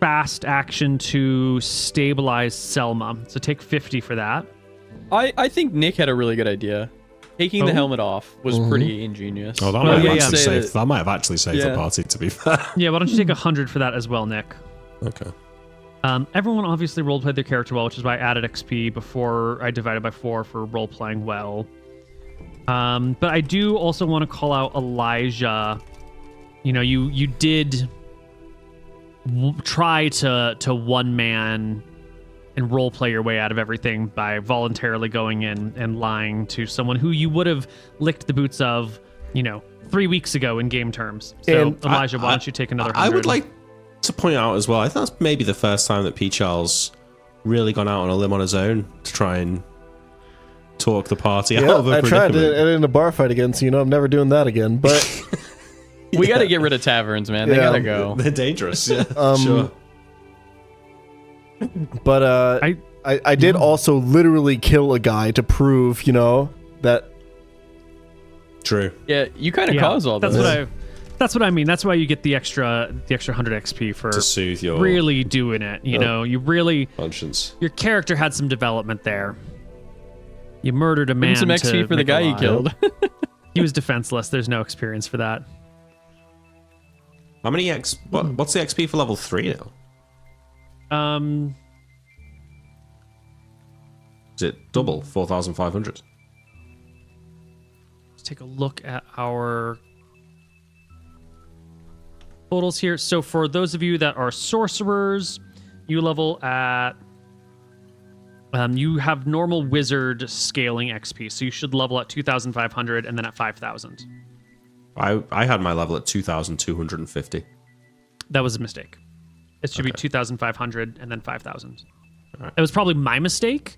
fast action to stabilize Selma. So take 50 for that. I think Nick had a really good idea. Taking the helmet off was pretty ingenious. Oh, that Well, might, yeah, have yeah. actually Say saved, that might have actually saved the Yeah. party, to be fair. Yeah, why don't you take 100 for that as well, Nick? Okay. Everyone obviously roleplayed their character well, which is why I added XP before I divided by 4 for role-playing well. But I do also want to call out Elijah. You know, you did try to one man and role play your way out of everything by voluntarily going in and lying to someone who you would have licked the boots of, 3 weeks ago in game terms. So And Elijah, why don't you take another 100? I would like to point out as well, I think that's maybe the first time that P. Charles really gone out on a limb on his own to try and talk the party out of a I tried predicament. to in a bar fight again, so I'm never doing that again. But We got to get rid of taverns, man. They Yeah. got to go. They're dangerous, yeah. Sure. but I did also literally kill a guy to prove, that True. Yeah, you kind of caused all that's this. That's what I mean. That's why you get the extra 100 XP for To soothe your really doing it. You really, conscience. your character had some development there. You murdered a Give man. him some to XP for the make a guy you lie. killed. He was defenseless. There's no experience for that. How many what's the XP for level 3 now? Is it double? 4,500? Let's take a look at our totals here. So for those of you that are sorcerers, you level at you have normal wizard scaling XP, so you should level at 2,500 and then at 5,000. I had my level at 2,250. That was a mistake. It should be 2,500 and then 5,000. It was probably my mistake.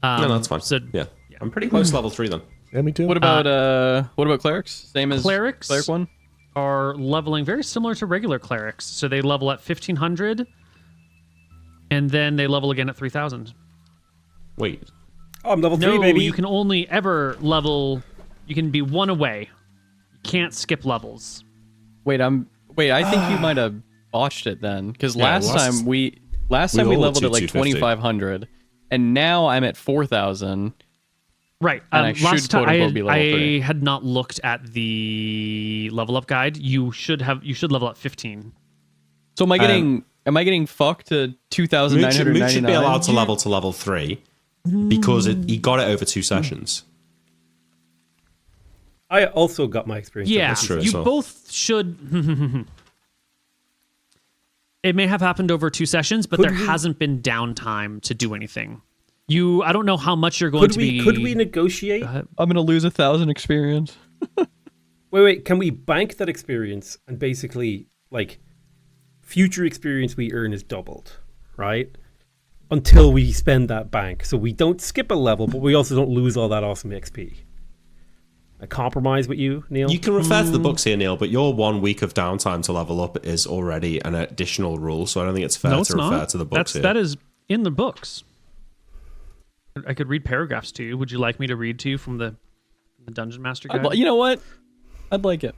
No, that's fine. So Yeah. I'm pretty close to level 3 then. yeah, me too. What about clerics? Same as Clerics? Cleric one? are leveling very similar to regular clerics. So they level at 1,500 and then they level again at 3,000. Wait. Oh, I'm level 3, No, baby. you can only ever level. You can be one away. You can't skip levels. Wait, I think you might have botched it then, because Yeah, last time we leveled at like 2,250. 2,500, and now I'm at 4,000. Right. And I last should, time quote-unquote, be level I 3. had not looked at the level up guide. You should level at 15. So am I getting Am I getting fucked to Moot 2,999? should be allowed to level 3 because he got it over 2 sessions. I also got my experience. Yeah, That's true you as well. both should. It may have happened over 2 sessions, but Could there we- hasn't been downtime to do anything. I don't know how much you're going to be. Could we negotiate? I'm gonna lose 1,000 experience. Wait. Can we bank that experience and basically, like, future experience we earn is doubled, right? Until we spend that bank. So we don't skip a level, but we also don't lose all that awesome XP. I compromise with you, Neil? You can refer to the books here, Neil, but your 1 week of downtime to level up is already an additional rule, so I don't think it's fair No, it's to refer not. to the books here. That is in the books. I could read paragraphs to you. Would you like me to read to you from the Dungeon Master Guide? You know what? I'd like it.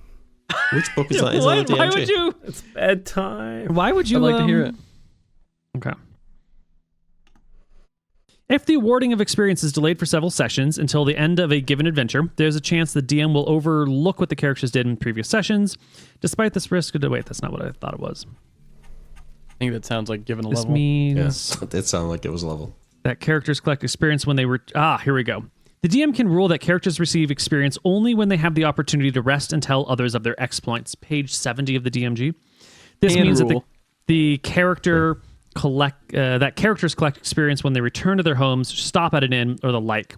Which book is that? Is that the Why DMG? would you? It's bedtime. Why would you? I'd like to hear it. Okay. If the awarding of experience is delayed for several sessions until the end of a given adventure, there's a chance the DM will overlook what the characters did in previous sessions. Despite this risk, wait, that's not what I thought it was. I think that sounds like giving a This level. means Yeah, it did sound like it was a level. that characters collect experience when they were. Here we go. The DM can rule that characters receive experience only when they have the opportunity to rest and tell others of their exploits. Page 70 of the DMG. This And means that rule. the character characters collect experience when they return to their homes, stop at an inn, or the like.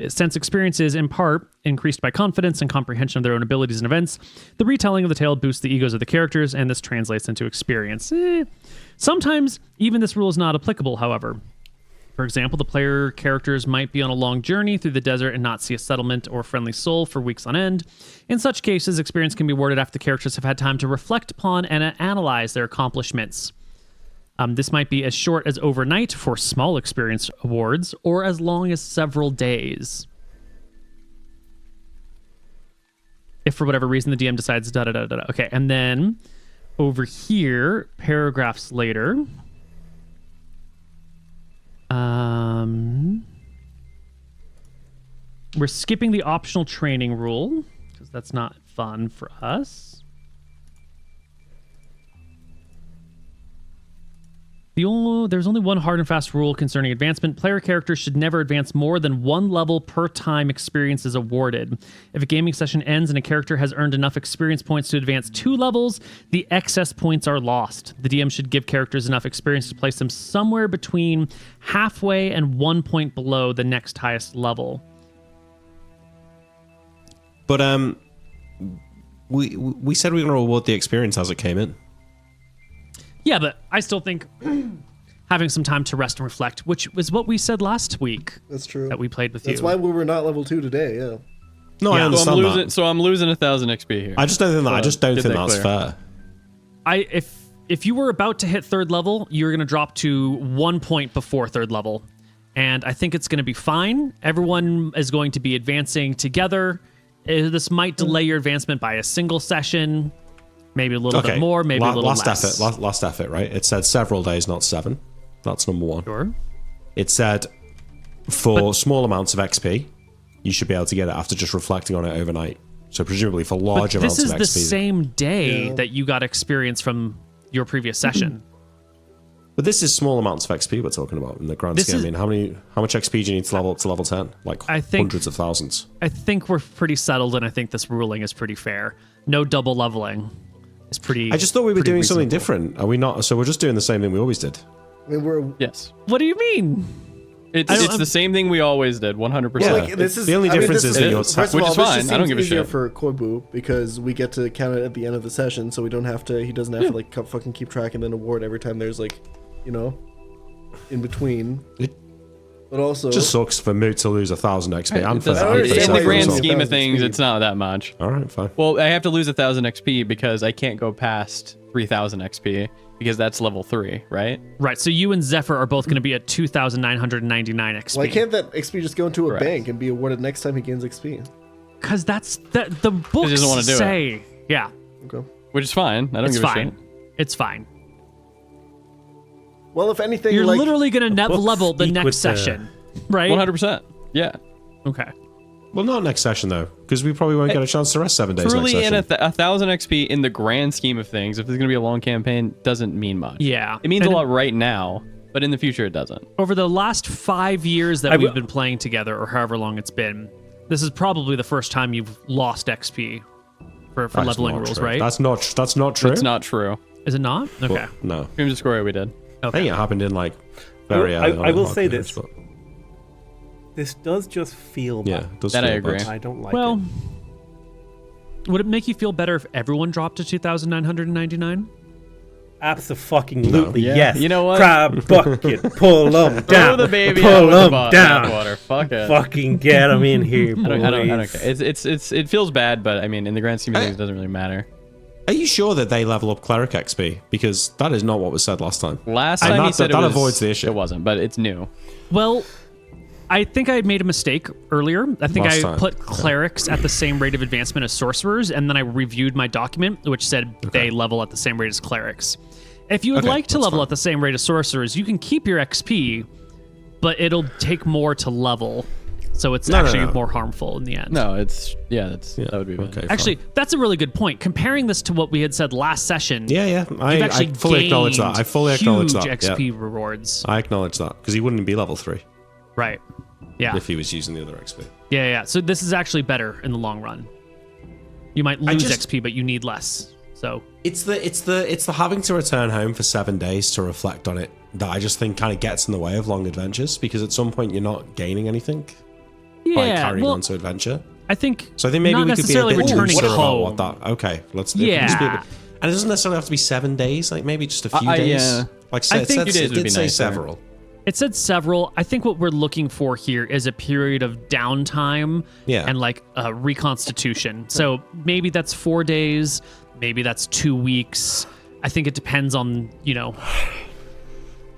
Since experience is in part increased by confidence and comprehension of their own abilities and events, the retelling of the tale boosts the egos of the characters, and this translates into experience. Sometimes even this rule is not applicable, however. For example, the player characters might be on a long journey through the desert and not see a settlement or friendly soul for weeks on end. In such cases, experience can be awarded after the characters have had time to reflect upon and analyze their accomplishments. This might be as short as overnight for small experience awards, or as long as several days. If for whatever reason the DM decides da-da-da-da-da. Okay, and then over here, paragraphs later... we're skipping the optional training rule because that's not fun for us. There's only one hard and fast rule concerning advancement. Player characters should never advance more than 1 level per time experience is awarded. If a gaming session ends and a character has earned enough experience points to advance 2 levels, the excess points are lost. The DM should give characters enough experience to place them somewhere between halfway and 1 point below the next highest level. But we said we were going to award the experience as it came in. Yeah, but I still think having some time to rest and reflect, which was what we said last week That's true. that we played with That's you. why we were not level 2 today, yeah. No, I Yeah. understand So I'm losing 1,000 XP here. that. I just don't think that. I just don't Get think that that's clear. fair. If you were about to hit 3rd level, you're going to drop to 1 point before 3rd level. And I think it's going to be fine. Everyone is going to be advancing together. This might delay your advancement by a single session, maybe a little bit more, maybe a little last less. effort. Last effort, right? It said several days, not 7. That's number 1. Sure. It said for small amounts of XP, you should be able to get it after just reflecting on it overnight. So presumably for large But amounts this of is XP. the same day Yeah. that you got experience from your previous session. But this is small amounts of XP we're talking about in the grand This scheme. is- I mean, how much XP do you need to level up to level 10? Like I think- hundreds of thousands. I think we're pretty settled, and I think this ruling is pretty fair. No double leveling. Is pretty. I just thought we were pretty doing something reasonable. different. Are we not? So we're just doing the same thing we always did. I mean, we're Yes. What do you mean? It's the same thing we always did, 100%. Yeah. like this is The only I mean, difference this is that you're first of Which all, is this fine. just I don't seems give a easier shit. for Koibu because we get to count it at the end of the session, so we don't have to. He doesn't have to like fucking keep track and then award every time there's like, you know, in between. It But also, just sucks for Moot to lose 1,000 XP. I'm for It doesn't- that. I'm for understand in that the why grand you're result. scheme of 1,000 things, XP. it's not that much. All right, fine. Well, I have to lose 1,000 XP because I can't go past 3,000 XP because that's level 3, right? Right. So you and Zephyr are both going to be at 2,999 XP. why can't that XP just go into a Correct. bank and be awarded next time he gains XP? Because the books doesn't wanna do it. say. Yeah, Okay. Which is fine. I don't it's give a fine. shit. It's fine. Well, if anything, You're like, literally going to books level the speak next with the- session, right? 100%. Yeah. Okay. Well, not next session though, because we probably won't get a chance to rest 7 days next Truly, session. in 1,000 XP in the grand scheme of things, if there's gonna be a long campaign, doesn't mean much. Yeah. It means And a lot right now, but in the future it doesn't. Over the last 5 years that we've been playing together, or however long it's been, this is probably the first time you've lost XP for That's leveling not rules, true. right? That's not true. It's not true. Is it not? Okay. Well, no. Dreams of Scoria we did. I think it happened in like very I early on in will say Hogwarts, this. but- This does just feel Yeah, bad. it does That I feel agree. bad. I don't like Well, it. would it make you feel better if everyone dropped to 2,999? Absolutely, No. Yeah. yes. You know what? Crab bucket, pull them Throw down. the baby pull out with the them down. water. Fuck it. Fucking get them in here, boys. I don't care. It feels bad, but I mean, in the grand scheme of things, it doesn't really matter. Are you sure that they level up cleric XP? Because that is not what was said last time. Last And time he that- said that it was, avoids the issue. It wasn't, but it's new. Well, I think I had made a mistake earlier. I think Last I time. put clerics at the same rate of advancement as sorcerers, and then I reviewed my document, which said they level at the same rate as clerics. If you would Okay, like to that's level fine. at the same rate as sorcerers, you can keep your XP, but it'll take more to level, so it's No, no, actually no. more harmful in the end. No, that would be bad. Okay, fine. Actually, that's a really good point. Comparing this to what we had said last session, Yeah. you've I actually fully acknowledge that. gained I fully acknowledge huge that. XP Yeah. rewards. I acknowledge that because he wouldn't be level 3 Right. Yeah. if he was using the other XP. Yeah. So this is actually better in the long run. You might lose just- XP, but you need less. So It's the having to return home for 7 days to reflect on it that I just think kind of gets in the way of long adventures because at some point you're not gaining anything by yeah, carrying well, on to adventure. I think So I think maybe not we could be a necessarily bit returning looser about home. what that. Okay, let's. Yeah. And it doesn't necessarily have to be 7 days. Like maybe just a few yeah. days. Like I I think said, few days it would be did say nicer. several. It said several. I think what we're looking for here is a period of downtime Yeah. and like a reconstitution. So maybe that's 4 days, maybe that's 2 weeks. I think it depends on,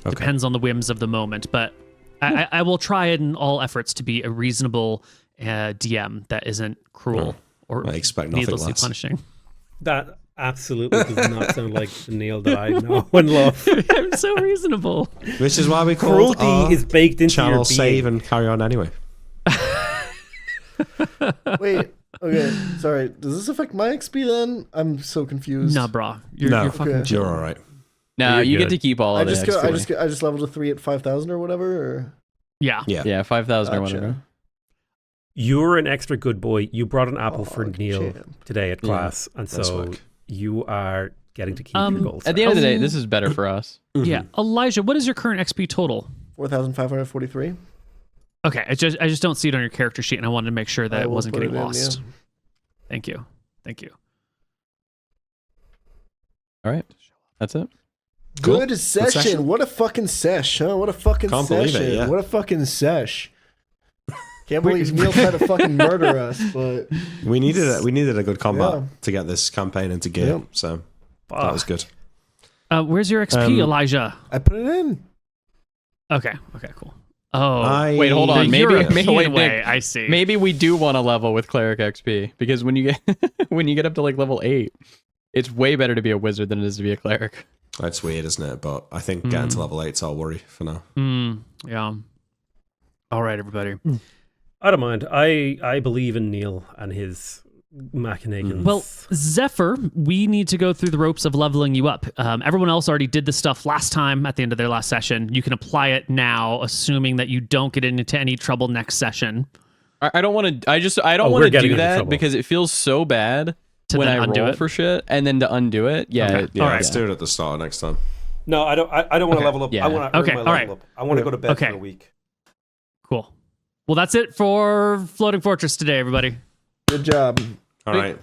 depends on the whims of the moment. But I will try in all efforts to be a reasonable DM that isn't cruel or I expect nothing needlessly less. punishing. That absolutely does not sound like the Neil that I know and love. I'm so reasonable. Which is why we call Cruelty is baked into channel your save being. and carry on anyway. Wait. Okay. Sorry. Does this affect my XP then? I'm so confused. Nah, brah. You're No, fucking Okay. you're all right. No, You're you get good. to keep all I of the just XP. I just leveled a 3 at 5,000 or whatever. Or? Yeah. Yeah. Yeah, 5,000 or Gotcha. whatever. You're an extra good boy. You brought an apple for Oh, Neil champ. today at Yeah. class, and Nice so work. you are getting to keep your gold. At the end of the day, this is better for us. Yeah. Elijah, what is your current XP total? 4,543. Okay, I just don't see it on your character sheet, and I wanted to make sure that I it will wasn't put getting it in, lost. yeah. Thank you. All right. That's it. Cool. Good session. session. What a fucking sesh, huh? What a fucking Can't believe it, session. yeah. What a fucking sesh. Can't believe Neil tried to fucking murder us, but We needed a good combat Yeah. to get this campaign into gear. Yep. So that was good. Where's your XP, Elijah? I put it in. Okay, cool. Oh, Wait, hold on. you're Maybe a key wait, in a way. Nick, I see. maybe we do want to level with cleric XP because when you get up to like level 8, it's way better to be a wizard than it is to be a cleric. That's weird, isn't it? But I think getting to level 8's our worry for now. Yeah. All right, everybody. I don't mind. I believe in Neil and his machinations. Well, Zephyr, we need to go through the ropes of leveling you up. Everyone else already did this stuff last time at the end of their last session. You can apply it now, assuming that you don't get into any trouble next session. I don't want to. I don't we're want to getting do into that trouble. because it feels so bad To when then I undo roll it? for shit and then to undo it. Yeah. Okay. it- Yeah, All right. let's do it at the start next time. no, I don't. I don't want to level up. Yeah. I want to Okay, my all level right. up. I want to go to bed Okay. for a week. Cool. Well, that's it for Floating Fortress today, everybody. Good job. All right.